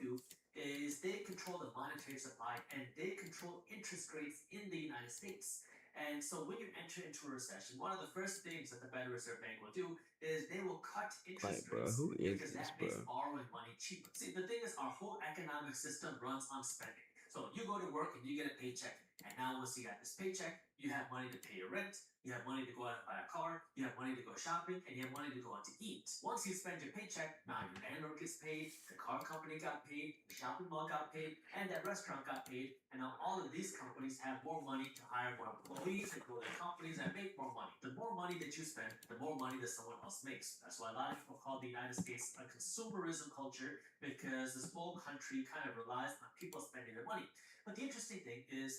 is they control the monetary supply and they control interest rates in the United States. And so when you enter into a recession, one of the first things that the Federal Reserve Bank will do is they will cut interest Like, bro, rates who is because this, that makes bro? borrowing money cheaper. See, the thing is, our whole economic system runs on spending. So you go to work and you get a paycheck, and now once you got this paycheck, you have money to pay your rent, you have money to go out and buy a car, you have money to go shopping, and you have money to go out to eat. Once you spend your paycheck, now your landlord gets paid, the car company got paid, the shopping mall got paid, and that restaurant got paid, and now all of these companies have more money to hire more employees and grow their companies and make more money. The more money that you spend, the more money that someone else makes. That's why a lot of people call the United States a consumerism culture, because this whole country kind of relies on people spending their money. But the interesting thing is,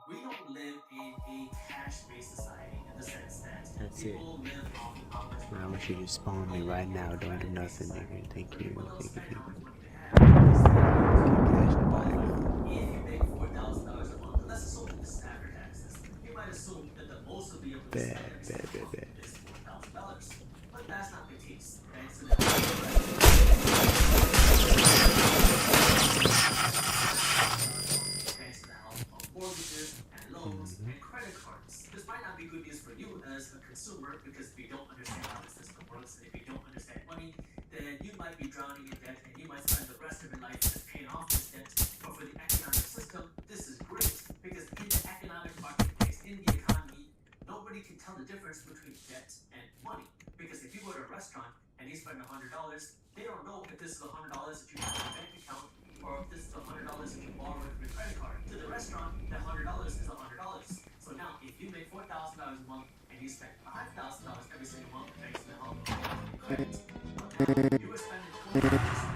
we don't live in a cash-based society in the sense that That's it. people live off of opportunity. Now I want you to spawn me right now. Don't do nothing, nigga. Thank you. People don't Thank spend you. how much money they have. Cash the bag. If you make $4,000 a month, let's assume this is after taxes. You might assume that the most will be able to spend every single month is $4,000. But that's not the case. Okay? So now, thanks to the help of mortgages and loans and credit cards. This might not be good news for you as a consumer, because if you don't understand how the system works and if you don't understand money, then you might be drowning in debt and you might spend the rest of your life just paying off this debt. But for the economic system, this is great, because in the economic marketplace, in the economy, nobody can tell the difference between debt and money. Because if you go to a restaurant and you spend $100, they don't know if this is $100 that you have in your bank account or if this is $100 that you borrow from your credit card. To the restaurant, that $100 is $100. So now, if you make $4,000 a month and you spend $5,000 every single month thanks to the help of credit, you were spending $20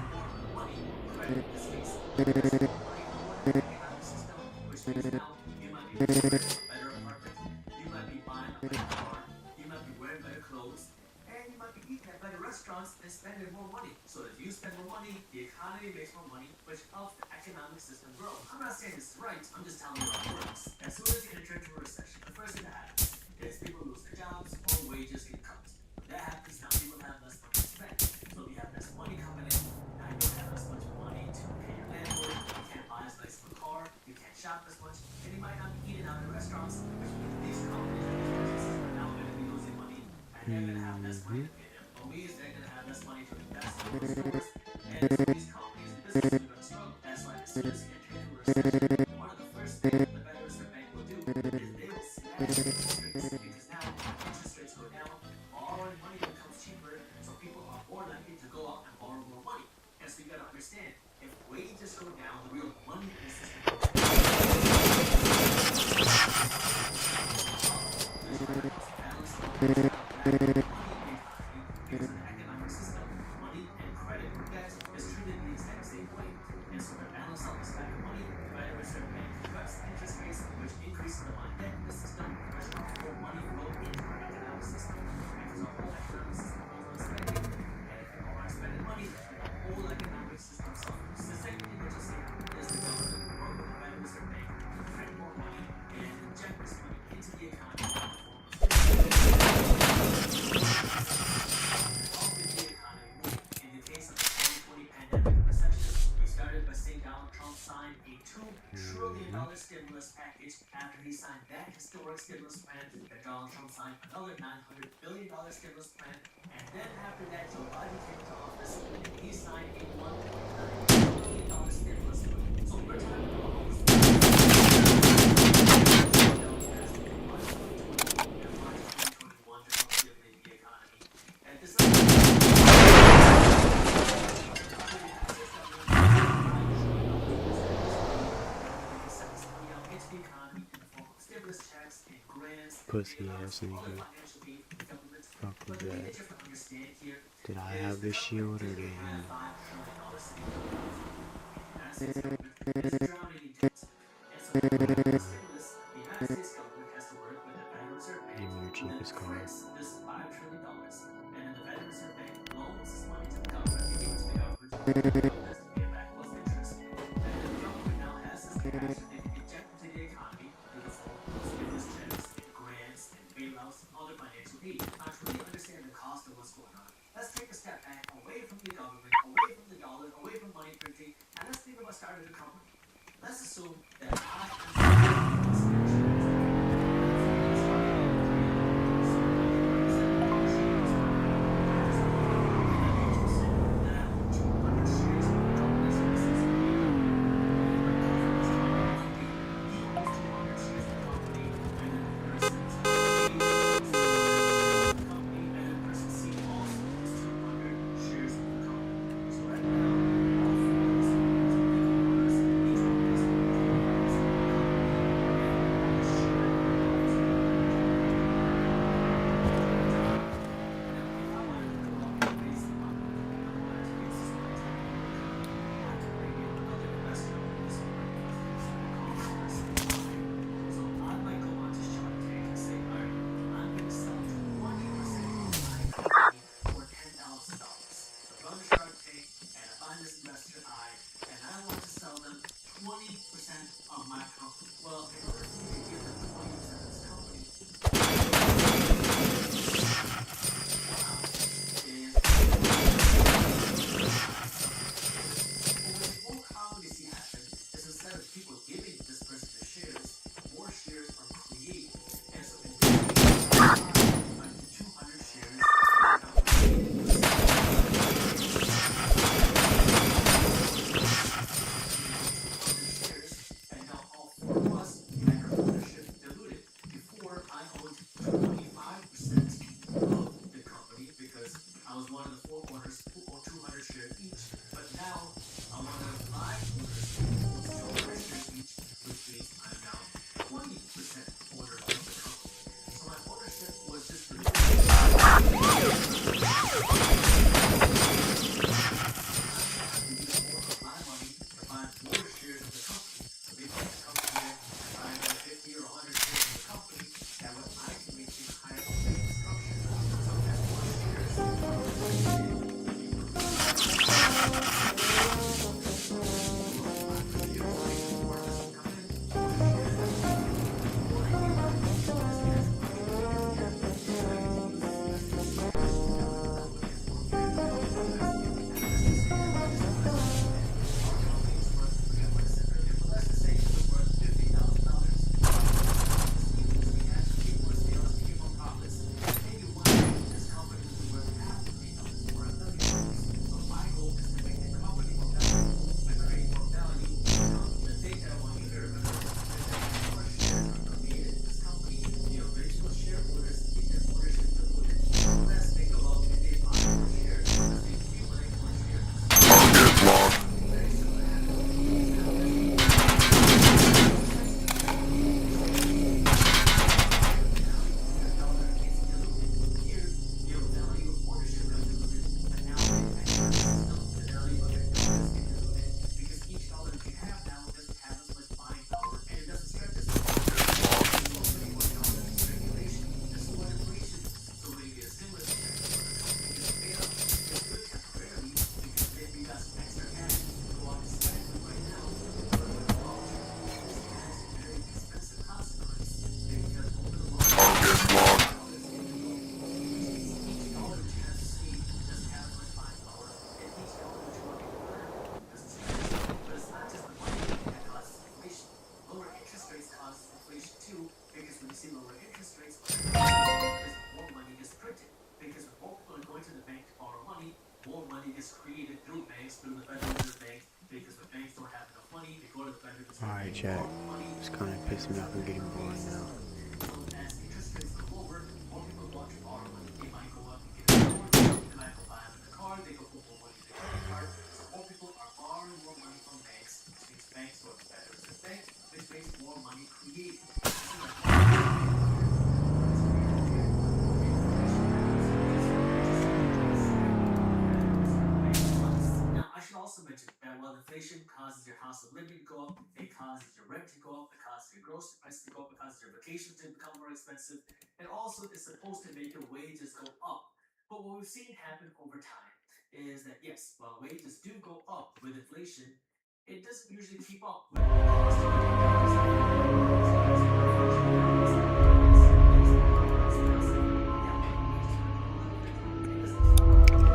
more money on credit in this case. That's more money more than the economic system, which means now you might be buying a better apartment, you might be buying a better car, you might be wearing better clothes, and you might be eating at better restaurants and spending more money. So if you spend more money, the economy makes more money, which helps the economic system grow. I'm not saying this is right, I'm just telling you how it works. As soon as you enter into a recession, the first thing that happens is people lose their jobs or wages get cut. When that happens, now people have less money to spend. So if you have less money coming in, now you don't have as much money to pay your landlord, you can't buy as nice of a car, you can't shop as much, and you might not be eating out in restaurants, which means these companies and these businesses are now going to be losing money, and they're going to have less money to pay their employees, they're going to have less money to invest in those stores, and so these companies and businesses are going to struggle. That's why as soon as you enter into a recession, one of the first things the Federal Reserve Bank will do is they will slash interest rates, because now interest rates go down, borrowing money becomes cheaper, so people are more likely to go out and borrow more money. And so you got to understand, if wages go down, the real money in the system goes down. Because in the economic system, money and credit or debt is treated the exact same way. And so to balance out this lack of money, the Federal Reserve Bank cuts interest rates, which increases the amount of debt in the system, which helps more money flow into our economic system. Because our whole economic system goes on spending, and if people aren't spending money, the whole economic system suffers. The second thing that you'll see happen is the government will work with the Federal Reserve Bank to print more money and inject this money into the economy in the form of in the case of the 2020 pandemic recession, we started by seeing Donald Trump sign a $2 trillion stimulus package. After he signed that historic stimulus plan, that Donald Trump signed another $900 billion stimulus plan. And then after that, Joe Biden came into office and he signed a $1.9 billion stimulus plan. So we're talking about almost Pussy ass nigga. Fuck was that? Did I have the shield or did he? your cheapest car. This is $5 trillion. And then the Federal Reserve Bank loans this money to the government, they give it to the government, the government has to pay it back plus interest. And then the government now has this cash that they can inject into the economy through the form of stimulus checks and grants and bailouts and other financial aid. Now, to really understand the cost of what's going on, let's take a step back away from the government, away from the dollar, away from money printing, and let's think about starting a company. Let's assume that I Alright, chat. It's kind of pissing me off and getting bored now. Also mention that while inflation causes your house of living to go up, it causes your rent to go up, it causes your grocery prices to go up, it causes your vacation to become more expensive, and also it's supposed to make your wages go up. But what we've seen happen over time is that yes, while wages do go up with inflation, it doesn't usually keep up with the cost of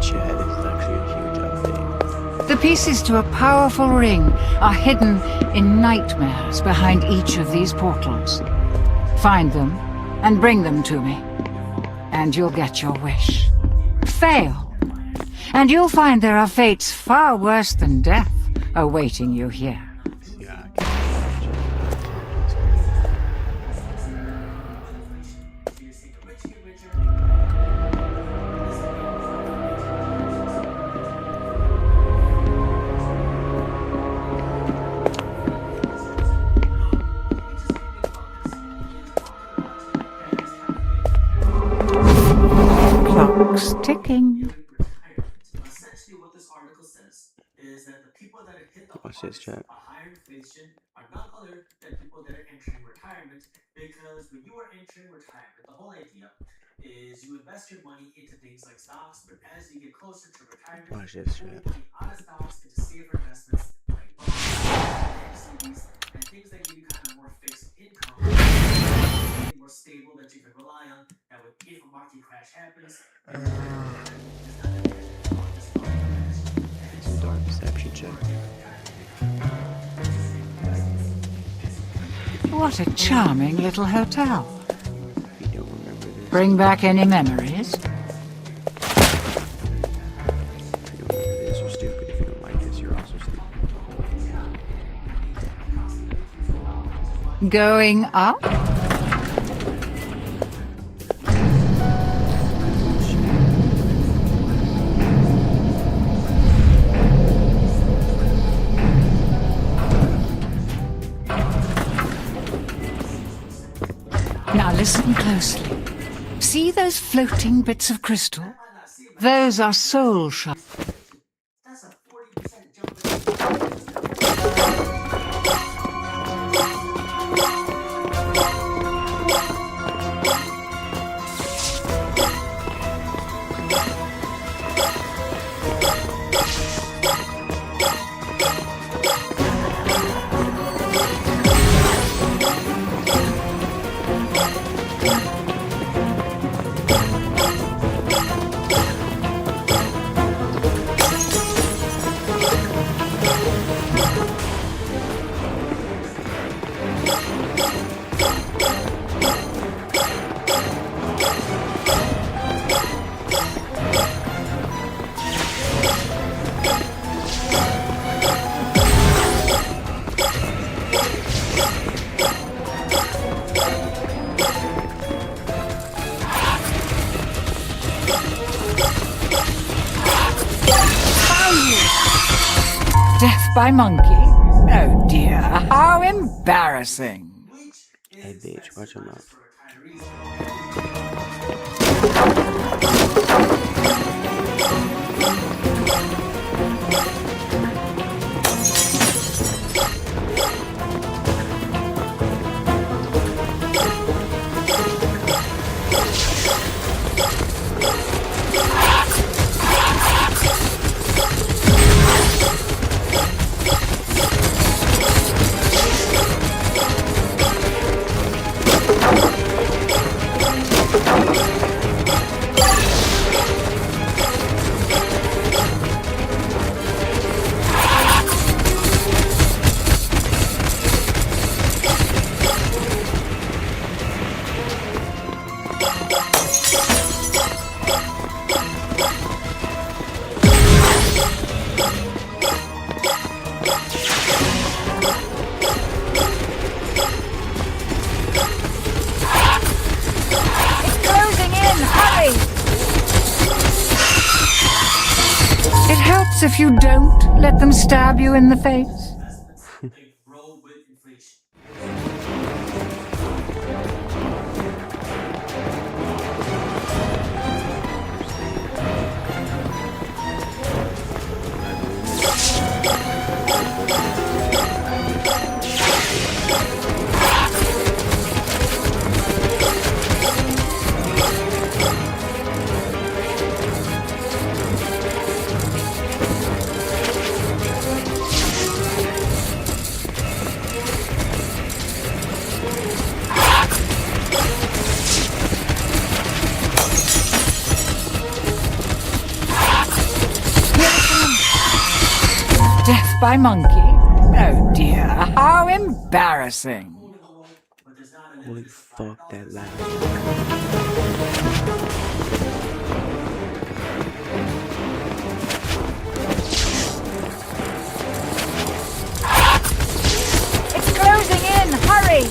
Chad, this is actually a huge update. The pieces to a powerful ring are hidden in nightmares behind each of these portals. Find them and bring them to me, and you'll get your wish. Fail, and you'll find there are fates far worse than death awaiting you here. Yeah, Clock's ticking. Essentially, what this article says is that the people that have hit the watch this, chat. a higher inflation are none other than people that are entering retirement, because when you are entering retirement, the whole idea is you invest your money into things like stocks, but as you get closer to retirement, Watch this, you chat. put money out of stocks into safer investments like bonds, CDs, and things that give you kind of more fixed income, more stable that you can rely on. That would, if a market crash happens, Some dark perception check. What a charming little hotel. If you don't remember this, Bring back any memories? if you don't remember this, you're stupid. If you don't like this, you're also stupid. Going up? Now listen closely. See those floating bits of crystal? Those are soul shards. that's a 40% jump. Death by monkey? Oh dear, how embarrassing. Hey, bitch, watch your mouth. If you don't let them stab you in the face. Grow with inflation. by monkey? Oh dear, how embarrassing. Holy fuck, that loud. It's closing in, hurry!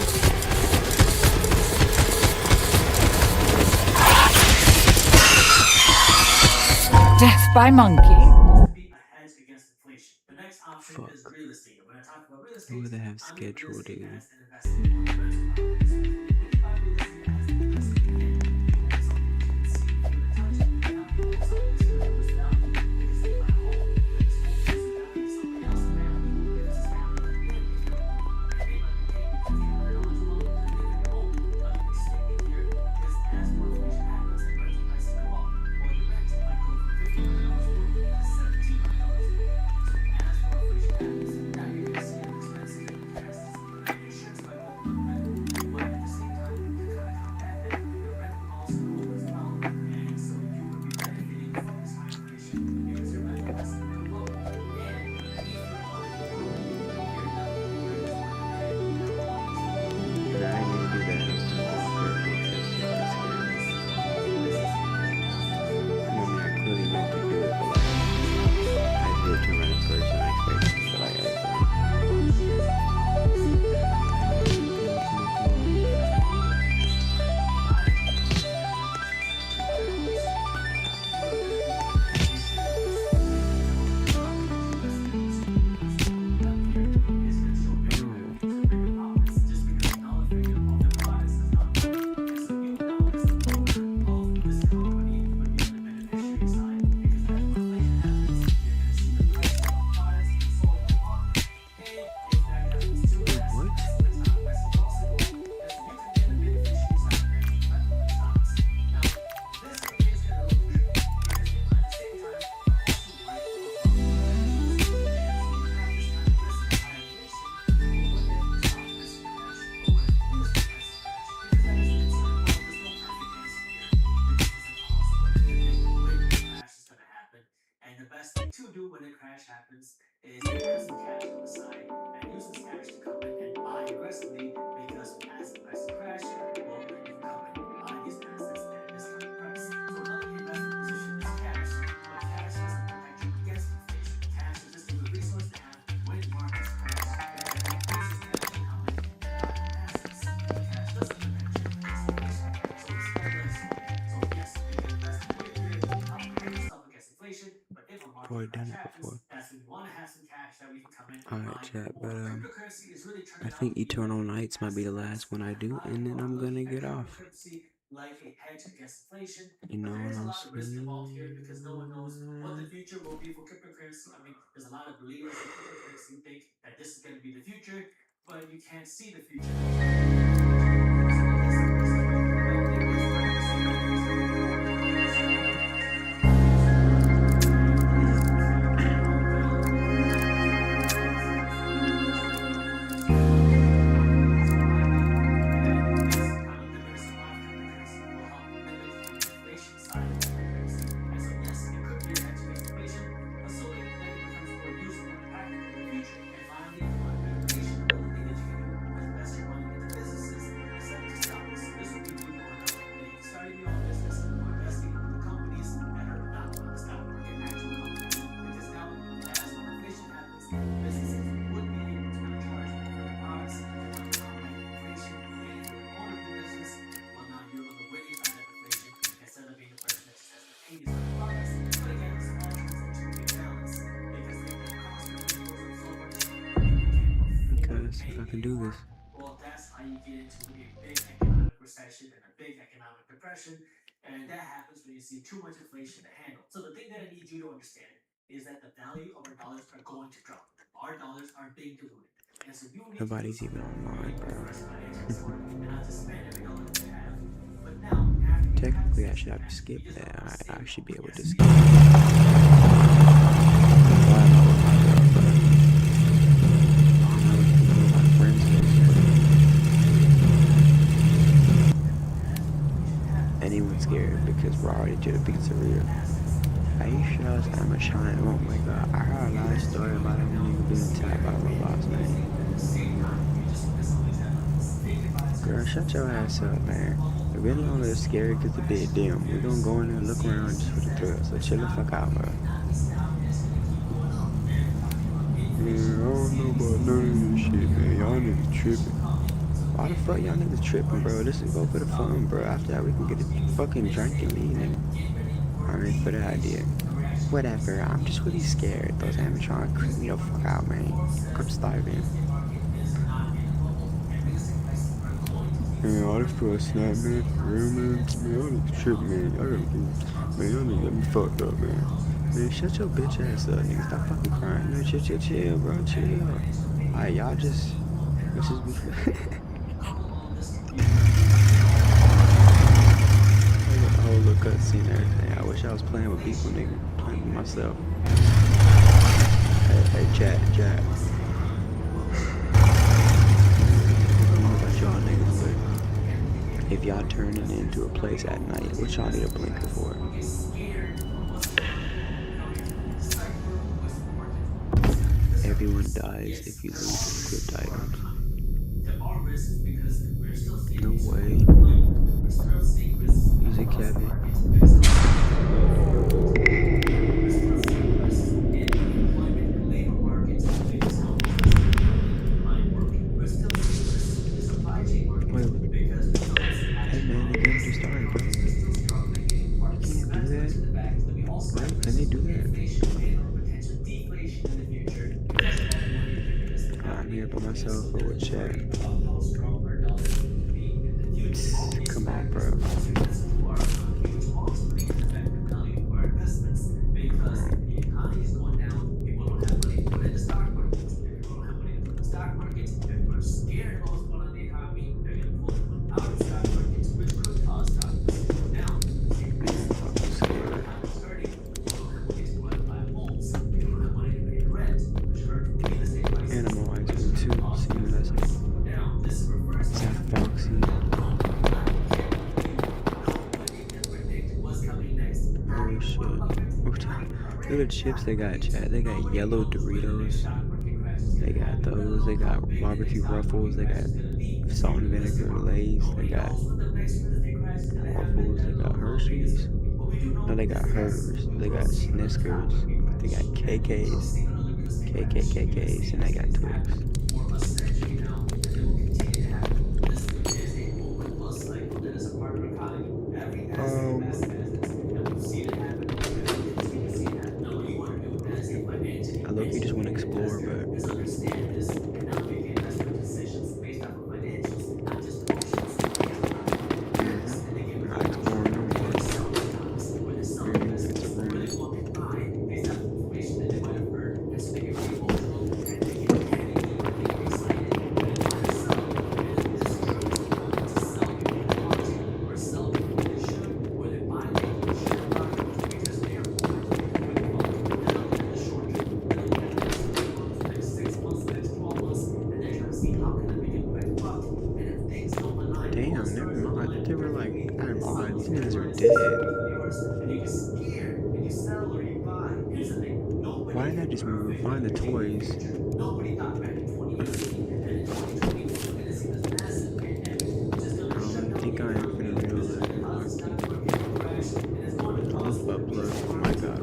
Death by monkey? Fuck. Who would they have scheduled, dude? I've done it before. Alright, chat, but I think Eternal Nights might be the last one I do, and then I'm gonna get off. You know what I'm saying? What the future will be for cryptocurrency. I mean, there's a lot of believers in cryptocurrency who think that this is going to be the future, but you can't see the future. If I can do this. Well, that's how you get into a big economic recession and a big economic depression, and that happens when you see too much inflation to handle. So the thing that I need you to understand is that the value of our dollars are going to drop. Our dollars are being diluted, and so you need Nobody's even online, bro. and not to spend every dollar that you have. But now, Technically, I should have to skip that. I should be able to skip. Anyone's scared because we're already to the pizzeria. Are you sure I was trying? Oh my god, I heard a lot of stories about a nigga being tapped by Roblox, man. Girl, shut your ass up, man. It really only is scary because it's a bit dim. We're gonna go in there and look around just for the thrill, so chill the fuck out, bro. Man, I don't know about none of this shit, man. Y'all niggas tripping. Why the fuck y'all niggas tripping, bro? This is go for the fun, bro. After that, we can get a fucking drink and leave, nigga. Alright, for the idea. Whatever, I'm just really scared. Those animatronics creep me the fuck out, man. I'm starving. Man, all this for a snap, man. For real, man. Man, y'all niggas tripping, man. Y'all gotta get, man, y'all niggas got me fucked up, man. Man, shut your bitch ass up, nigga. Stop fucking crying. Man, chill, bro. Chill. Alright, y'all just. Let's just be. Whole little cutscene and everything. I wish I was playing with people, nigga. Playing with myself. Hey, chat. I don't know about y'all niggas, but if y'all turning into a place at night, what y'all need a blinker for? Everyone dies if you lose equipped items. No way. Music cabinet. Wait. Hey man, the game just started, bro. You can't do that. Right? Can they do that? I'm here by myself or with chat. Come on, bro. Animal Eyes 1 2, seeing that's it. Zap Foxy. Oh shit. Look at the chips they got, chat. They got yellow Doritos. They got those. They got barbecue ruffles. They got salt and vinegar Lays. They got waffles. They got Hershey's. No, they got Hers. They got Snickers. They got KKs. KKKKs. And they got Twix. I look, you just want to explore, but I explore no more. It's a ruin. Damn, never mind. I thought they were like, I'm on. These niggas are dead. Why did I just find the toys? I don't think I am finna realize it. Oh my god.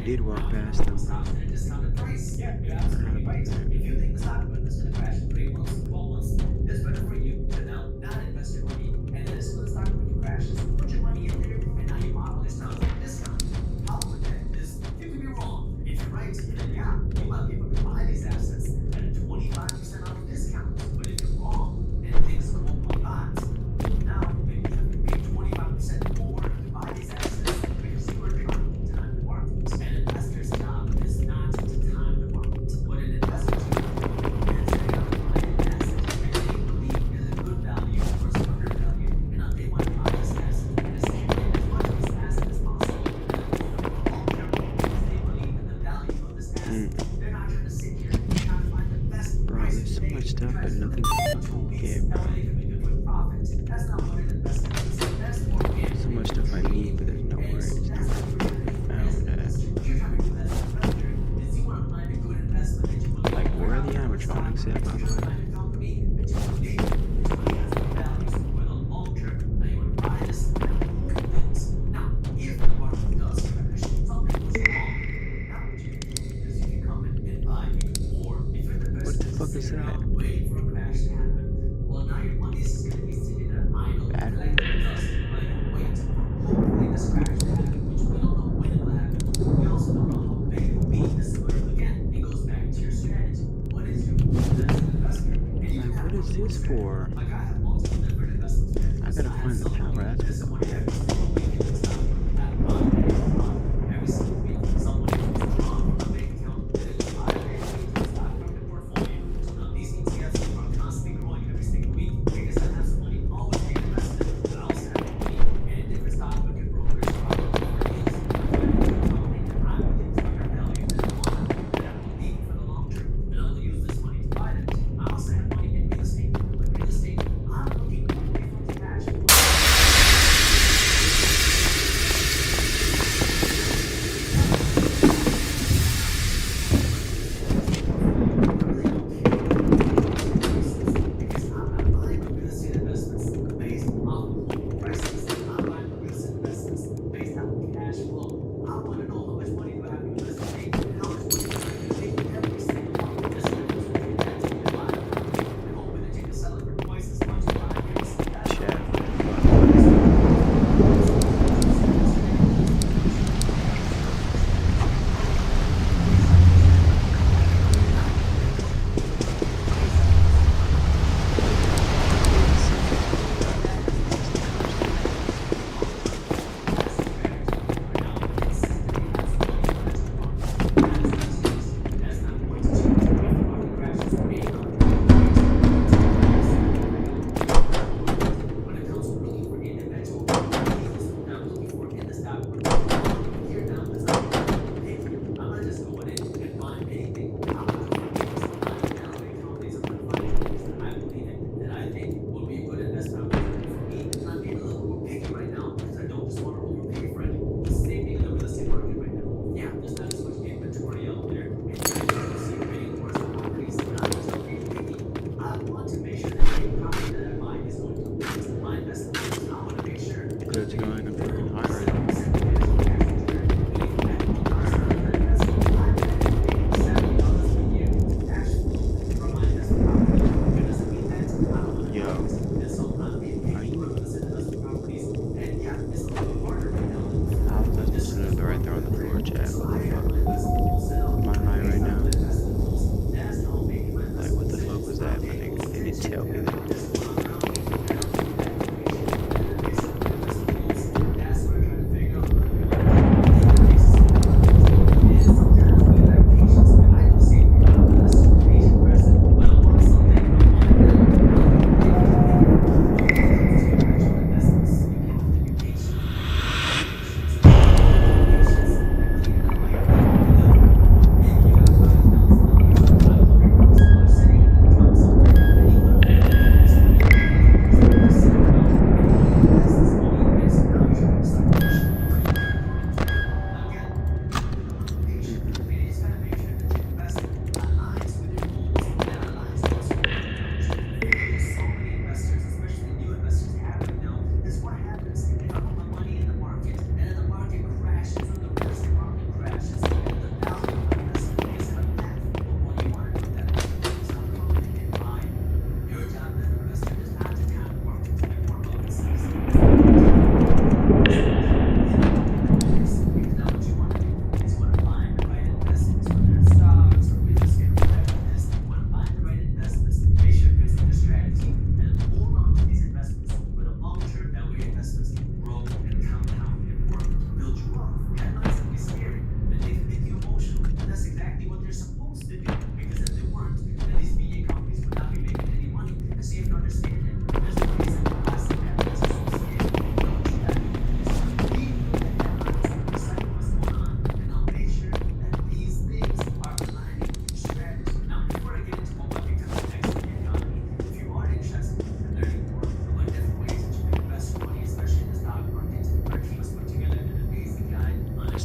did walk past them, bro. At a discounted price. Yeah, you're absolutely right. If you think the stock market is going to crash in 3 months, 12 months, it's better for you to now not invest your money. And then as soon as the stock market crashes, put your money in there, and now your model is now at a discount. The problem with that is you can be wrong. If you're right, then yeah, you might be able to buy these assets at a 25% off discount. But if you're wrong and things go up on bonds, now maybe you have to pay 25% more to buy these assets because you are trying to time the market. An investor's job is not to time the market. What an investor's job is to buy an asset that they believe is a good value versus undervalue. And now they want to buy this asset and save as much of this asset as possible. They believe in the value of this asset. They're not trying to sit here and try to find the best Bro, price there's so today. much stuff, but nothing to fucking get, That bro. way they can make a good profit. That's not what an investor is. That's more gambling. So much stuff I need, but there's nowhere it's not found at. Like, where are the animatronics at, by the way? What the fuck is that? Battery? Like, what is this for? I gotta find the power. That's what the It's going up fucking higher than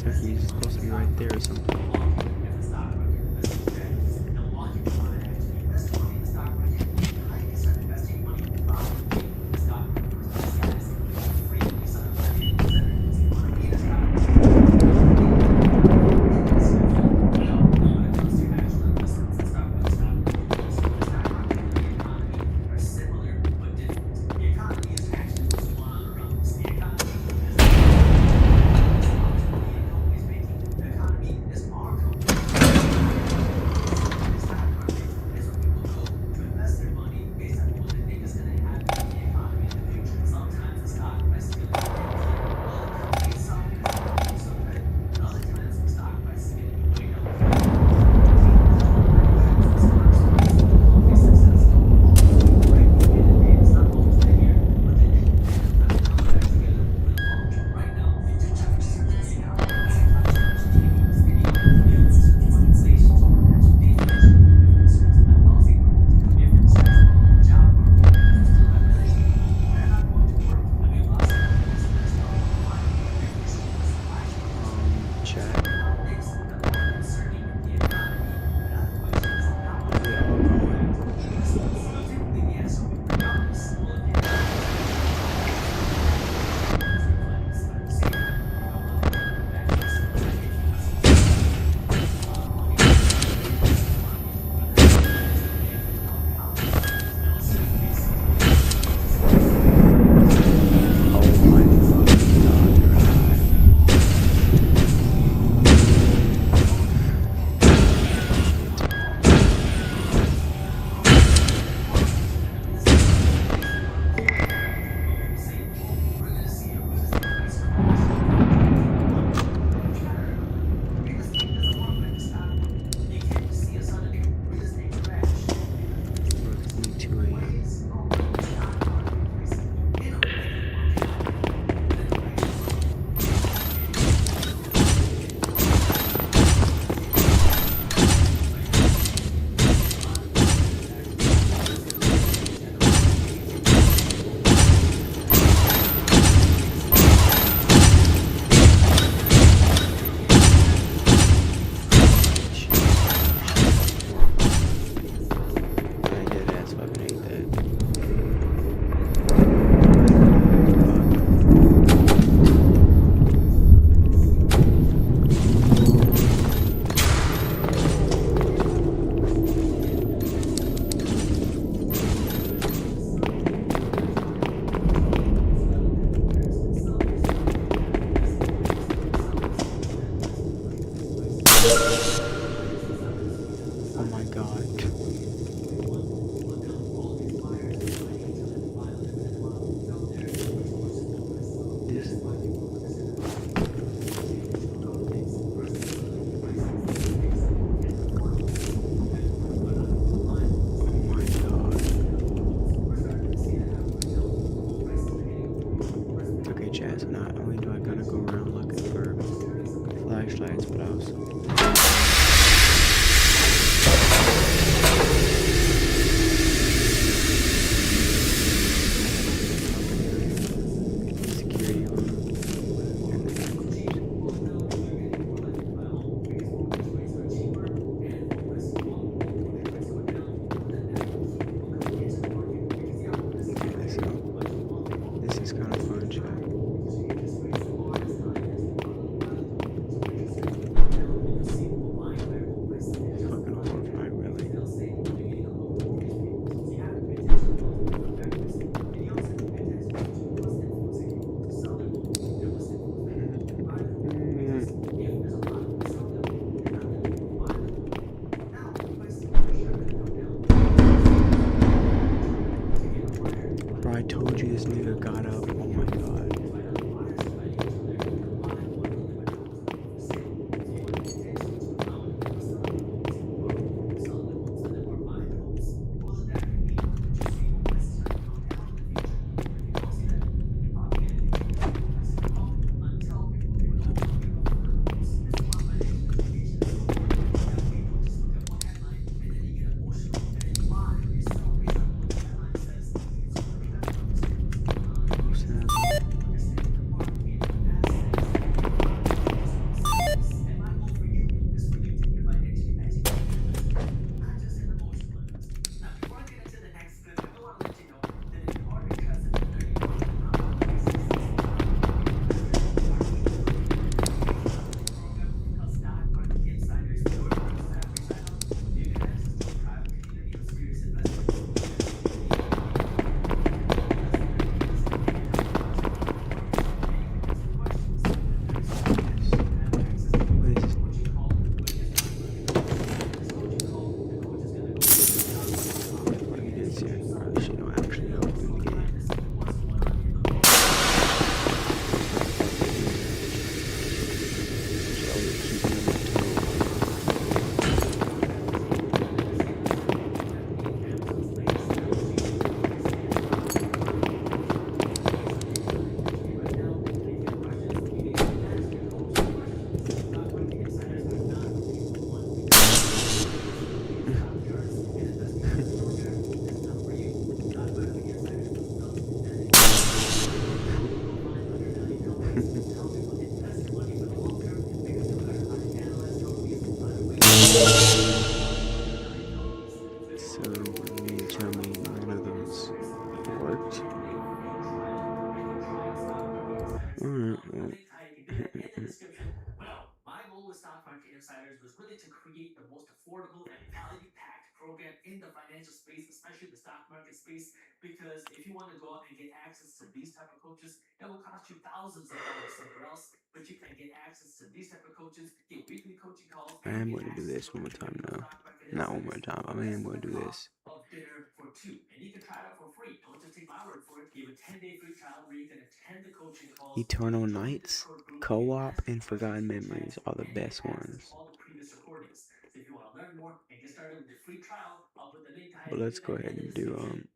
looks like he's supposed to be right there or something. Alright. The link you can do that in the description below. My goal with Stock Market Insiders was really to create the most affordable and value-packed program in the financial space, especially the stock market space. Because if you want to go out and get access to these type of coaches, it will cost you thousands of dollars somewhere else. But you can get access to these type of coaches, get weekly coaching calls, I and am get going to do access this to one more a time premium though. stock market Not one more insiders time. I less am going than to the do cost this. of dinner for two. And you can try it out for free. Don't just take my word for it. Give a 10-day free trial where you can attend the coaching calls. Eternal Nights, Co-op, and Forgotten Memories are the best ones. All the previous recordings. So if you want to learn more and get started with the free trial, I'll put the link But let's go ahead in the and do description.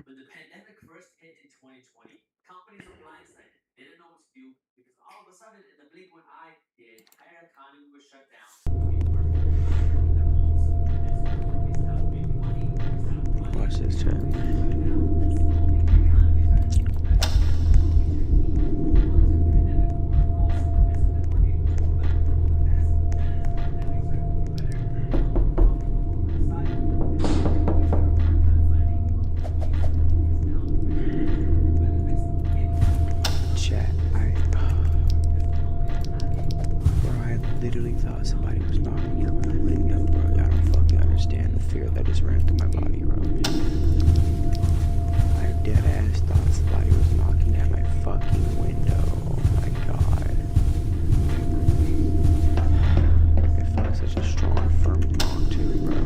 When the pandemic first hit in 2020, companies were blindsided. They didn't know what to do because all of a sudden, in the blink of an eye, the entire economy was shut down. People were in their homes. They stopped making money. They stopped running. Watch this chat. Literally thought somebody was knocking on my window, bro. Y'all don't fucking understand the fear that just ran through my body, bro. I dead ass thought somebody was knocking at my fucking window. Oh my god. It felt such a strong, firm knock too, bro.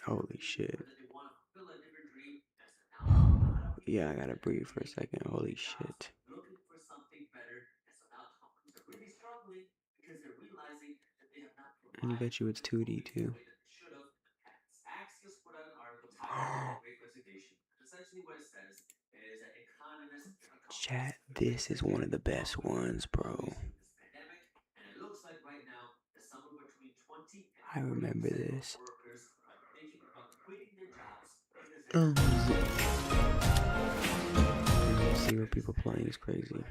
Holy shit. Yeah, I gotta breathe for a second. Holy shit. I bet you it's 2D too. Chat, this is one of the best ones, bro. I remember this. Zero people playing is crazy.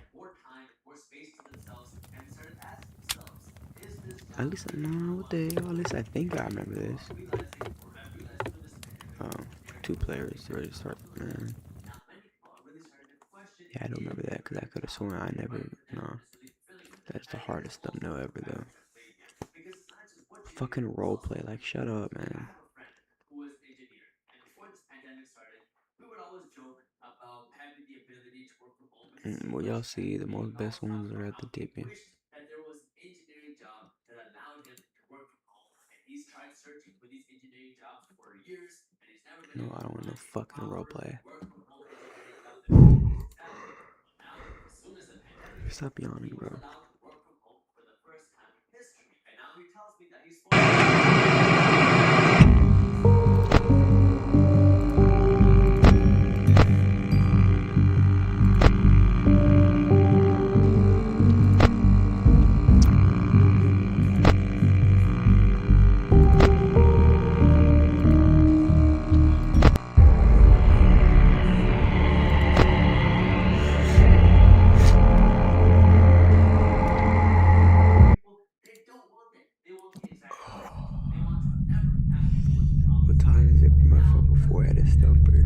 At least, no, what the hell? At least I think I remember this. 2 players ready to start. Man. Yeah, I don't remember that because I could have sworn I never. No, that's the hardest thumbnail ever, though. Fucking roleplay, like, shut up, man. Well, y'all see, the most best ones are at the tip. Yeah. No, I don't want no fucking roleplay. Stop yawning, bro. What time is it, motherfucker, before I had a stumper?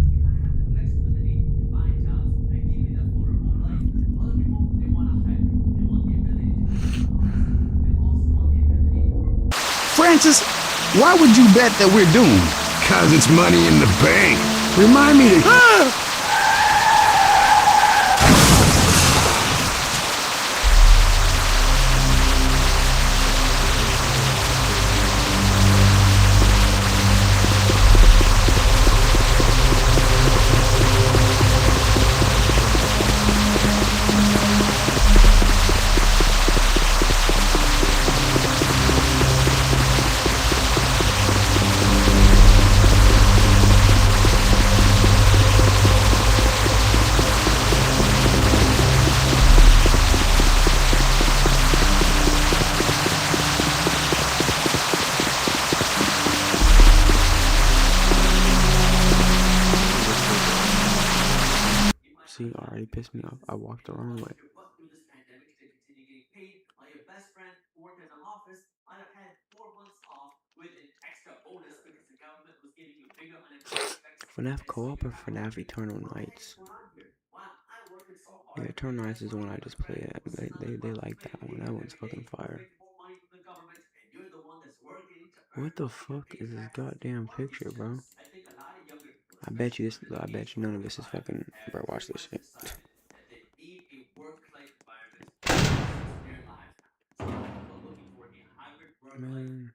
Francis, why would you bet that we're doomed? Cause it's money in the bank. Remind me to... See, already pissed me off. I walked the wrong way. FNAF Co-op or FNAF Eternal Nights? Yeah, Yeah, Turn Nice is the one I just played at. They like that one. That one's fucking fire. What the fuck is this goddamn picture, bro? I bet you none of this is fucking, bro, watch this shit. Man.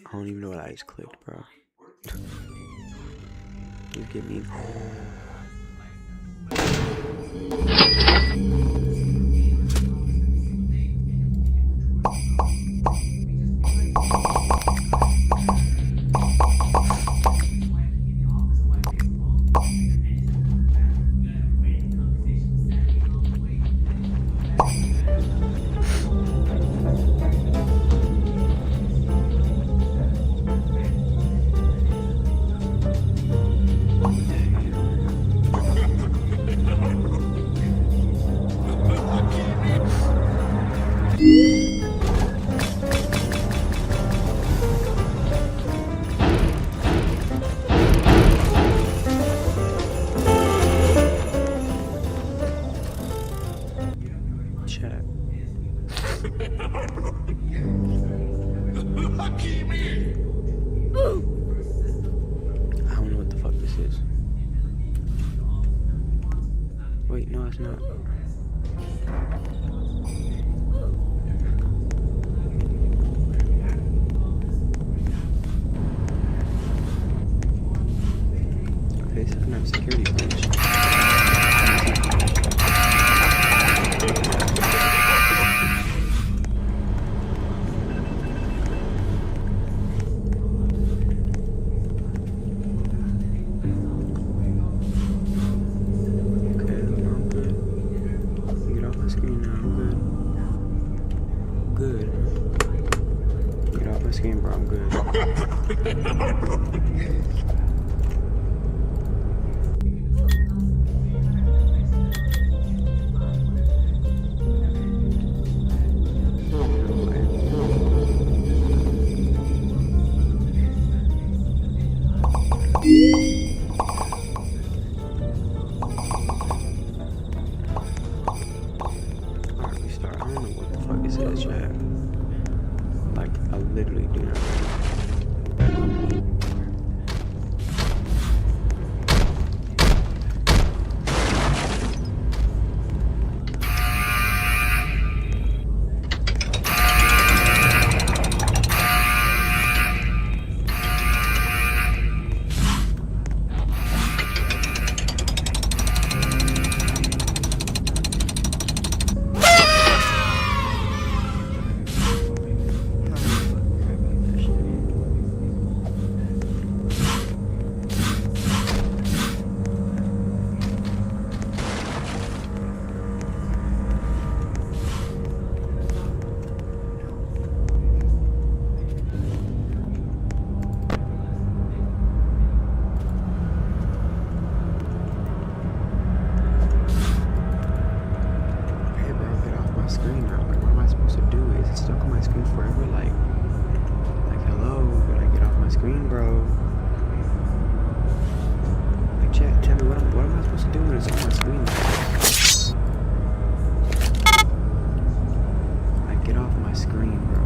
I don't even know what I just clicked, bro. Just get me. Chat. I don't know what the fuck this is. Wait, no, it's not. Okay, so I can have security footage. Screen, bro, I'm good. Alright, restart. I don't know what the fuck this is, chat. Like, I literally do not know. Screen now. What am I supposed to do? Is it stuck on my screen forever? Like hello, but I get off my screen, bro. Like, chat, tell me what am I supposed to do when it's on my screen? Like, get off my screen, bro.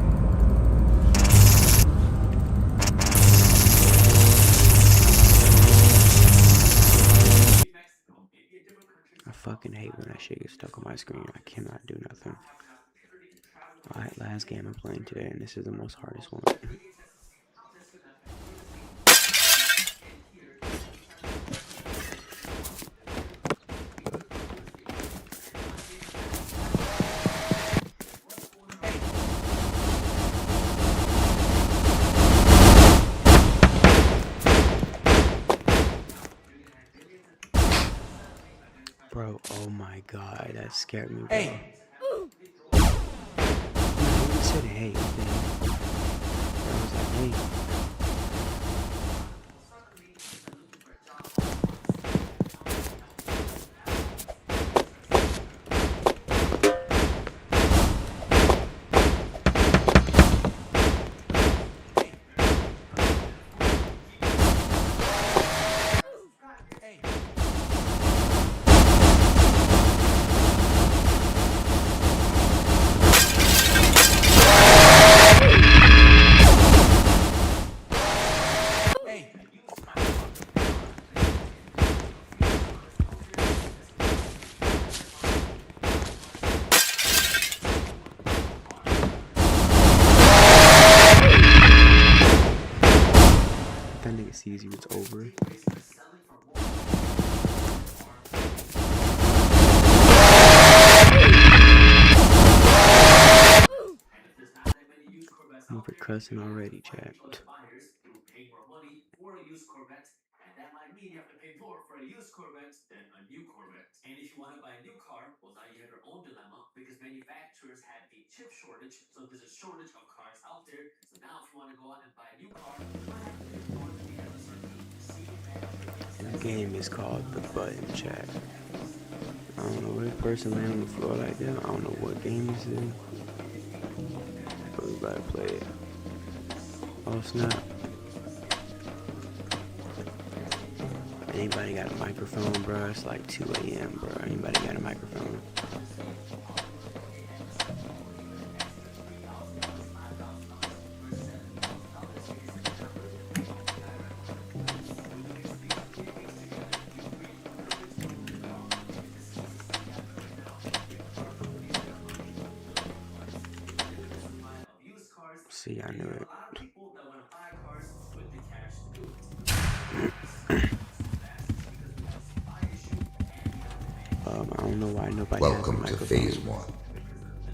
I fucking hate when that shit gets stuck on my screen. I cannot do nothing. Alright, last game I'm playing today, and this is the most hardest one. Bro, oh my god, that scared me, bro. Hey! He said hey, man. I was like, hey. sees you, it's over. I'm for cussing already, chat. And that might mean you have to pay more for a used Corvette than a new Corvette. And if you want to buy a new car, well, now you have your own dilemma because manufacturers have a chip shortage. So there's a shortage of cars out there. So now if you want to go out and buy a new car, you might have to pay more than the MSRP. See it back up against This game is called The Button, chat. I don't know where this person laying on the floor like that. I don't know what game this is. But we about to play it. Oh snap. Anybody got a microphone, bro? It's like 2 a.m., bro. Anybody got a microphone? See, I knew it. I don't know why nobody Welcome has a to microphone, Phase 1.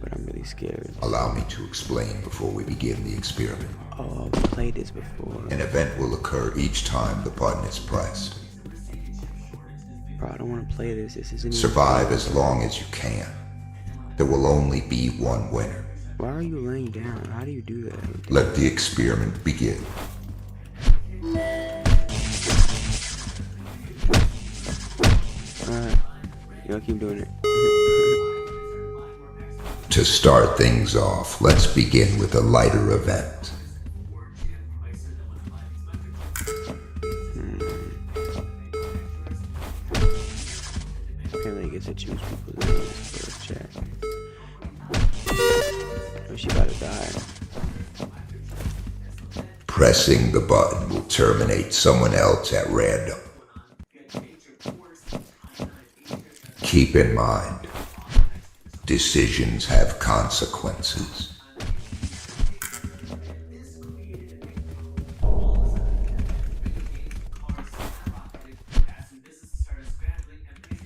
but I'm really scared. Allow me to explain before we begin the experiment. Oh, we played this before. An event will occur each time the button is pressed. Bro, I don't want to play this. This isn't Survive as long as you can. There will only be one winner. Why are you laying down? How do you do that? Let the experiment begin. Alright. Y'all keep doing it. To start things off, let's begin with a lighter event. Apparently it gets to choose people's names for a chat. Oh, she about to die. Pressing the button will terminate someone else at random. Keep in mind, decisions have consequences.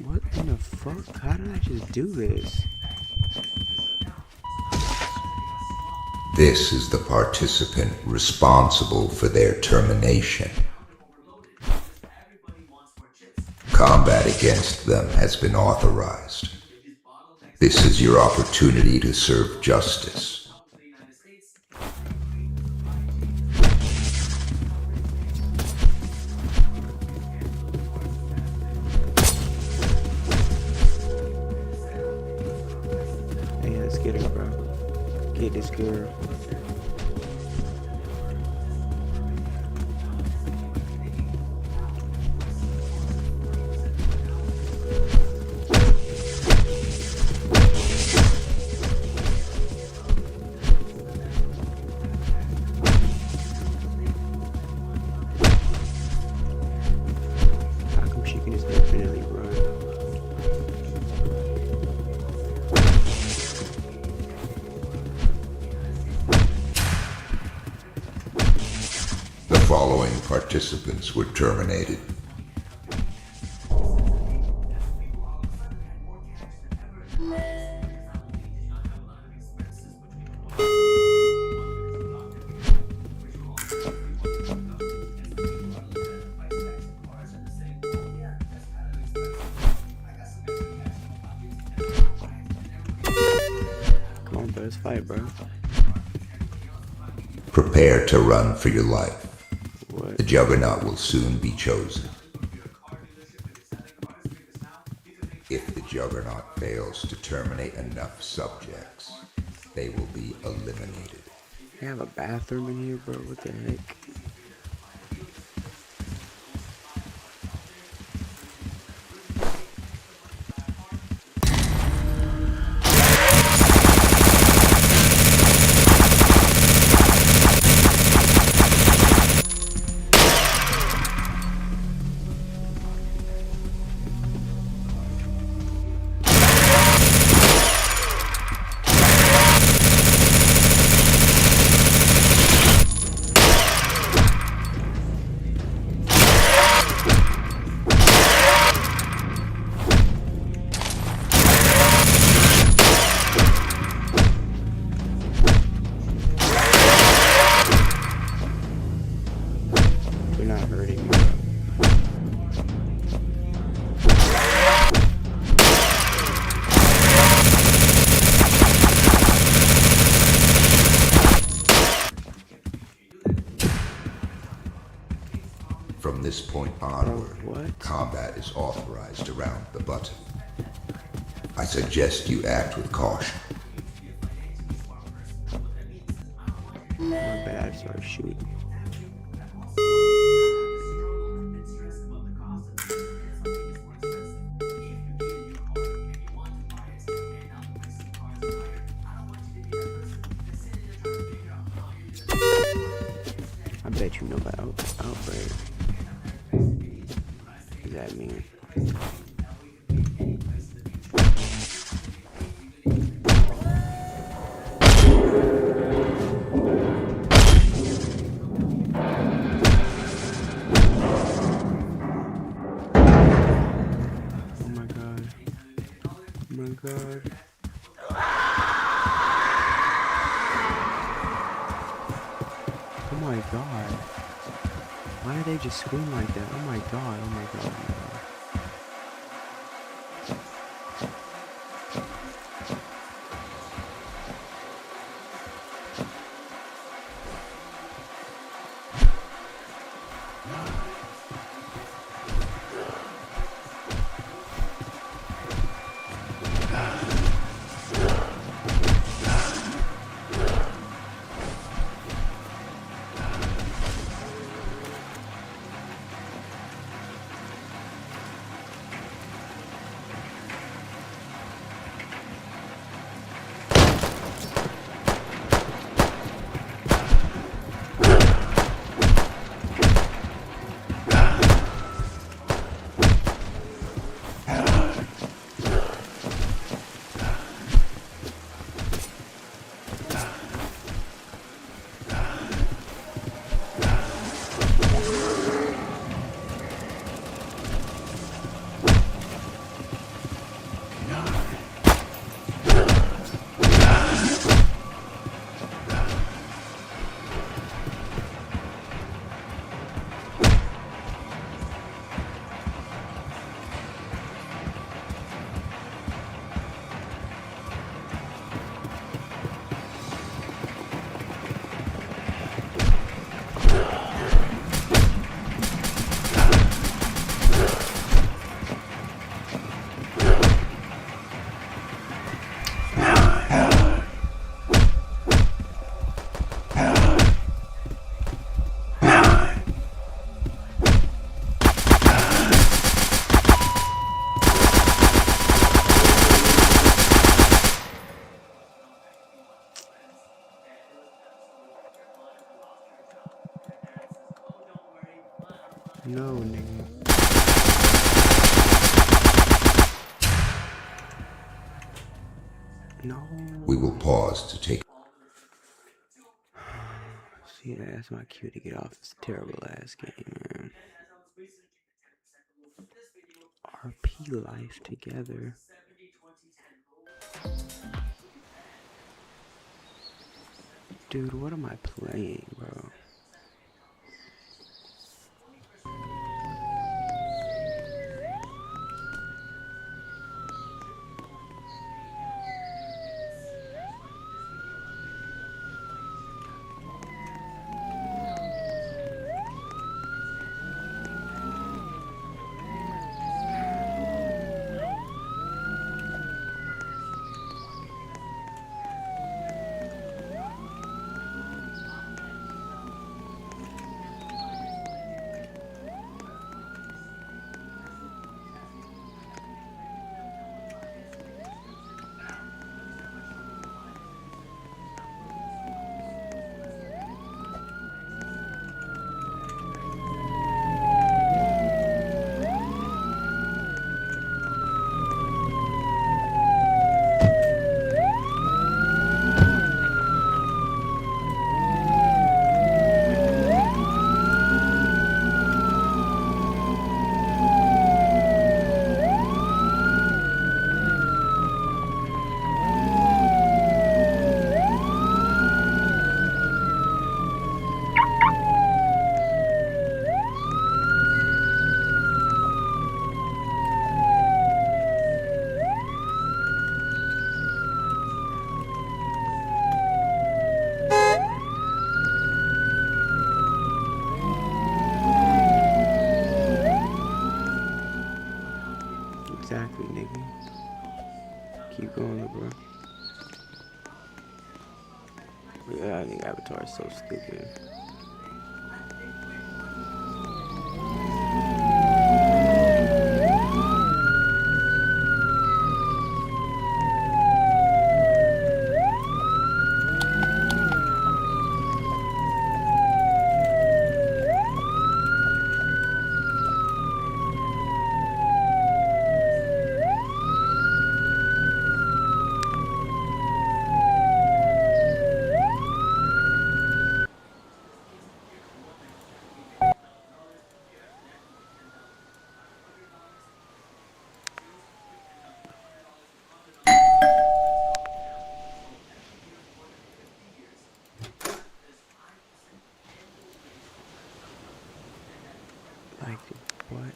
What in the fuck? How did I just do this? This is the participant responsible for their termination. Combat against them has been authorized. This is your opportunity to serve justice. Hey, let's get her, bro. Get this girl. How come she can just infinitely run? The following participants were terminated. Come on, bro. Let's fight, bro. Prepare to run for your life. What? The Juggernaut will soon be chosen. If the Juggernaut fails to terminate enough subjects, they will be eliminated. They have a bathroom in here, bro. What the heck? this point onward, what? combat is authorized around the button. I suggest you act with caution. My bad, I started shooting. I bet you know about outbreak. What does that mean? Oh my god. Oh my god. Oh my god. Why did they just scream like that? Oh my god, oh my god, oh my god. No, nigga. No. We will pause to take. See, that's my cue to get off this terrible ass game, man. RP life together. Dude, what am I playing, bro? Yeah, I think Avatar is so stupid. Like, what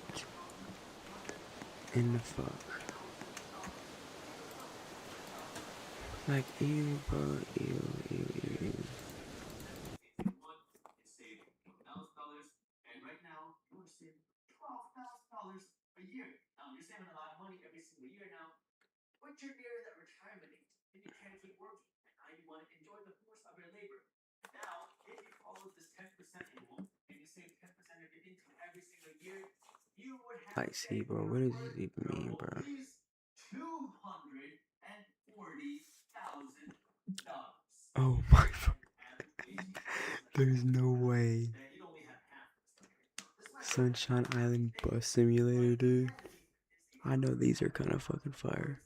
in the fuck? Like, ew, bro, ew, ew, ew. And right now, you're saving $12,000 a year. You're saving a lot of money every single year now, but you're near that retirement age and you can't keep working. And now you want to enjoy the fruits of your labor. Now, if you follow this 10% rule and you save 10% of your income every single year, you would have Like, a see, net bro, what worth does this even mean, of bro? at least $240,000. Oh my fuck. There's no way. Sunshine Island Bus Simulator, dude. I know these are kind of fucking fire.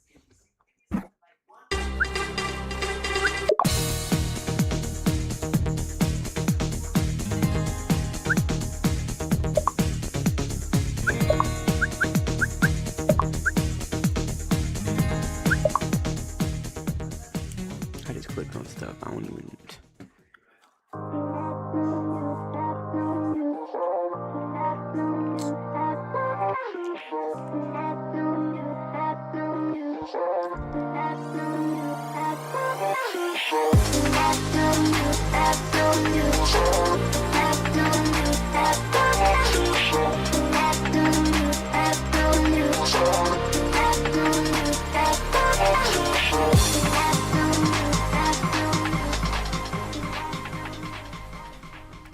I just clicked on stuff. I don't even.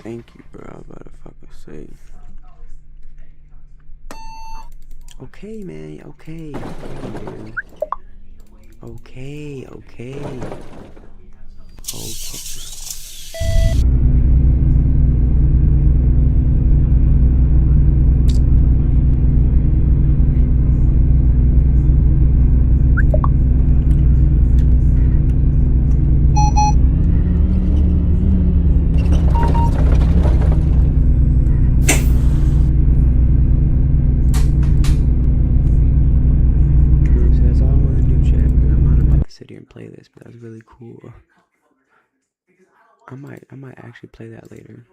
Thank you, bro. I was about to fucking say. Okay, man. Okay. Okay, okay. Okay. That's all I want to do, chat. Because I'm not about to sit here and play this, but that's really cool. I might actually play that later.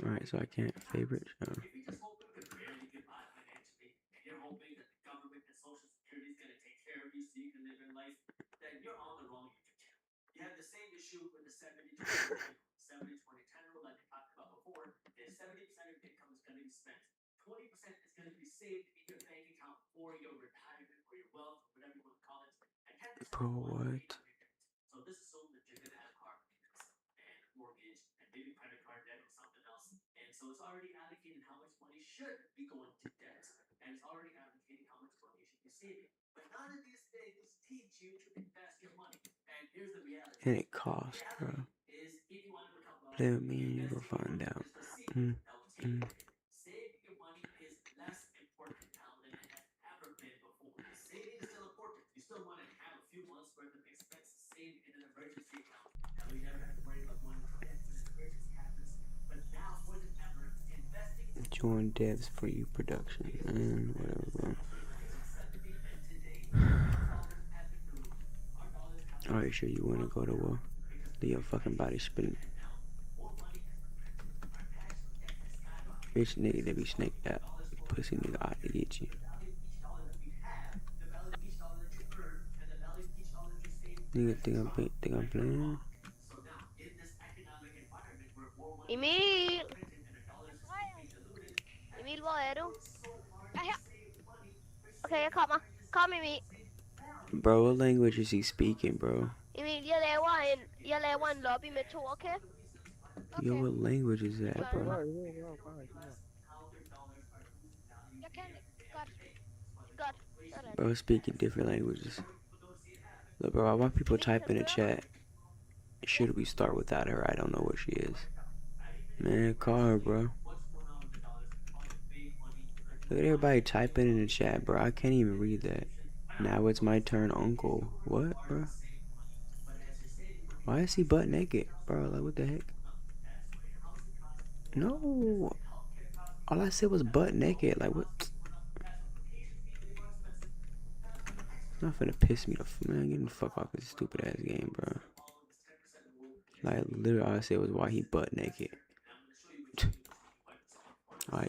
Alright, so I can't favorite. You have the same issue with the 70-20 rule. 70-20-10 rule that we talked about before is 70% of your income is going to be spent. 20% is going to be saved in your bank account for your retirement or your wealth, or whatever you want to call it. And 10% Bro, will always be what? on your debt. So this assumes that you're going to have car payments and mortgage and maybe credit card debt or something else. And so it's already allocated how much money should be going to debt. And it's already allocated how much money you should be saving. But none of these things teach you to invest your money. And here's the reality. And it costs, bro. Play with me and you will find out. Saving your money is less important now than it has ever been before. Saving is still important. You still want to have a few months worth of expenses saved in an emergency account. That way you never have to worry about money when an emergency happens. But now more than ever, investing Join devs for you production, man. Whatever, bro. Are you sure you want to go to war? Do your fucking body spinning? Bitch nigga, they be snaked out. Pussy nigga out to get you. Nigga think I'm playing? Emil! Emil, var är du? Jag är här. Okej, jag kommer. Call me, me. Bro, what language is he speaking, bro? Imi, you let one lobby me too, okay? Yo, Okay. what language is that, John, bro? Jag kan... God. God, sorry. Bro, speaking different languages. Look, bro, I want people to type in the chat. Should we start without her? I don't know where she is. Man, call her, bro. Look at everybody typing in the chat, bro. I can't even read that. Now it's my turn, uncle. What, bro? Why is he butt naked? Bro, like, what the heck? No. All I said was butt naked. Like, what? Not finna piss me the man. Get the fuck off this stupid ass game, bro. Like, literally, all I said was why he butt naked. Alright,